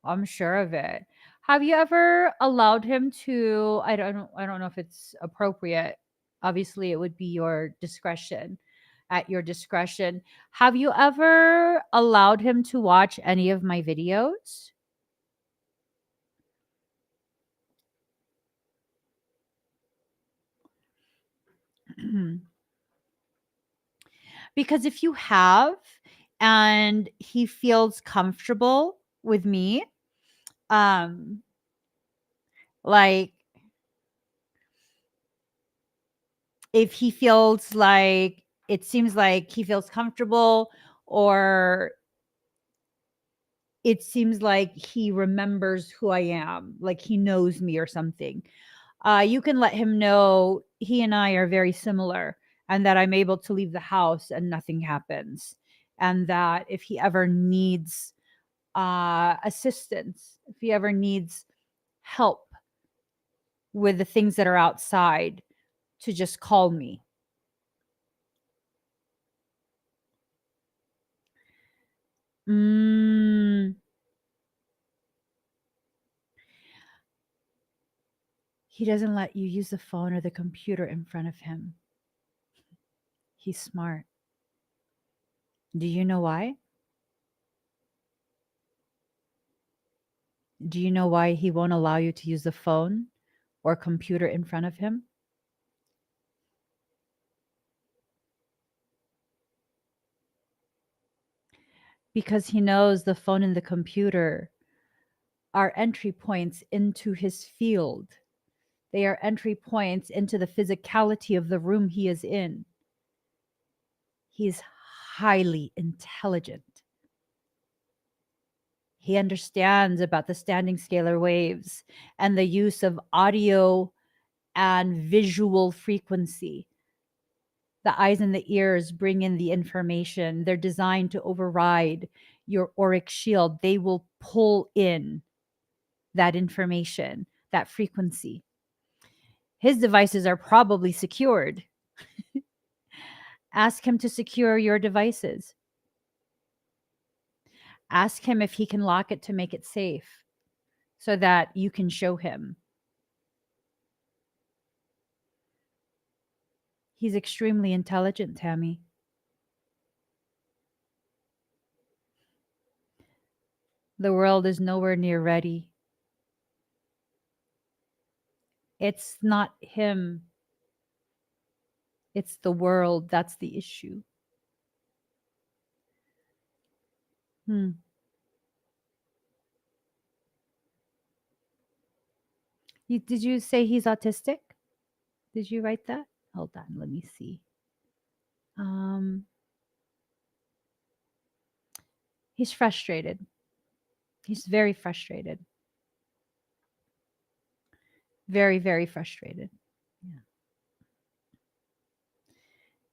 I'm sure of it. Have you ever allowed him to I don't know if it's appropriate. Obviously, it would be your discretion at your discretion. Have you ever allowed him to watch any of my videos? Because if you have and he feels comfortable with me, um like if he feels like it seems like he feels comfortable or it seems like he remembers who I am, like he knows me or something. You can let him know he and I are very similar and that I'm able to leave the house and nothing happens. And that if he ever needs assistance, if he ever needs help with the things that are outside, to just call me. Mm, he doesn't let you use the phone or the computer in front of him. He's smart. Do you know why? Do you know why he won't allow you to use the phone or computer in front of him? Because he knows the phone and the computer are entry points into his field. They are entry points into the physicality of the room he is in. He's highly intelligent. He understands about the standing scalar waves and the use of audio and visual frequency. The eyes and the ears bring in the information. They're designed to override your auric shield. They will pull in that information, that frequency. His devices are probably secured. Ask him to secure your devices. Ask him if he can lock it to make it safe so that you can show him. He's extremely intelligent, Tammy. The world is nowhere near ready. It's not him, it's the world. That's the issue. Hmm. Did you say he's autistic? Did you write that? Hold on, let me see. Um, He's frustrated. He's very frustrated. Very, very frustrated. Yeah.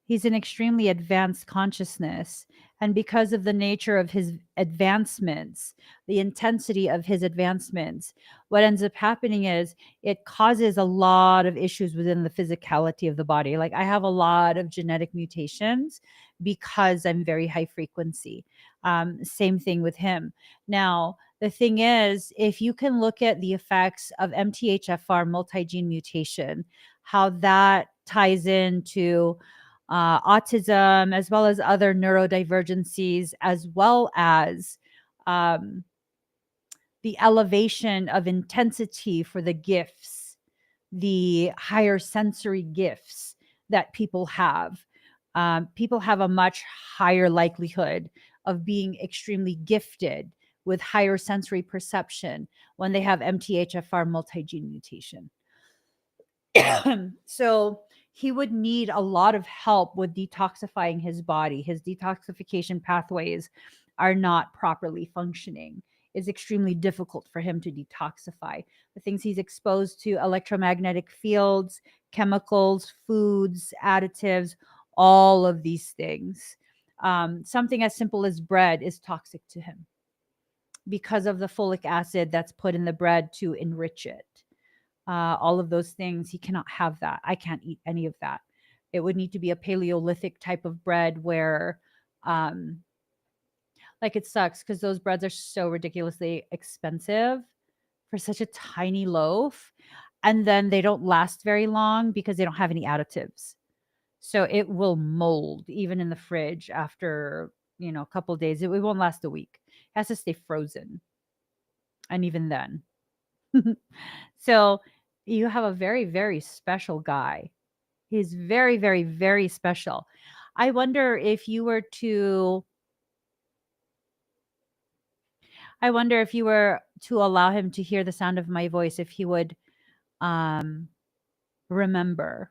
He's an extremely advanced consciousness. And because of the nature of his advancements, the intensity of his advancements, what ends up happening is it causes a lot of issues within the physicality of the body. Like I have a lot of genetic mutations because I'm very high frequency. Same thing with him. Now, the thing is, if you can look at the effects of MTHFR multi gene mutation, how that ties into autism, as well as other neurodivergencies, as well as um, the elevation of intensity for the gifts, the higher sensory gifts that people have. People have a much higher likelihood of being extremely gifted with higher sensory perception when they have MTHFR multi gene mutation. So he would need a lot of help with detoxifying his body. His detoxification pathways are not properly functioning. It's extremely difficult for him to detoxify. The things he's exposed to, electromagnetic fields, chemicals, foods, additives, all of these things. Something as simple as bread is toxic to him because of the folic acid that's put in the bread to enrich it. All of those things. He cannot have that. I can't eat any of that. It would need to be a Paleolithic type of bread where, um, like, it sucks because those breads are so ridiculously expensive for such a tiny loaf. And then they don't last very long because they don't have any additives. So it will mold even in the fridge after, a couple of days. It won't last a week. It has to stay frozen. And even then. So you have a very, very special guy. He's very, very, very special. I wonder if you were to I wonder if you were to allow him to hear the sound of my voice, if he would um remember.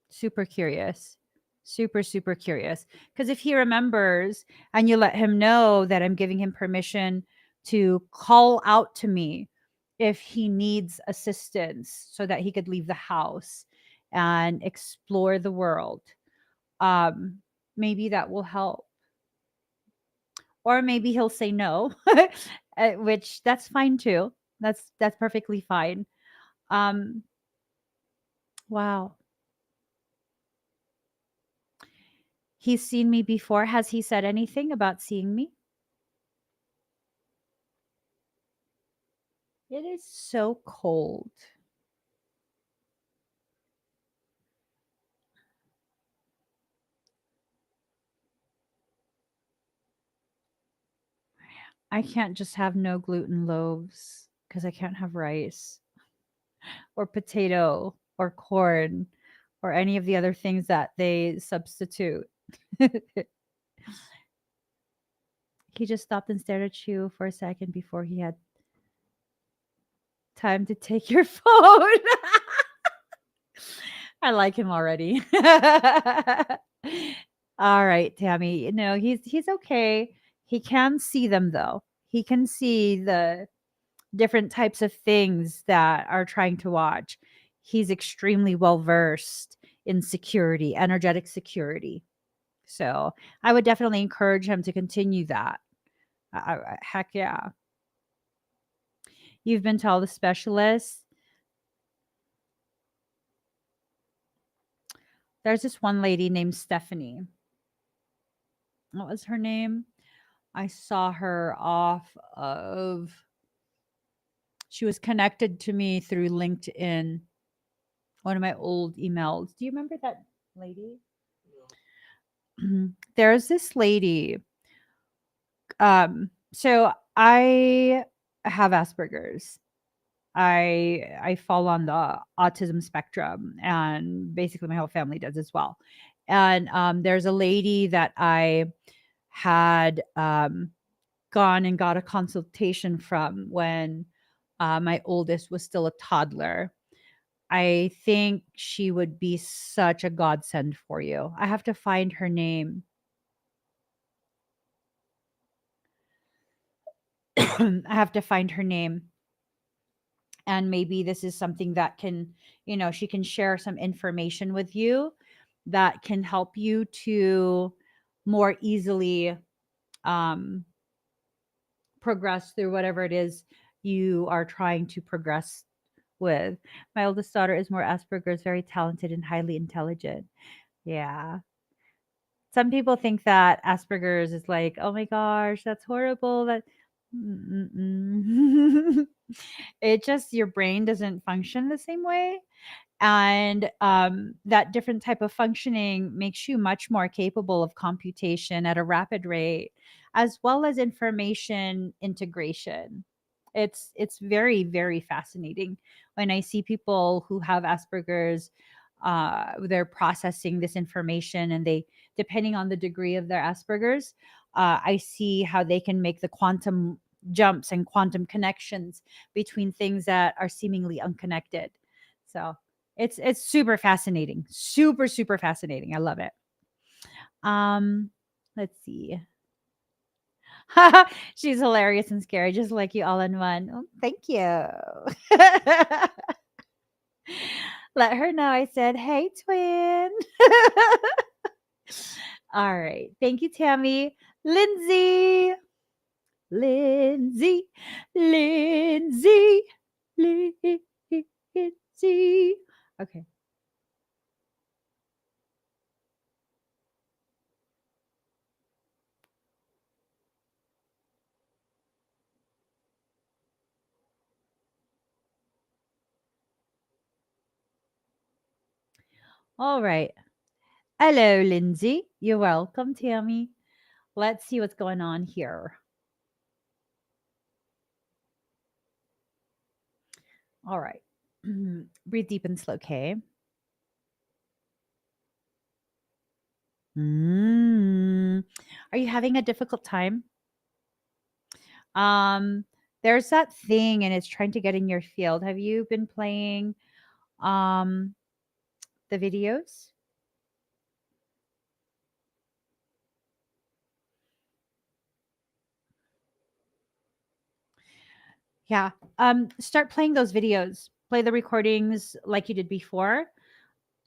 Super curious. Super, super curious. Because if he remembers and you let him know that I'm giving him permission to call out to me if he needs assistance so that he could leave the house and explore the world, um, maybe that will help. Or maybe he'll say no, which that's fine too. That's perfectly fine. Um, wow. He's seen me before. Has he said anything about seeing me? It is so cold. I can't just have no gluten loaves because I can't have rice or potato or corn or any of the other things that they substitute. He just stopped and stared at you for a second before he had time to take your phone. I like him already. All right, Tammy. No, he's okay. He can see them though. He can see the different types of things that are trying to watch. He's extremely well versed in security, energetic security. So I would definitely encourage him to continue that. Heck yeah. You've been to all the specialists. There's this one lady named Stephanie. What was her name? I saw her off of, she was connected to me through LinkedIn, one of my old emails. Do you remember that lady? There's this lady. So I have Asperger's. I fall on the autism spectrum, and basically my whole family does as well. And there's a lady that I had gone and got a consultation from when my oldest was still a toddler. I think she would be such a godsend for you. I have to find her name. I have to find her name, and maybe this is something that can, she can share some information with you that can help you to more easily um, progress through whatever it is you are trying to progress with. My oldest daughter is more Asperger's, very talented and highly intelligent. Yeah. Some people think that Asperger's is like, oh my gosh, that's horrible. That Mm-mm. It just, your brain doesn't function the same way, and that different type of functioning makes you much more capable of computation at a rapid rate, as well as information integration. It's very, very fascinating when I see people who have Asperger's. They're processing this information, and they, depending on the degree of their Asperger's, I see how they can make the quantum jumps and quantum connections between things that are seemingly unconnected. So it's super fascinating. Super, super fascinating. I love it. Um, let's see. She's hilarious and scary, just like you all in one. Oh, thank you. Let her know I said, hey, twin. All right. Thank you, Tammy. Lindsay. Lindsay. Lindsay. Lindsay. Okay. All right. Hello, Lindsay. You're welcome, Tammy. Let's see what's going on here. All right. Breathe deep and slow, okay? Mm. Are you having a difficult time? Um, there's that thing and it's trying to get in your field. Have you been playing um the videos? Yeah. Start playing those videos. Play the recordings like you did before.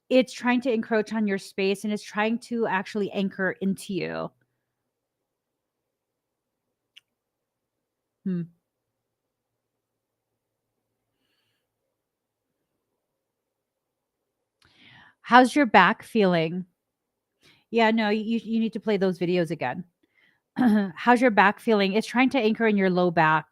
It's trying to encroach on your space and it's trying to actually anchor into you. Hmm. How's your back feeling? Yeah, no, you need to play those videos again. How's your back feeling? It's trying to anchor in your low back.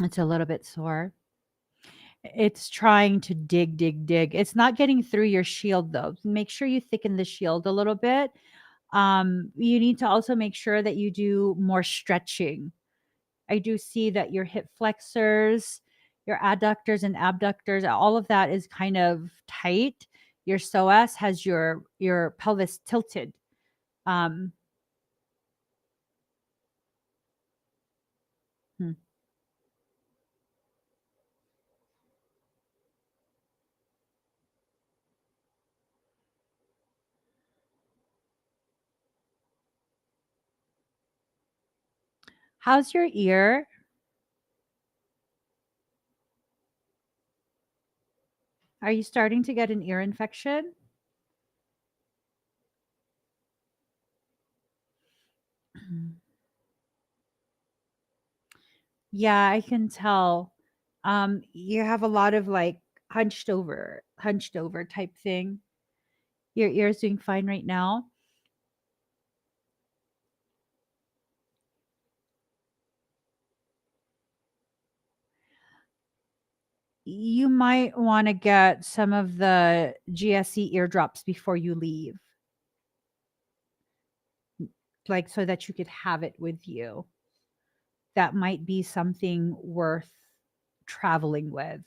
It's a little bit sore. It's trying to dig, dig, dig. It's not getting through your shield though. Make sure you thicken the shield a little bit. You need to also make sure that you do more stretching. I do see that your hip flexors, your adductors and abductors, all of that is kind of tight. Your psoas has your pelvis tilted. Um, hmm. How's your ear? Are you starting to get an ear infection? Yeah, I can tell. You have a lot of like hunched over type thing. Your ear's doing fine right now. You might want to get some of the GSE eardrops before you leave, like so that you could have it with you. That might be something worth traveling with.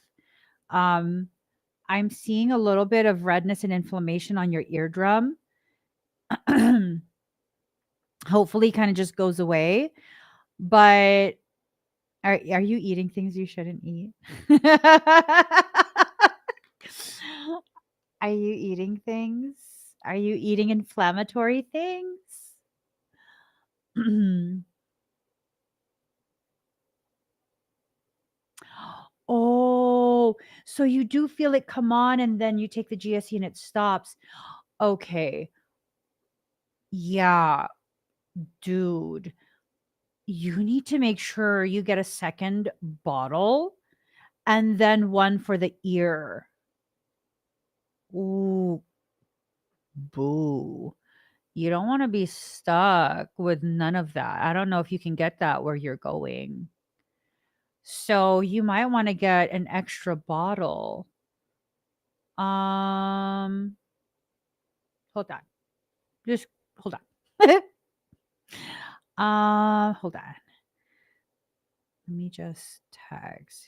Um, I'm seeing a little bit of redness and inflammation on your eardrum. Hopefully kind of just goes away. But are you eating things you shouldn't eat? Are you eating things? Are you eating inflammatory things? Oh, so you do feel it come on and then you take the GSE and it stops. Okay. Yeah, dude. You need to make sure you get a second bottle and then one for the ear. Ooh, boo. You don't want to be stuck with none of that. I don't know if you can get that where you're going. So you might want to get an extra bottle. Um, hold on. Just hold on. Hold on. Let me just tags.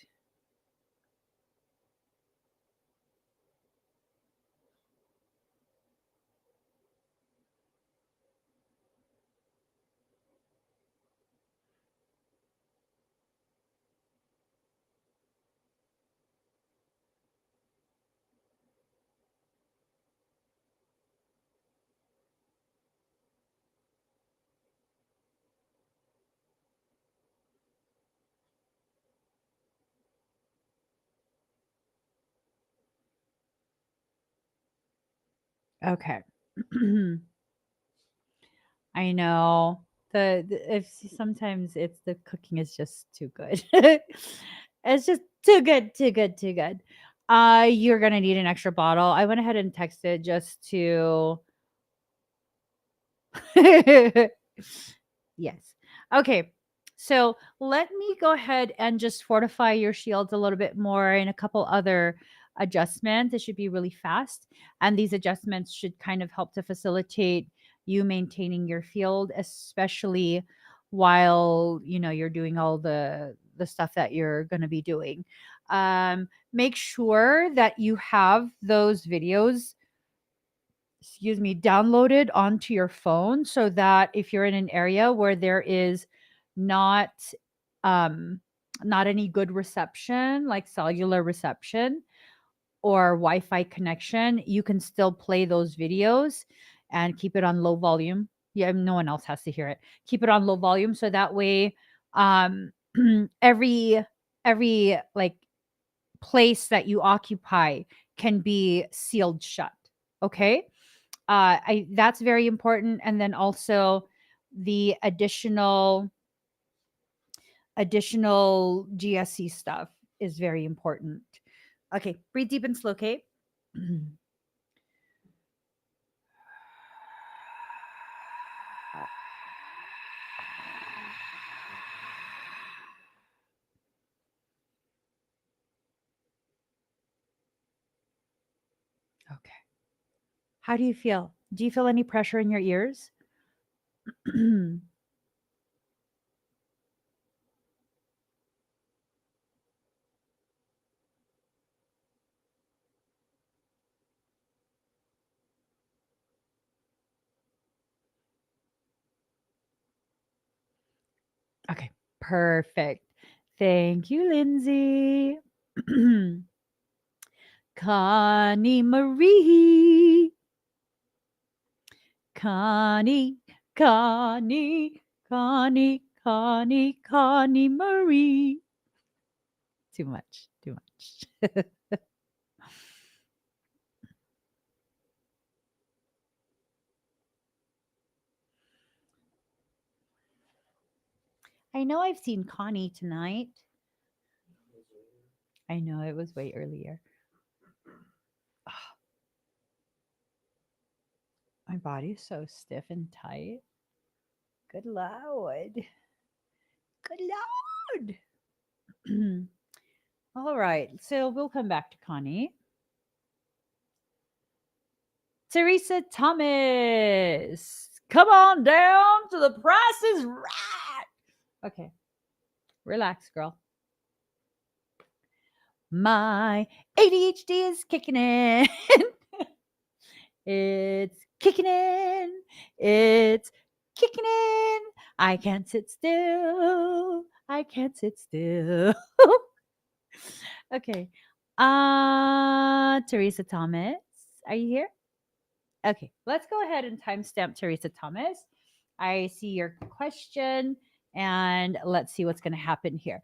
Okay. I know. If sometimes it's the cooking is just too good. It's just too good, too good, too good. You're gonna need an extra bottle. I went ahead and texted just to Yes. Okay. So let me go ahead and just fortify your shields a little bit more and a couple other adjustments. It should be really fast. And these adjustments should kind of help to facilitate you maintaining your field, especially while you're doing all the stuff that you're going to be doing. Make sure that you have those videos, downloaded onto your phone so that if you're in an area where there is not um not any good reception, like cellular reception or Wi-Fi connection, you can still play those videos and keep it on low volume. Yeah, no one else has to hear it. Keep it on low volume so that way um every like place that you occupy can be sealed shut. Okay? I That's very important. And then also the additional GSC stuff is very important. Okay, breathe deep and slow, Kate. Okay. How do you feel? Do you feel any pressure in your ears? Okay, perfect. Thank you, Lindsay. Connie Marie. Connie, Connie, Connie, Connie, Connie Marie. Too much, too much. I know I've seen Connie tonight. I know it was way earlier. Ah, my body's so stiff and tight. Good Lord. Good Lord. All right. So we'll come back to Connie. Teresa Thomas. Come on down to the Price is Right. Okay. Relax, girl. My ADHD is kicking in. It's kicking in. It's kicking in. I can't sit still. I can't sit still. Okay. Teresa Thomas, are you here? Okay, let's go ahead and timestamp Teresa Thomas. I see your question, and let's see what's going to happen here.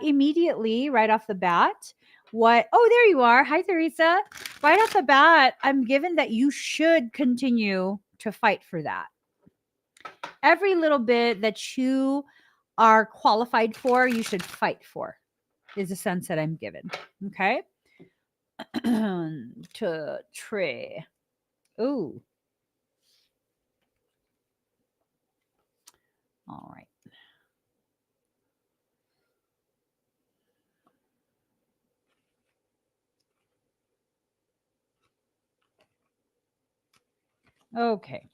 Immediately, right off the bat, what? Oh, there you are. Hi, Teresa. Right off the bat, I'm given that you should continue to fight for that. Every little bit that you are qualified for, you should fight for, is the sense that I'm given. Okay. To Trey. Ooh. All right. Okay.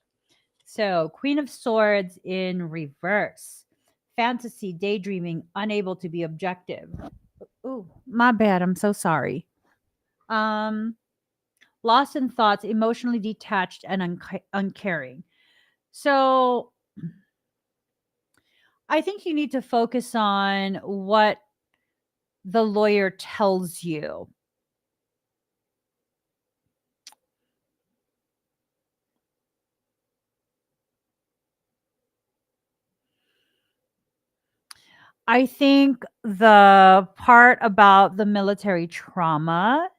So, Queen of Swords in reverse. Fantasy, daydreaming, unable to be objective. Ooh, my bad. I'm so sorry. Um, Lost in thoughts, emotionally detached and uncaring. So, I think you need to focus on what the lawyer tells you. I think the part about the military trauma,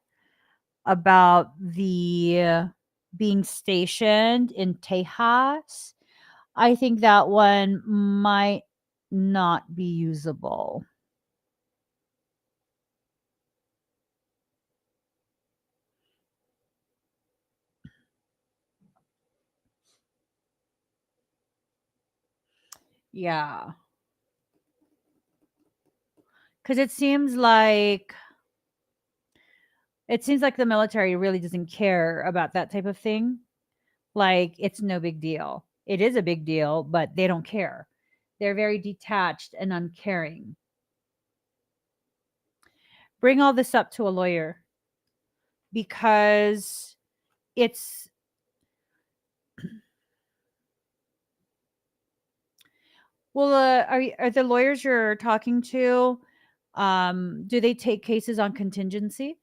about the being stationed in Tejas, I think that one might not be usable. Yeah. Cuz it seems like the military really doesn't care about that type of thing. Like it's no big deal. It is a big deal, but they don't care. They're very detached and uncaring. Bring all this up to a lawyer because it's well are the lawyers you're talking to, do they take cases on contingency?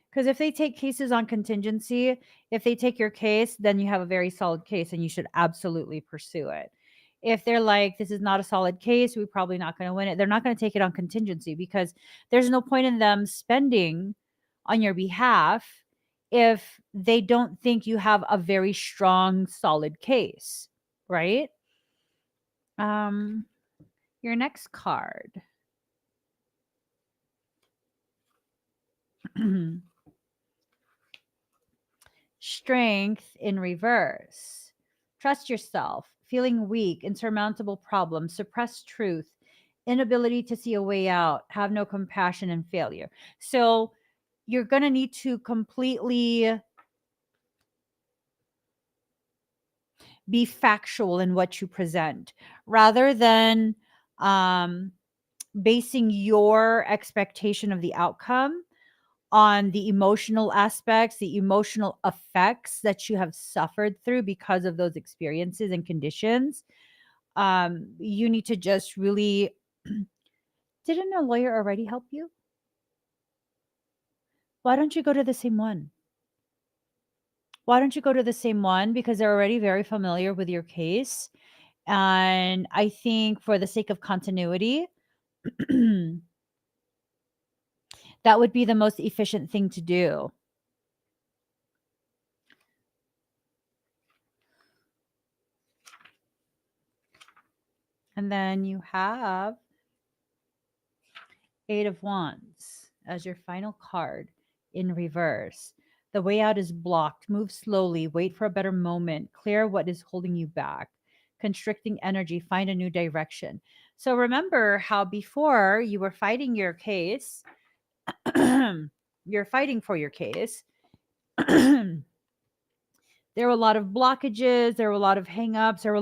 Because if they take cases on contingency, if they take your case, then you have a very solid case and you should absolutely pursue it. If they're like, this is not a solid case, we're probably not going to win it, they're not going to take it on contingency because there's no point in them spending on your behalf if they don't think you have a very strong, solid case, right? Um, your next card. Strength in reverse. Trust yourself, feeling weak, insurmountable problems, suppressed truth, inability to see a way out, have no compassion, and failure. So you're going to need to completely be factual in what you present rather than um, basing your expectation of the outcome on the emotional aspects, the emotional effects that you have suffered through because of those experiences and conditions. You need to just really. Didn't a lawyer already help you? Why don't you go to the same one? Why don't you go to the same one? Because they're already very familiar with your case. And I think for the sake of continuity, that would be the most efficient thing to do. And then you have Eight of Wands as your final card in reverse. The way out is blocked. Move slowly. Wait for a better moment. Clear what is holding you back. Constricting energy. Find a new direction. So remember how before you were fighting your case, you're fighting for your case. There were a lot of blockages. There were a lot of hangups. There were a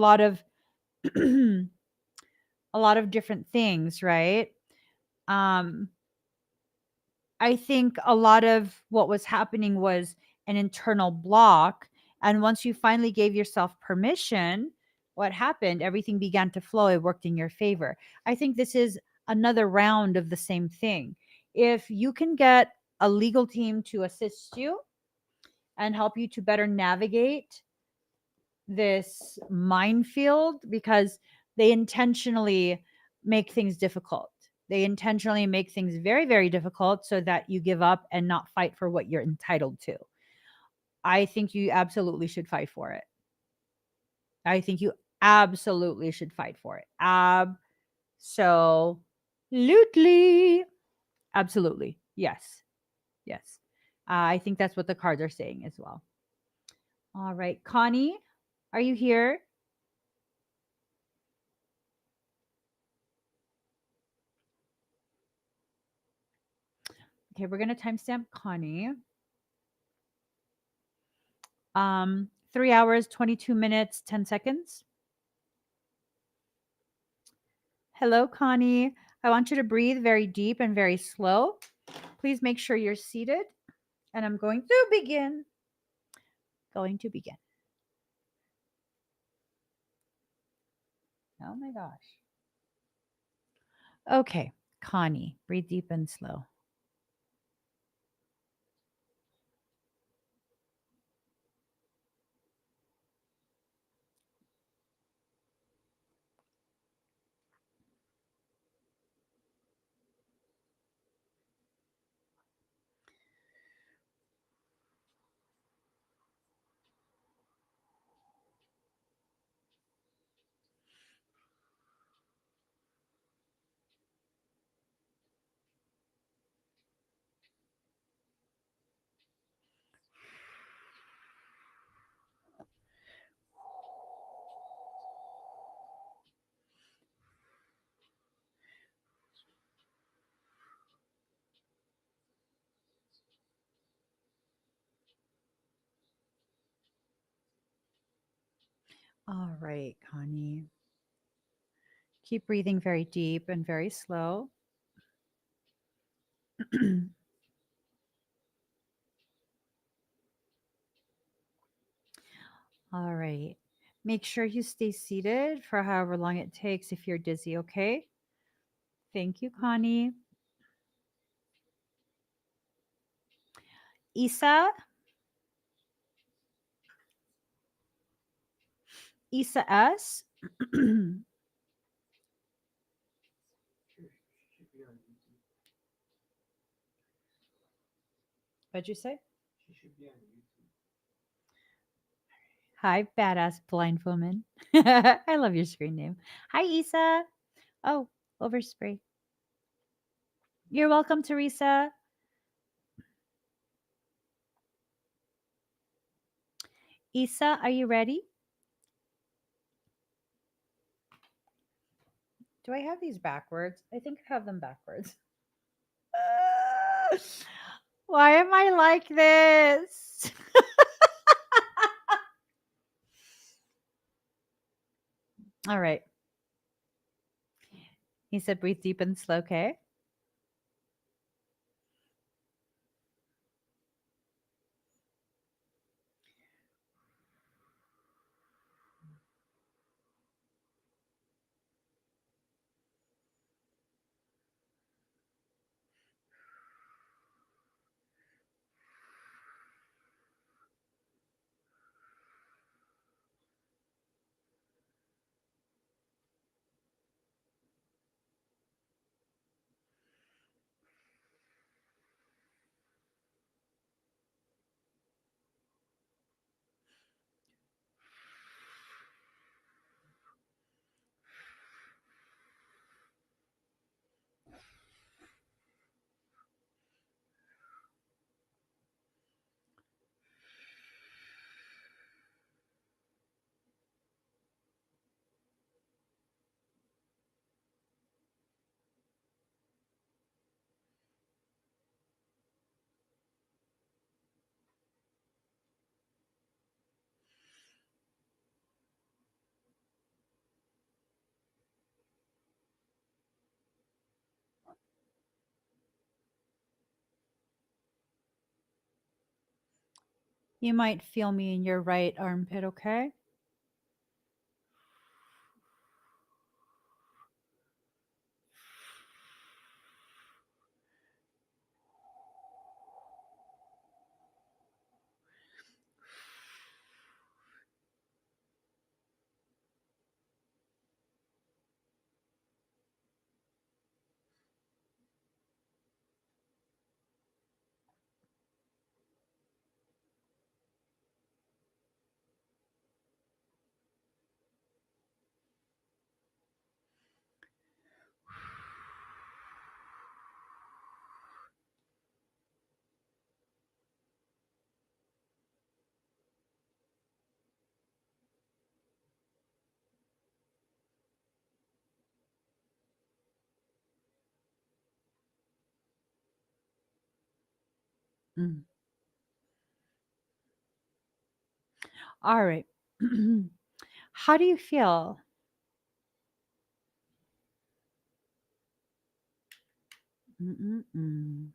lot of different things, right? Um, I think a lot of what was happening was an internal block. And once you finally gave yourself permission, what happened? Everything began to flow. It worked in your favor. I think this is another round of the same thing. If you can get a legal team to assist you and help you to better navigate this minefield, because they intentionally make things difficult. They intentionally make things very, very difficult so that you give up and not fight for what you're entitled to. I think you absolutely should fight for it. I think you absolutely should fight for it. Absolutely. Absolutely. Yes. Yes. I think that's what the cards are saying as well. All right. Connie, are you here? Okay, we're gonna timestamp Connie. 3 hours, 22 minutes, 10 seconds. Hello, Connie. I want you to breathe very deep and very slow. Please make sure you're seated. And I'm going to begin. Going to begin. Oh my gosh. Okay, Connie, breathe deep and slow. All right, Connie. Keep breathing very deep and very slow. All right. Make sure you stay seated for however long it takes if you're dizzy, okay? Thank you, Connie. Isa, Isa S. What'd you say? Hi, badass blind woman. I love your screen name. Hi, Isa. Oh, overspray. You're welcome, Teresa. Isa, are you ready? Do I have these backwards? I think I have them backwards. Why am I like this? All right. He said, breathe deep and slow, okay? You might feel me in your right armpit, okay? Mm. All right. How do you feel? Mm-mm-mm.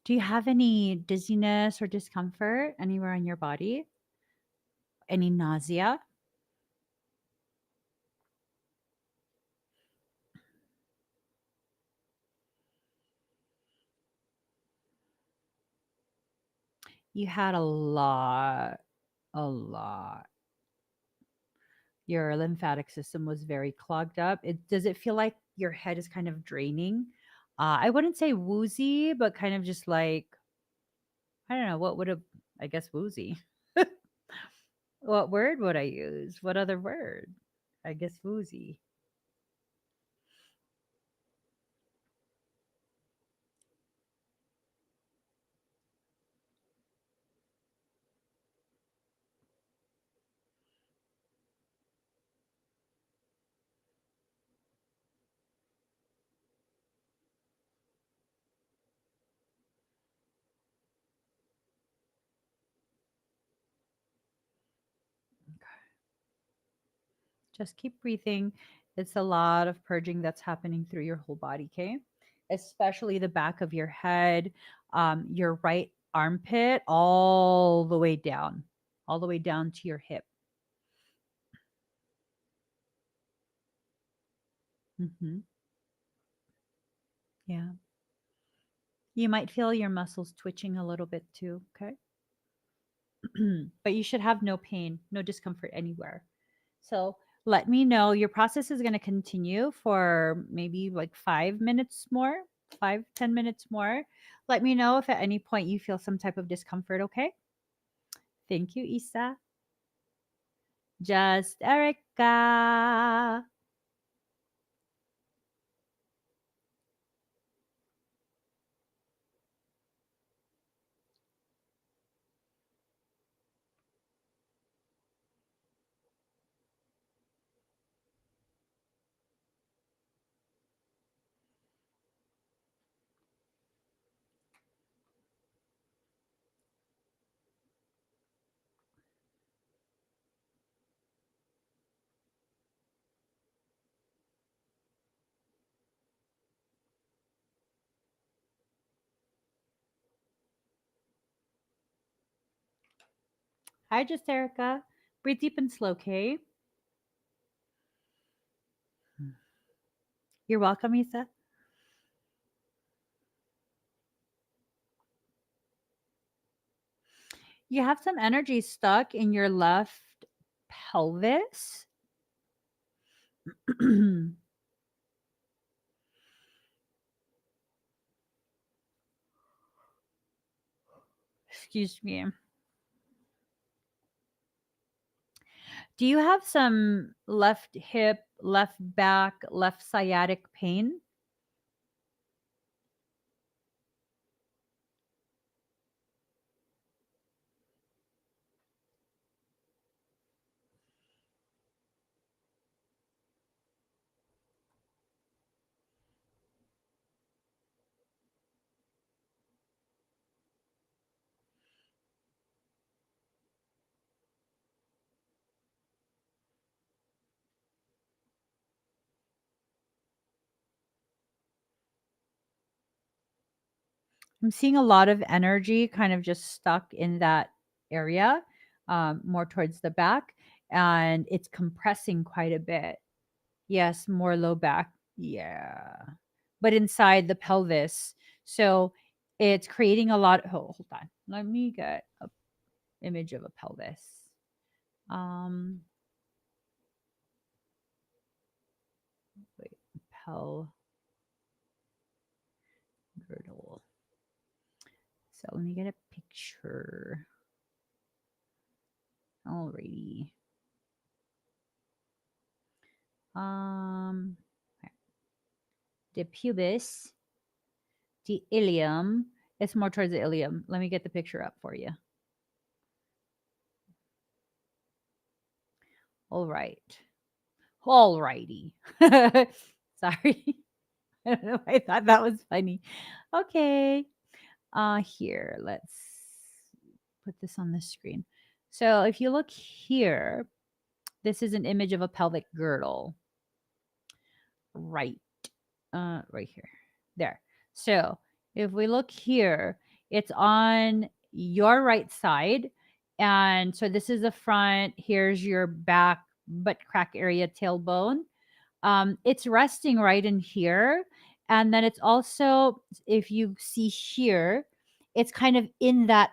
Do you have any dizziness or discomfort anywhere on your body? Any nausea? You had a lot. Your lymphatic system was very clogged up. Does it feel like your head is kind of draining? I wouldn't say woozy, but kind of just like, I don't know, what would have, I guess, woozy. What word would I use? What other word? I guess woozy. Just keep breathing. It's a lot of purging that's happening through your whole body, okay? Especially the back of your head, your right armpit, all the way down to your hip. Hmm. Yeah. You might feel your muscles twitching a little bit too, okay? But you should have no pain, no discomfort anywhere. So let me know. Your process is going to continue for maybe like 5 minutes more, 5, 10 minutes more. Let me know if at any point you feel some type of discomfort, okay? Thank you, Isa. Just Erica. Hi, just Erica. Breathe deep and slow, okay? You're welcome, Isa. You have some energy stuck in your left pelvis. Excuse me. Do you have some left hip, left back, left sciatic pain? I'm seeing a lot of energy kind of just stuck in that area, more towards the back, and it's compressing quite a bit. Yes, more low back. Yeah. But inside the pelvis. So it's creating a lot. Oh, hold on. Let me get a image of a pelvis. Um, wait, pel girdle. So let me get a picture. Alrighty. Um, the pubis, the ilium. It's more towards the ilium. Let me get the picture up for you. All right. Alrighty. Sorry. I don't know. I thought that was funny. Okay. Here, let's put this on the screen. So if you look here, this is an image of a pelvic girdle. Right. Right here. There. So if we look here, it's on your right side. And so this is the front. Here's your back, butt crack area, tailbone. It's resting right in here. And then it's also, if you see here, it's kind of in that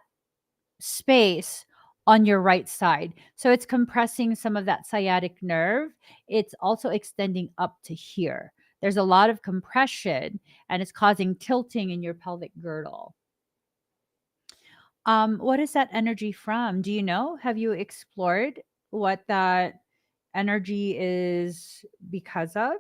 space on your right side. So it's compressing some of that sciatic nerve. It's also extending up to here. There's a lot of compression and it's causing tilting in your pelvic girdle. What is that energy from? Do you know? Have you explored what that energy is because of?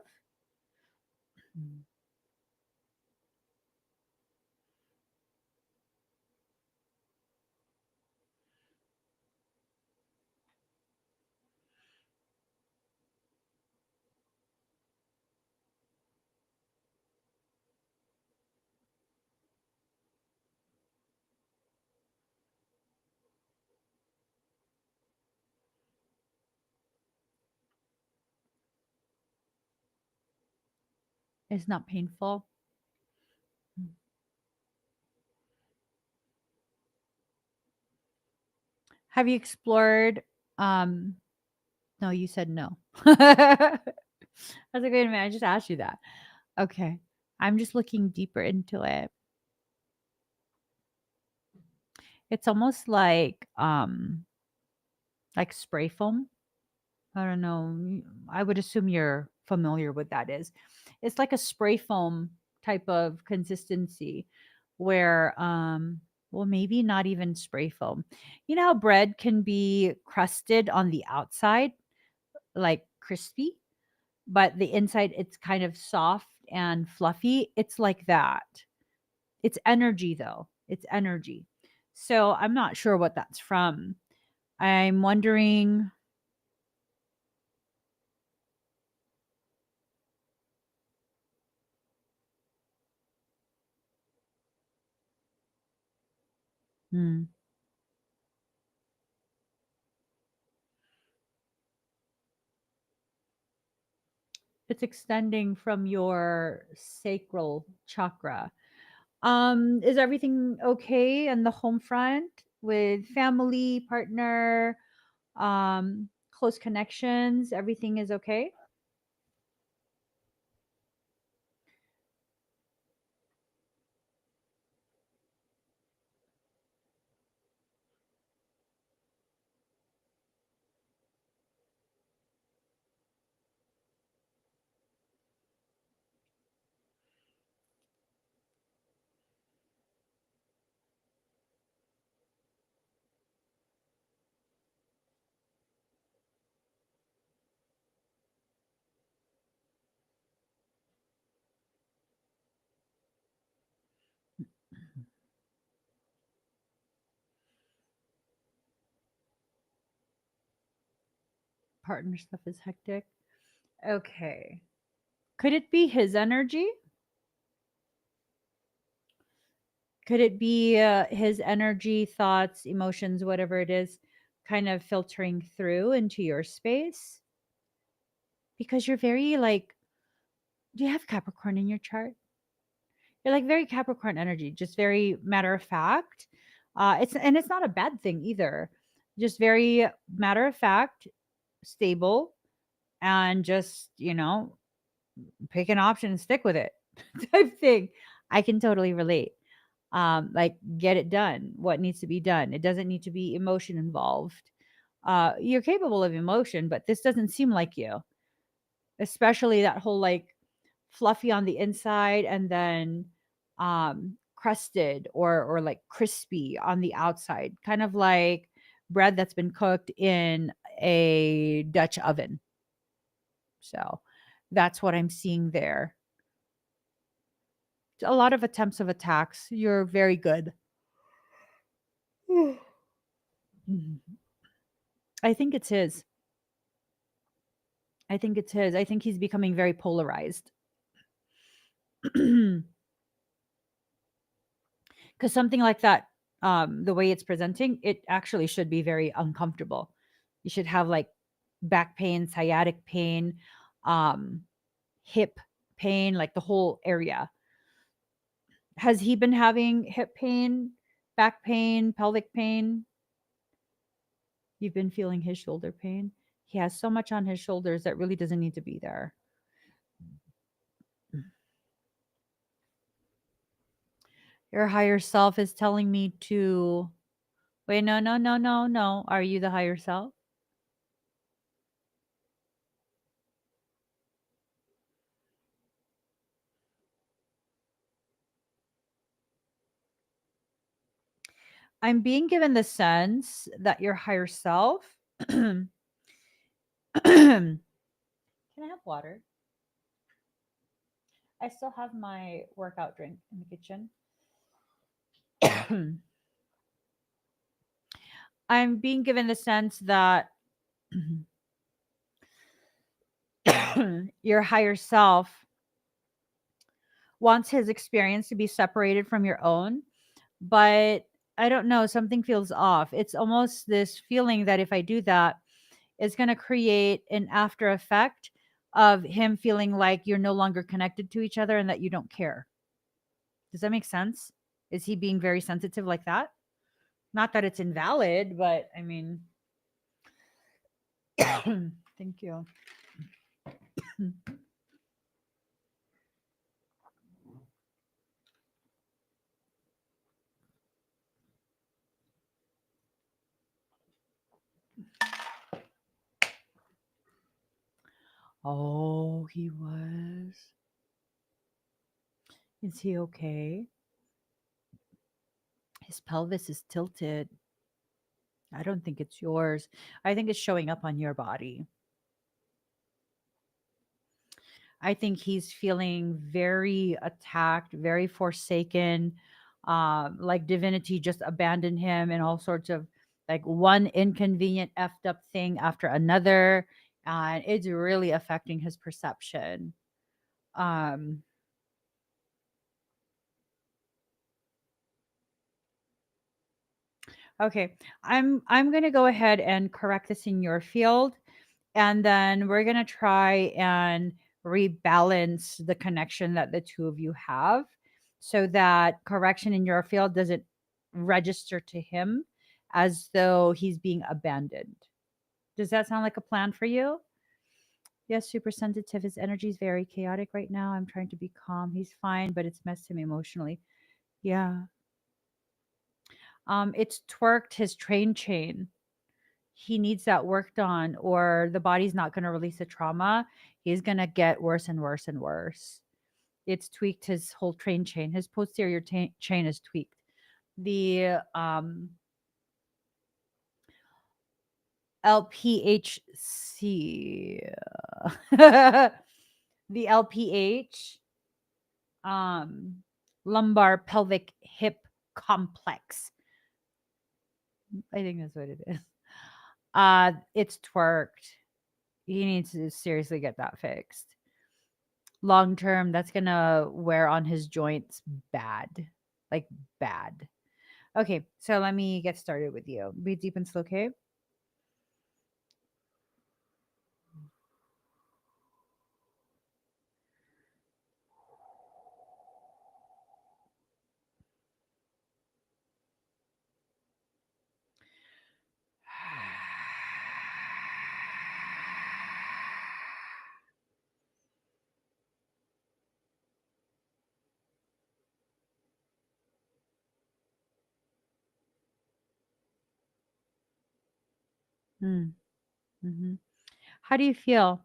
It's not painful. Have you explored um no, you said no. I was like, wait a minute, I just asked you that. Okay. I'm just looking deeper into it. It's almost like spray foam. I don't know. I would assume you're familiar with that is. It's like a spray foam type of consistency where well maybe not even spray foam. You know how bread can be crusted on the outside like crispy, but the inside it's kind of soft and fluffy. It's like that. It's energy though. It's energy. So I'm not sure what that's from. I'm wondering. Hmm. It's extending from your sacral chakra. Is everything okay in the home front with family, partner, close connections? Everything is okay? partner stuff is hectic. Okay. Could it be his energy? Could it be his energy, thoughts, emotions, whatever it is, kind of filtering through into your space? Because you're very like, do you have Capricorn in your chart? You're like very Capricorn energy, just very matter of fact. It's not a bad thing either. Just very matter of fact, stable, and just pick an option and stick with it type thing. I can totally relate. Like get it done. What needs to be done? It doesn't need to be emotion involved. You're capable of emotion, but this doesn't seem like you. Especially that whole like fluffy on the inside and then crusted or like crispy on the outside, kind of like bread that's been cooked in a Dutch oven. So that's what I'm seeing there. A lot of attempts of attacks. You're very good. Mhm. I think it's his. I think it's his. I think he's becoming very polarized. Because something like that, the way it's presenting, it actually should be very uncomfortable. You should have like back pain, sciatic pain, um, hip pain, like the whole area. Has he been having hip pain, back pain, pelvic pain? You've been feeling his shoulder pain. He has so much on his shoulders that really doesn't need to be there. Your higher self is telling me to wait, no, no, no, no, no. Are you the higher self? I'm being given the sense that your higher self. Can I have water? I still have my workout drink in the kitchen. I'm being given the sense that your higher self wants his experience to be separated from your own, but I don't know, something feels off. It's almost this feeling that if I do that, it's going to create an after effect of him feeling like you're no longer connected to each other and that you don't care. Does that make sense? Is he being very sensitive like that? Not that it's invalid, but I mean, thank you. Oh, he was. Is he okay? His pelvis is tilted. I don't think it's yours. I think it's showing up on your body. I think he's feeling very attacked, very forsaken, like divinity just abandoned him and all sorts of like one inconvenient effed up thing after another. And it's really affecting his perception. Um, okay, I'm gonna go ahead and correct this in your field, and then we're gonna try and rebalance the connection that the two of you have so that correction in your field doesn't register to him as though he's being abandoned. Does that sound like a plan for you? Yes, super sensitive. His energy is very chaotic right now. I'm trying to be calm. He's fine, but it's messed him emotionally. Yeah. It's twerked his train chain. He needs that worked on, or the body's not going to release the trauma. He's going to get worse and worse and worse. It's tweaked his whole train chain. His posterior chain is tweaked. The LPHC, the LPH, um, lumbar pelvic hip complex. I think that's what it is. It's twerked. he needs to seriously get that fixed. Long term, that's gonna wear on his joints bad. Like bad. Okay, so let me get started with you. Breathe deep and slow, okay? Mm, mhm. How do you feel?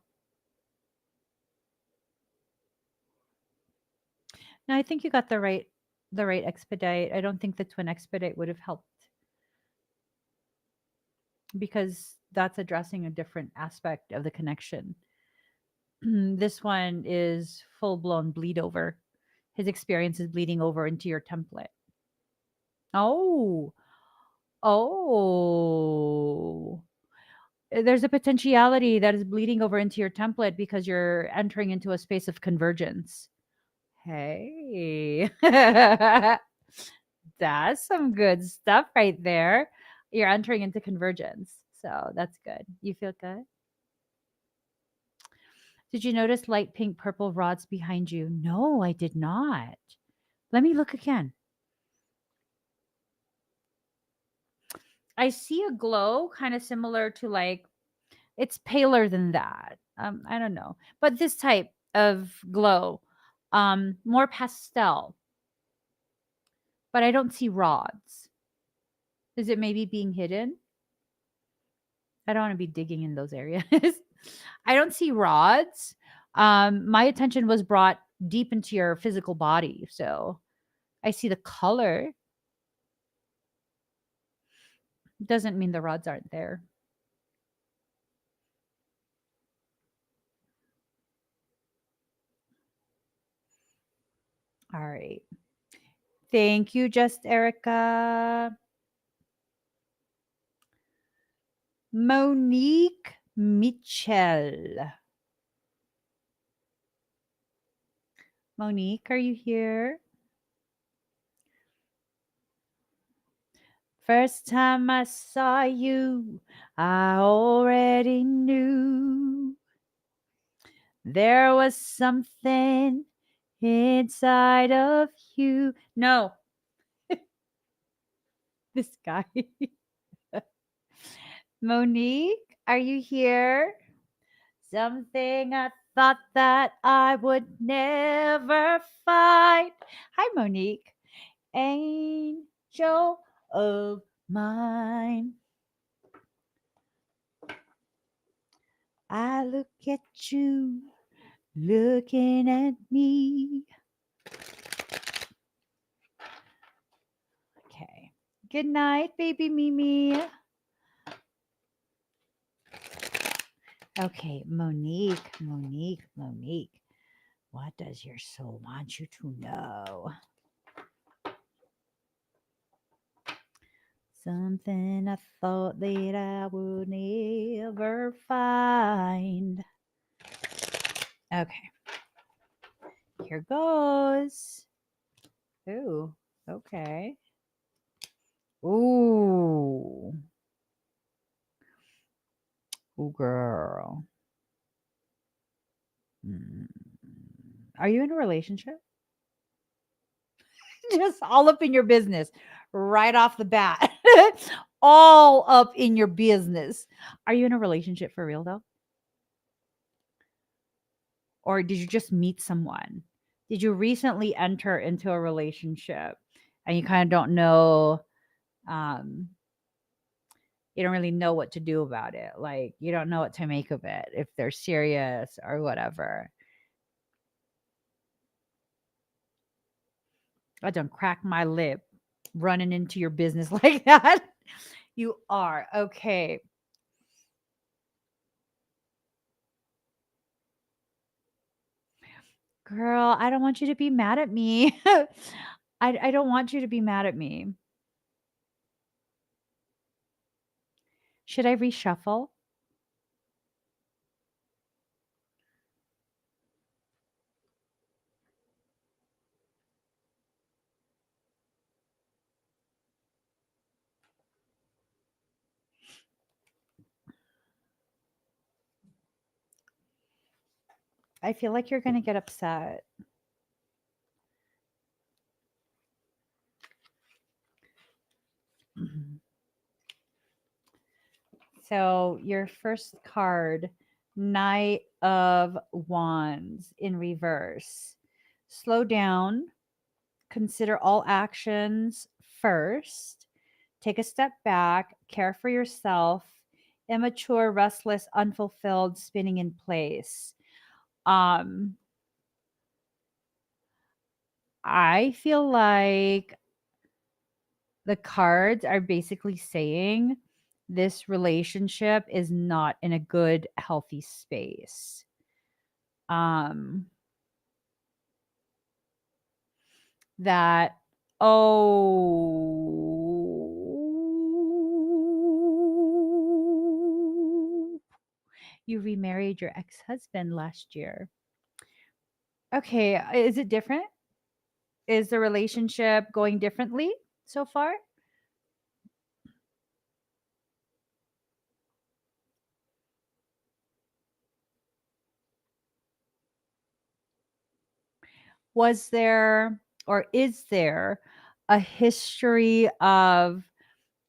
No, I think you got the right expedite. I don't think the twin expedite would have helped because that's addressing a different aspect of the connection. This one is full blown bleed over. His experience is bleeding over into your template. Oh, oh. There's a potentiality that is bleeding over into your template because you're entering into a space of convergence. Hey, that's some good stuff right there. You're entering into convergence. So that's good. You feel good? Did you notice light pink purple rods behind you? No, I did not. Let me look again. I see a glow kind of similar to like it's paler than that. I don't know. But this type of glow, more pastel, but I don't see rods. Is it maybe being hidden? I don't want to be digging in those areas. I don't see rods. My attention was brought deep into your physical body. So I see the color. Doesn't mean the rods aren't there. All right. Thank you, Just Erica. Monique Mitchell. Monique, are you here? First time I saw you, I already knew there was something inside of you. No, this guy. Monique, are you here? Something I thought that I would never find. Hi, Monique. Angel of mine. I look at you, looking at me. Okay. Good night, baby Mimi. Okay, Monique. What does your soul want you to know? Something I thought that I would never find. Okay, here goes. Ooh, okay. Ooh. Ooh, girl. Mm. Are you in a relationship? Just all up in your business right off the bat. All up in your business. Are you in a relationship for real though? Or did you just meet someone? Did you recently enter into a relationship and you kind of don't know um you don't really know what to do about it. Like you don't know what to make of it if they're serious or whatever. I don't crack my lip running into your business like that. You are. Okay. Girl, I don't want you to be mad at me. I don't want you to be mad at me. Should I reshuffle? I feel like you're going to get upset. So, your first card, Knight of Wands in reverse. Slow down, consider all actions first, take a step back, care for yourself, immature, restless, unfulfilled, spinning in place. Um, I feel like the cards are basically saying this relationship is not in a good, healthy space. Um, that, oh, you remarried your ex-husband last year. Okay, is it different? Is the relationship going differently so far? Was there or is there a history of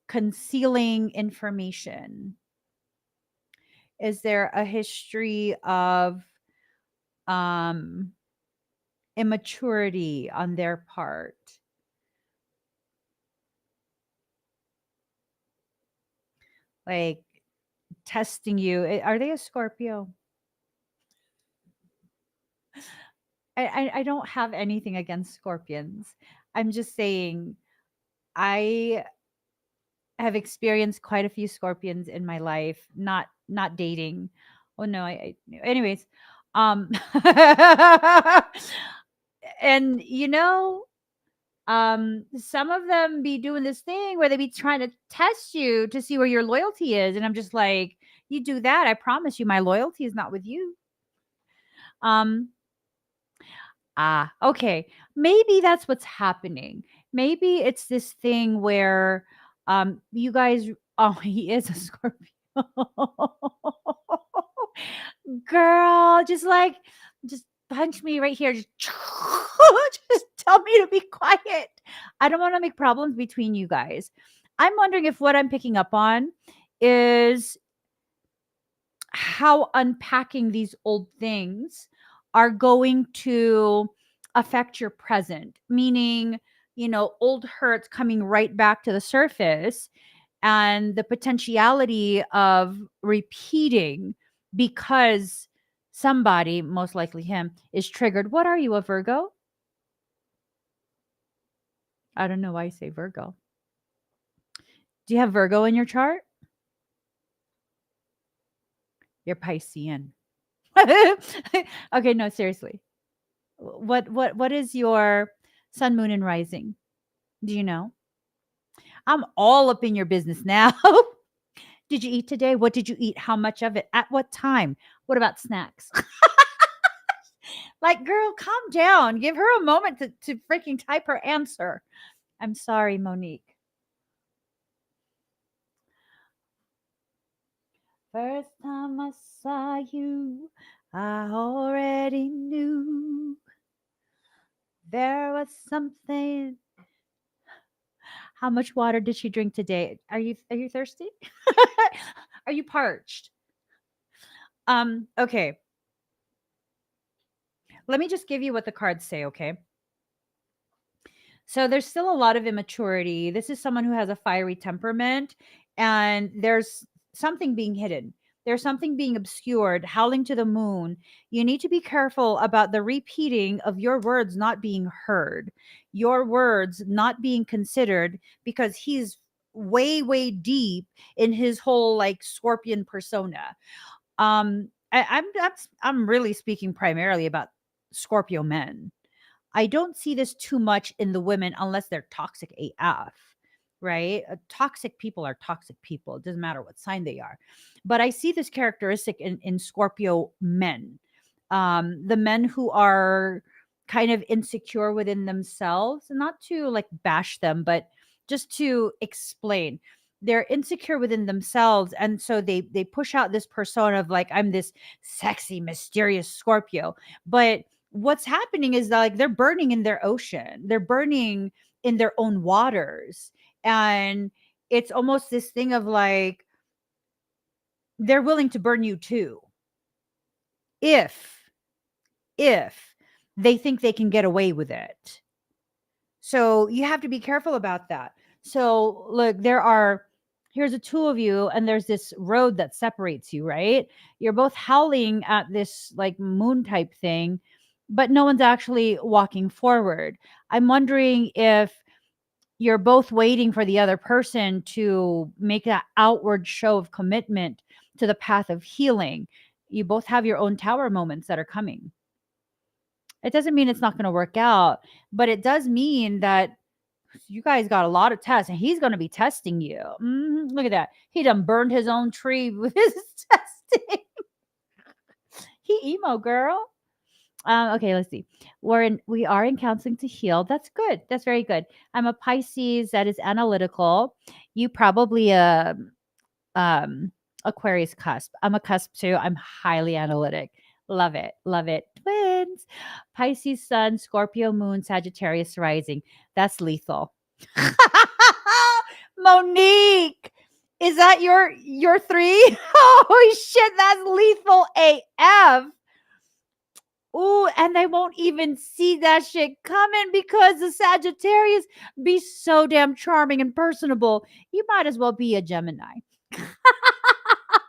concealing information? Is there a history of um immaturity on their part? Like testing you. Are they a Scorpio? I don't have anything against scorpions. I'm just saying I have experienced quite a few scorpions in my life, not dating. Oh no, anyways. Um and some of them be doing this thing where they be trying to test you to see where your loyalty is. And I'm just like, you do that, I promise you my loyalty is not with you. Um okay. Maybe that's what's happening. Maybe it's this thing where you guys oh, he is a Scorpio. Girl, just punch me right here. Just, just tell me to be quiet. I don't want to make problems between you guys. I'm wondering if what I'm picking up on is how unpacking these old things are going to affect your present, meaning, old hurts coming right back to the surface and the potentiality of repeating because somebody, most likely him, is triggered. What are you, a Virgo? I don't know why I say Virgo. Do you have Virgo in your chart? You're Piscean. Okay, no, seriously. What is your sun, moon, and rising? Do you know? I'm all up in your business now. Did you eat today? What did you eat? How much of it? At what time? What about snacks? Like, girl, calm down. Give her a moment to freaking type her answer. I'm sorry, Monique. First time I saw you, I already knew there was something. How much water did she drink today? Are you thirsty? Are you parched? Okay. Let me just give you what the cards say, okay? So there's still a lot of immaturity. This is someone who has a fiery temperament, and there's something being hidden. There's something being obscured, howling to the moon. You need to be careful about the repeating of your words not being heard, your words not being considered, because he's way, way deep in his whole like scorpion persona. I'm really speaking primarily about Scorpio men. I don't see this too much in the women unless they're toxic AF, right? Toxic people are toxic people. It doesn't matter what sign they are. But I see this characteristic in Scorpio men. The men who are kind of insecure within themselves, not to like bash them, but just to explain. they're insecure within themselves, and so they push out this persona of like, I'm this sexy mysterious Scorpio. But what's happening is that, like, they're burning in their ocean, they're burning in their own waters. And it's almost this thing of like, they're willing to burn you too, if if they think they can get away with it. So you have to be careful about that. So look, here's the two of you, and there's this road that separates you, right? You're both howling at this like moon type thing, but no one's actually walking forward. I'm wondering if you're both waiting for the other person to make that outward show of commitment to the path of healing. You both have your own tower moments that are coming. It doesn't mean it's not going to work out, but it does mean that you guys got a lot of tests, and he's going to be testing you. Look at that. He done burned his own tree with his testing. He emo girl. Okay, let's see. We are in counseling to heal. That's good. That's very good. I'm a Pisces that is analytical. You probably um Aquarius cusp. I'm a cusp too. I'm highly analytic. Love it. Love it. Twins. Pisces sun, Scorpio moon, Sagittarius rising. That's lethal. Monique, is that your three? Oh shit, that's lethal AF. Ooh, and they won't even see that shit coming because the Sagittarius be so damn charming and personable. You might as well be a Gemini.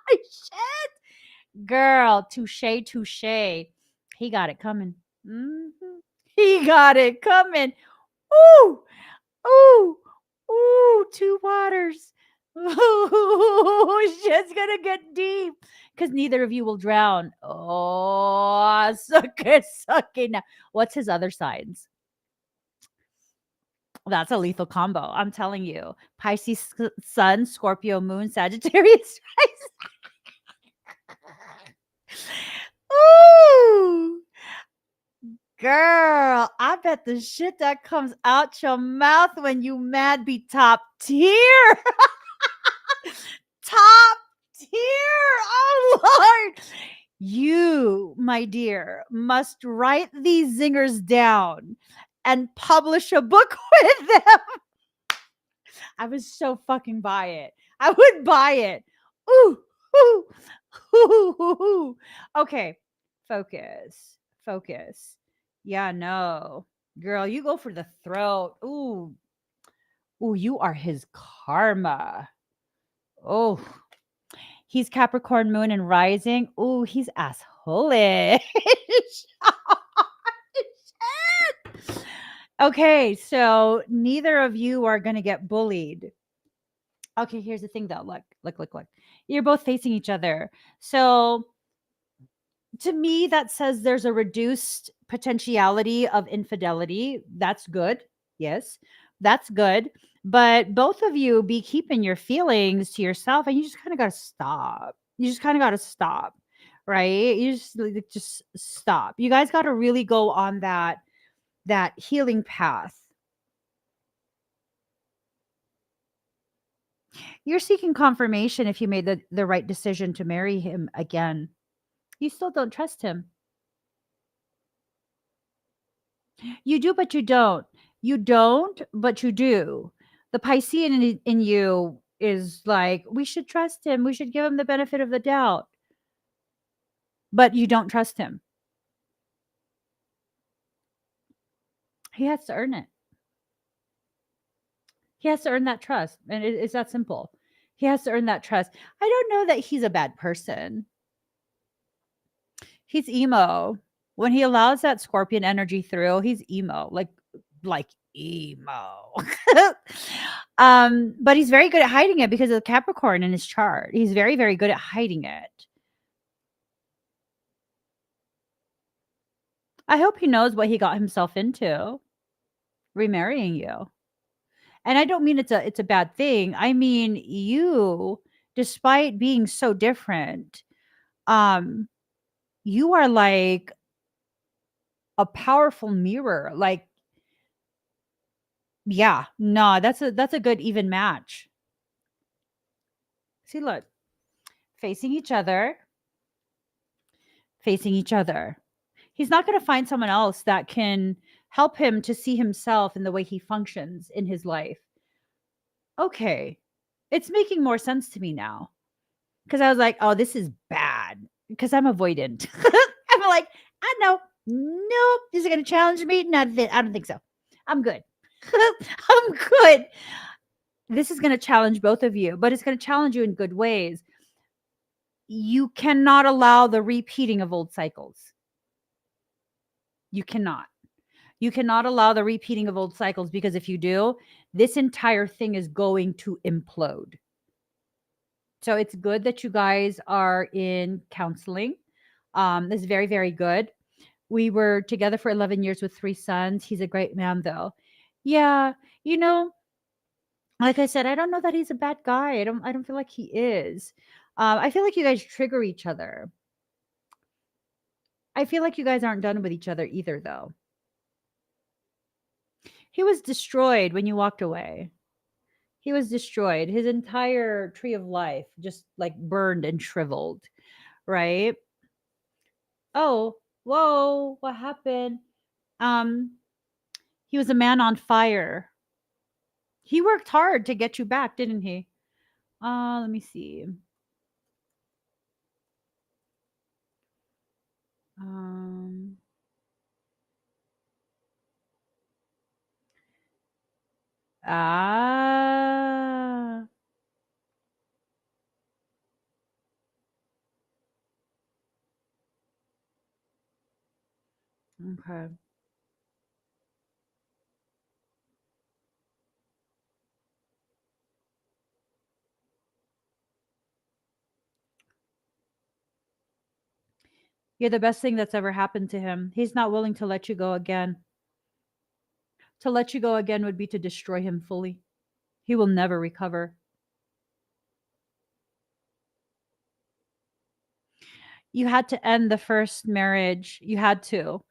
Shit. Girl, touche, touche. He got it coming. Mhm. He got it coming. Ooh, ooh, ooh, two waters. Ooh, shit's gonna get deep because neither of you will drown. Oh, suck it, suck it. Now, what's his other signs? That's a lethal combo. I'm telling you. Pisces sun, Scorpio moon, Sagittarius Ooh, girl, I bet the shit that comes out your mouth when you mad be top tier. Top tier. Oh, Lord. You, my dear, must write these zingers down and publish a book with them. I was so fucking buy it. I would buy it. Ooh, ooh, ooh, ooh, ooh. Okay, focus, focus. Yeah, no, girl, you go for the throat. Ooh, ooh, you are his karma. Oh, he's Capricorn moon and rising. Ooh, he's assholish. Okay, so neither of you are going to get bullied. Okay, here's the thing though. Look, look, look, look. You're both facing each other. So to me, that says there's a reduced potentiality of infidelity. That's good. Yes, that's good. But both of you be keeping your feelings to yourself, and you just kind of got to stop. You just kind of got to stop, right? You just stop. You guys got to really go on that healing path. You're seeking confirmation if you made the right decision to marry him again. You still don't trust him. You do, but you don't. You don't, but you do. The Piscean in you is like, we should trust him. We should give him the benefit of the doubt. But you don't trust him. He has to earn it. He has to earn that trust. And it's that simple. He has to earn that trust. I don't know that he's a bad person. He's emo. When he allows that scorpion energy through, he's emo. Like emo. But he's very good at hiding it because of the Capricorn in his chart. He's very, very good at hiding it. I hope he knows what he got himself into remarrying you. And I don't mean it's a bad thing. I mean, you, despite being so different, um, you are like a powerful mirror. Like, yeah, no, that's a good even match. See, look, facing each other, facing each other. He's not going to find someone else that can help him to see himself in the way he functions in his life. Okay, it's making more sense to me now. Because I was like, oh, this is bad. Because I'm avoidant. I'm like, I know. Nope. Is it going to challenge me? Not that. I don't think so. I'm good. I'm good. This is going to challenge both of you, but it's going to challenge you in good ways. You cannot allow the repeating of old cycles. You cannot. You cannot allow the repeating of old cycles, because if you do, this entire thing is going to implode. So it's good that you guys are in counseling. This is very, very good. We were together for 11 years with 3 sons. He's a great man, though. Yeah, you know, like I said, I don't know that he's a bad guy. I don't feel like he is. I feel like you guys trigger each other. I feel like you guys aren't done with each other either, though. He was destroyed when you walked away. He was destroyed. His entire tree of life just like burned and shriveled, right? Oh, whoa, what happened? Um, he was a man on fire. He worked hard to get you back, didn't he? Let me see. Um, ah, okay. You're the best thing that's ever happened to him. He's not willing to let you go again. To let you go again would be to destroy him fully. He will never recover. You had to end the first marriage. You had to.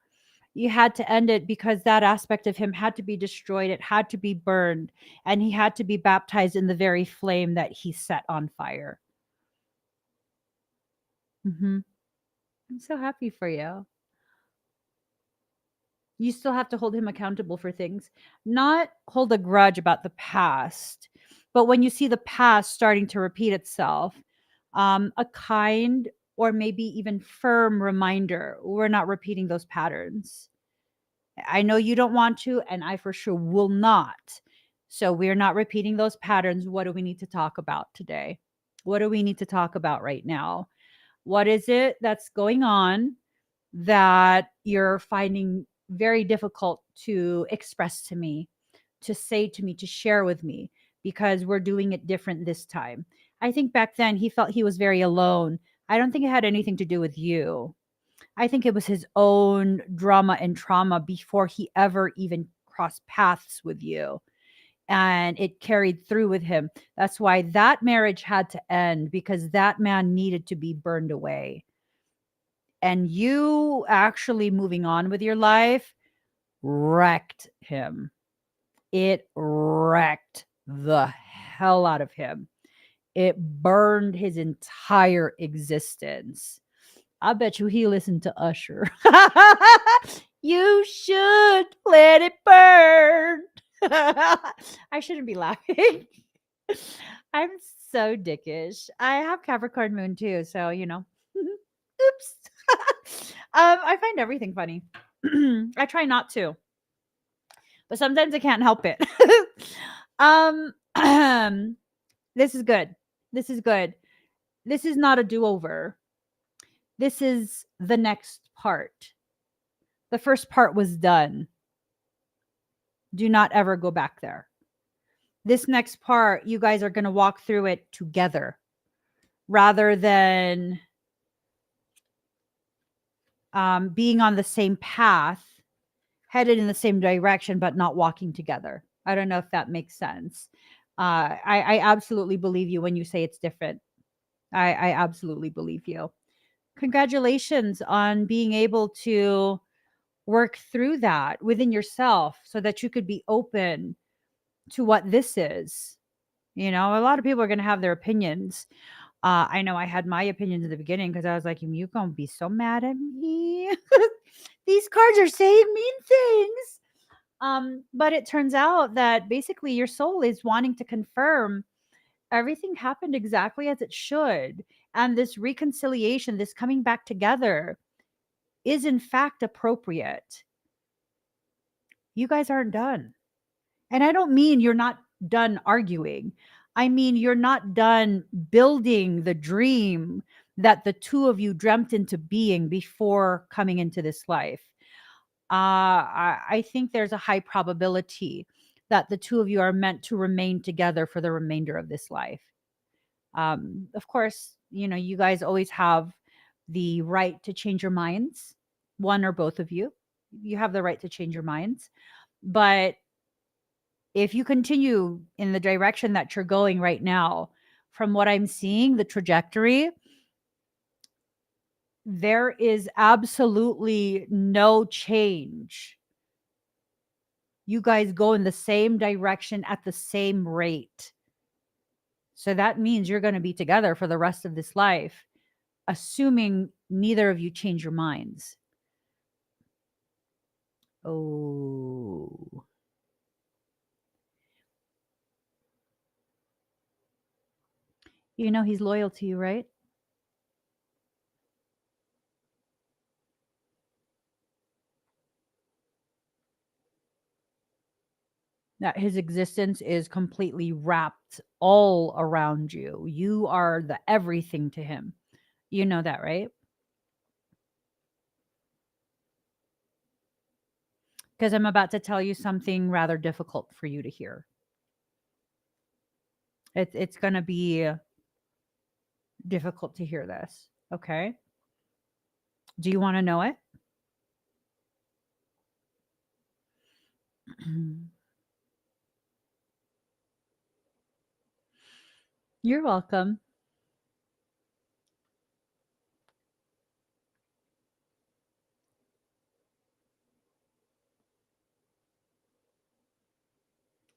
You had to end it because that aspect of him had to be destroyed. It had to be burned. And he had to be baptized in the very flame that he set on fire. Hmm. I'm so happy for you. You still have to hold him accountable for things, not hold a grudge about the past. But when you see the past starting to repeat itself, a kind or maybe even firm reminder, we're not repeating those patterns. I know you don't want to, and I for sure will not. So we're not repeating those patterns. What do we need to talk about today? What do we need to talk about right now? What is it that's going on that you're finding very difficult to express to me, to say to me, to share with me? Because we're doing it different this time. I think back then he felt he was very alone. I don't think it had anything to do with you. I think it was his own drama and trauma before he ever even crossed paths with you. And it carried through with him. That's why that marriage had to end, because that man needed to be burned away. And you actually moving on with your life wrecked him. It wrecked the hell out of him. It burned his entire existence. I bet you he listened to Usher. You should let it burn. I shouldn't be laughing. I'm so dickish. I have Capricorn moon too, so you know. Oops. I find everything funny. I try not to, but sometimes I can't help it. um, this is good. This is good. This is not a do-over. This is the next part. The first part was done. Do not ever go back there. This next part, you guys are going to walk through it together rather than being on the same path, headed in the same direction, but not walking together. I don't know if that makes sense. I absolutely believe you when you say it's different. I absolutely believe you. Congratulations on being able to work through that within yourself so that you could be open to what this is. You know, a lot of people are going to have their opinions. I know I had my opinions in the beginning because I was like, you going to be so mad at me. These cards are saying mean things. But it turns out that basically your soul is wanting to confirm everything happened exactly as it should. And this reconciliation, this coming back together, is in fact appropriate. You guys aren't done. And I don't mean you're not done arguing. I mean, you're not done building the dream that the two of you dreamt into being before coming into this life. I think there's a high probability that the two of you are meant to remain together for the remainder of this life. Of course, you know, you guys always have the right to change your minds, one or both of you. You have the right to change your minds. But if you continue in the direction that you're going right now, from what I'm seeing, the trajectory, there is absolutely no change. You guys go in the same direction at the same rate. So that means you're going to be together for the rest of this life, assuming neither of you change your minds. Oh. You know he's loyal to you, right? That his existence is completely wrapped all around you. You are the everything to him. You know that, right? Because I'm about to tell you something rather difficult for you to hear. It's going to be difficult to hear this. Okay. Do you want to know it? You're welcome.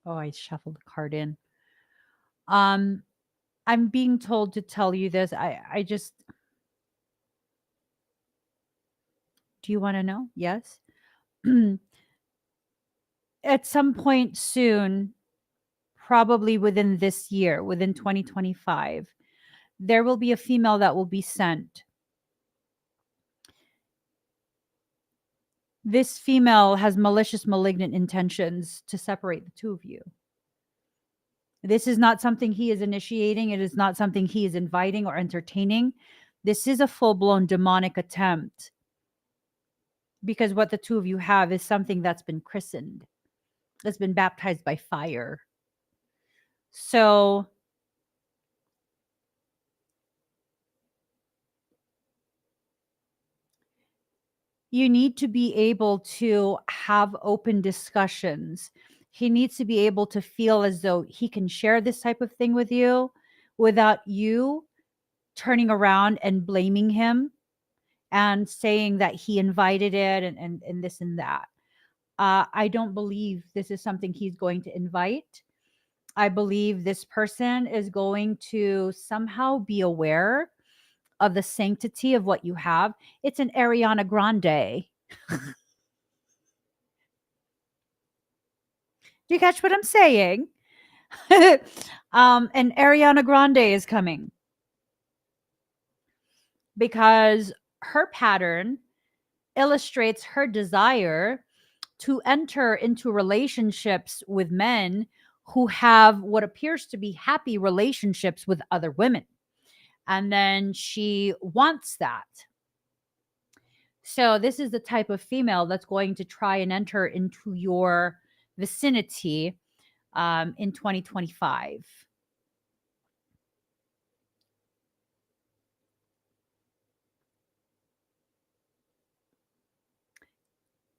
Oh, I shuffled the card in. Um, I'm being told to tell you this. I just, do you want to know? Yes. At some point soon, probably within this year, within 2025, there will be a female that will be sent. This female has malicious, malignant intentions to separate the two of you. This is not something he is initiating. It is not something he is inviting or entertaining. This is a full blown demonic attempt, because what the two of you have is something that's been christened, that's been baptized by fire. So you need to be able to have open discussions. He needs to be able to feel as though he can share this type of thing with you without you turning around and blaming him and saying that he invited it and this and that. I don't believe this is something he's going to invite. I believe this person is going to somehow be aware of the sanctity of what you have. It's an Ariana Grande. Do you catch what I'm saying? And Ariana Grande is coming because her pattern illustrates her desire to enter into relationships with men who have what appears to be happy relationships with other women. And then she wants that. So, this is the type of female that's going to try and enter into your vicinity in 2025.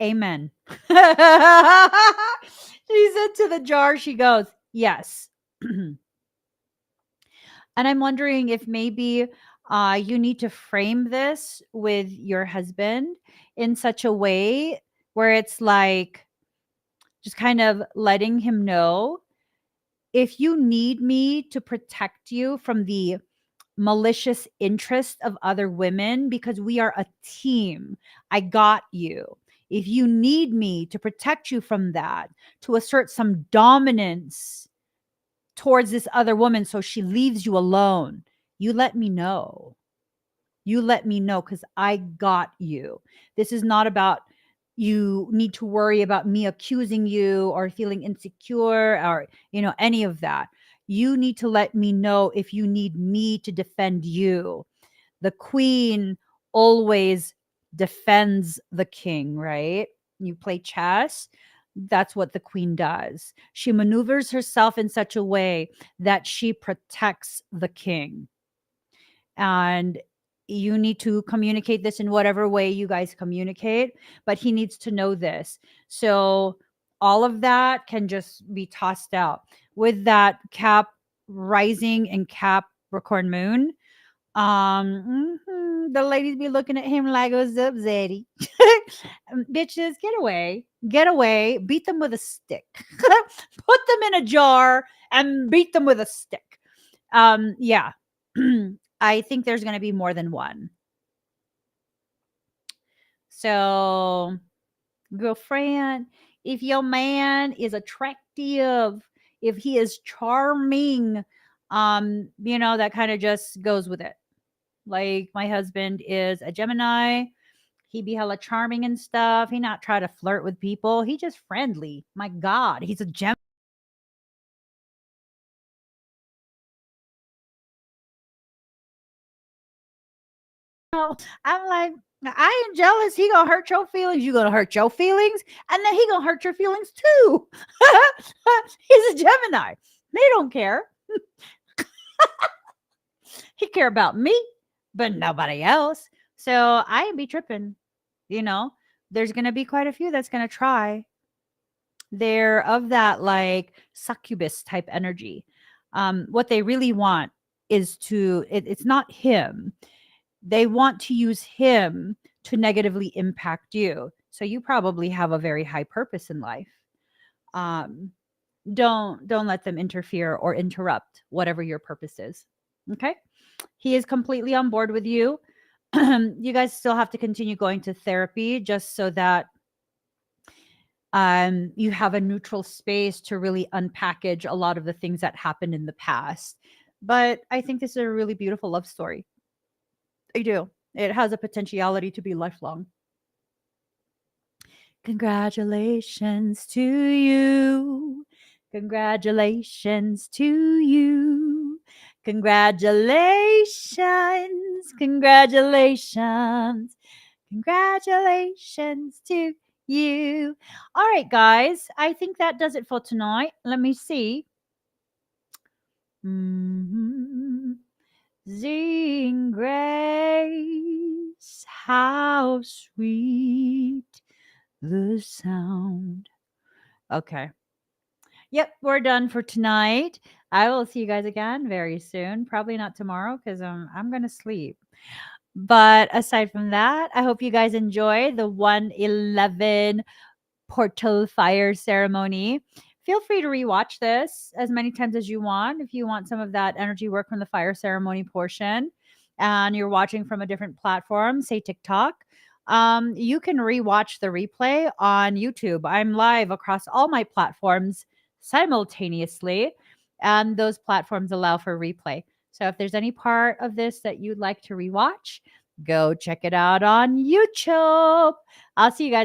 Amen. She said to the jar, she goes, yes. And I'm wondering if maybe you need to frame this with your husband in such a way where it's like just kind of letting him know if you need me to protect you from the malicious interest of other women, because we are a team, I got you. If you need me to protect you from that, to assert some dominance towards this other woman so she leaves you alone, you let me know. You let me know, because I got you. This is not about you need to worry about me accusing you or feeling insecure or, any of that. You need to let me know if you need me to defend you. The queen always defends the king, right? You play chess. That's what the queen does. She maneuvers herself in such a way that she protects the king. And you need to communicate this in whatever way you guys communicate, but he needs to know this. So all of that can just be tossed out with that Cap rising and Capricorn moon. The ladies be looking at him like, what's up, Zaddy? Bitches, get away, beat them with a stick. Put them in a jar and beat them with a stick. Yeah. I think there's going to be more than one. So, girlfriend, if your man is attractive, if he is charming, that kind of just goes with it. Like, my husband is a Gemini. He be hella charming and stuff. He not try to flirt with people. He just friendly. My God, he's a Gemini. I'm like, I am jealous. He gonna hurt your feelings. You gonna hurt your feelings, and then he gonna hurt your feelings too. He's a Gemini. They don't care. He care about me, but nobody else. So I ain't be tripping. There's gonna be quite a few that's gonna try. They're of that like succubus type energy. What they really want is it's not him. They want to use him to negatively impact you. So you probably have a very high purpose in life. Um, don't let them interfere or interrupt whatever your purpose is. Okay? He is completely on board with you. You guys still have to continue going to therapy just so that you have a neutral space to really unpackage a lot of the things that happened in the past. But I think this is a really beautiful love story. I do. It has a potentiality to be lifelong. Congratulations to you. Congratulations to you. Congratulations. Congratulations. Congratulations to you. All right, guys. I think that does it for tonight. Let me see. Sing grace, how sweet the sound. Okay. Yep, we're done for tonight. I will see you guys again very soon. Probably not tomorrow because I'm going to sleep. But aside from that, I hope you guys enjoy the 111 portal fire ceremony. Feel free to rewatch this as many times as you want if you want some of that energy work from the fire ceremony portion and you're watching from a different platform, say TikTok. You can rewatch the replay on YouTube. I'm live across all my platforms simultaneously, and those platforms allow for replay. So if there's any part of this that you'd like to rewatch, go check it out on YouTube. I'll see you guys.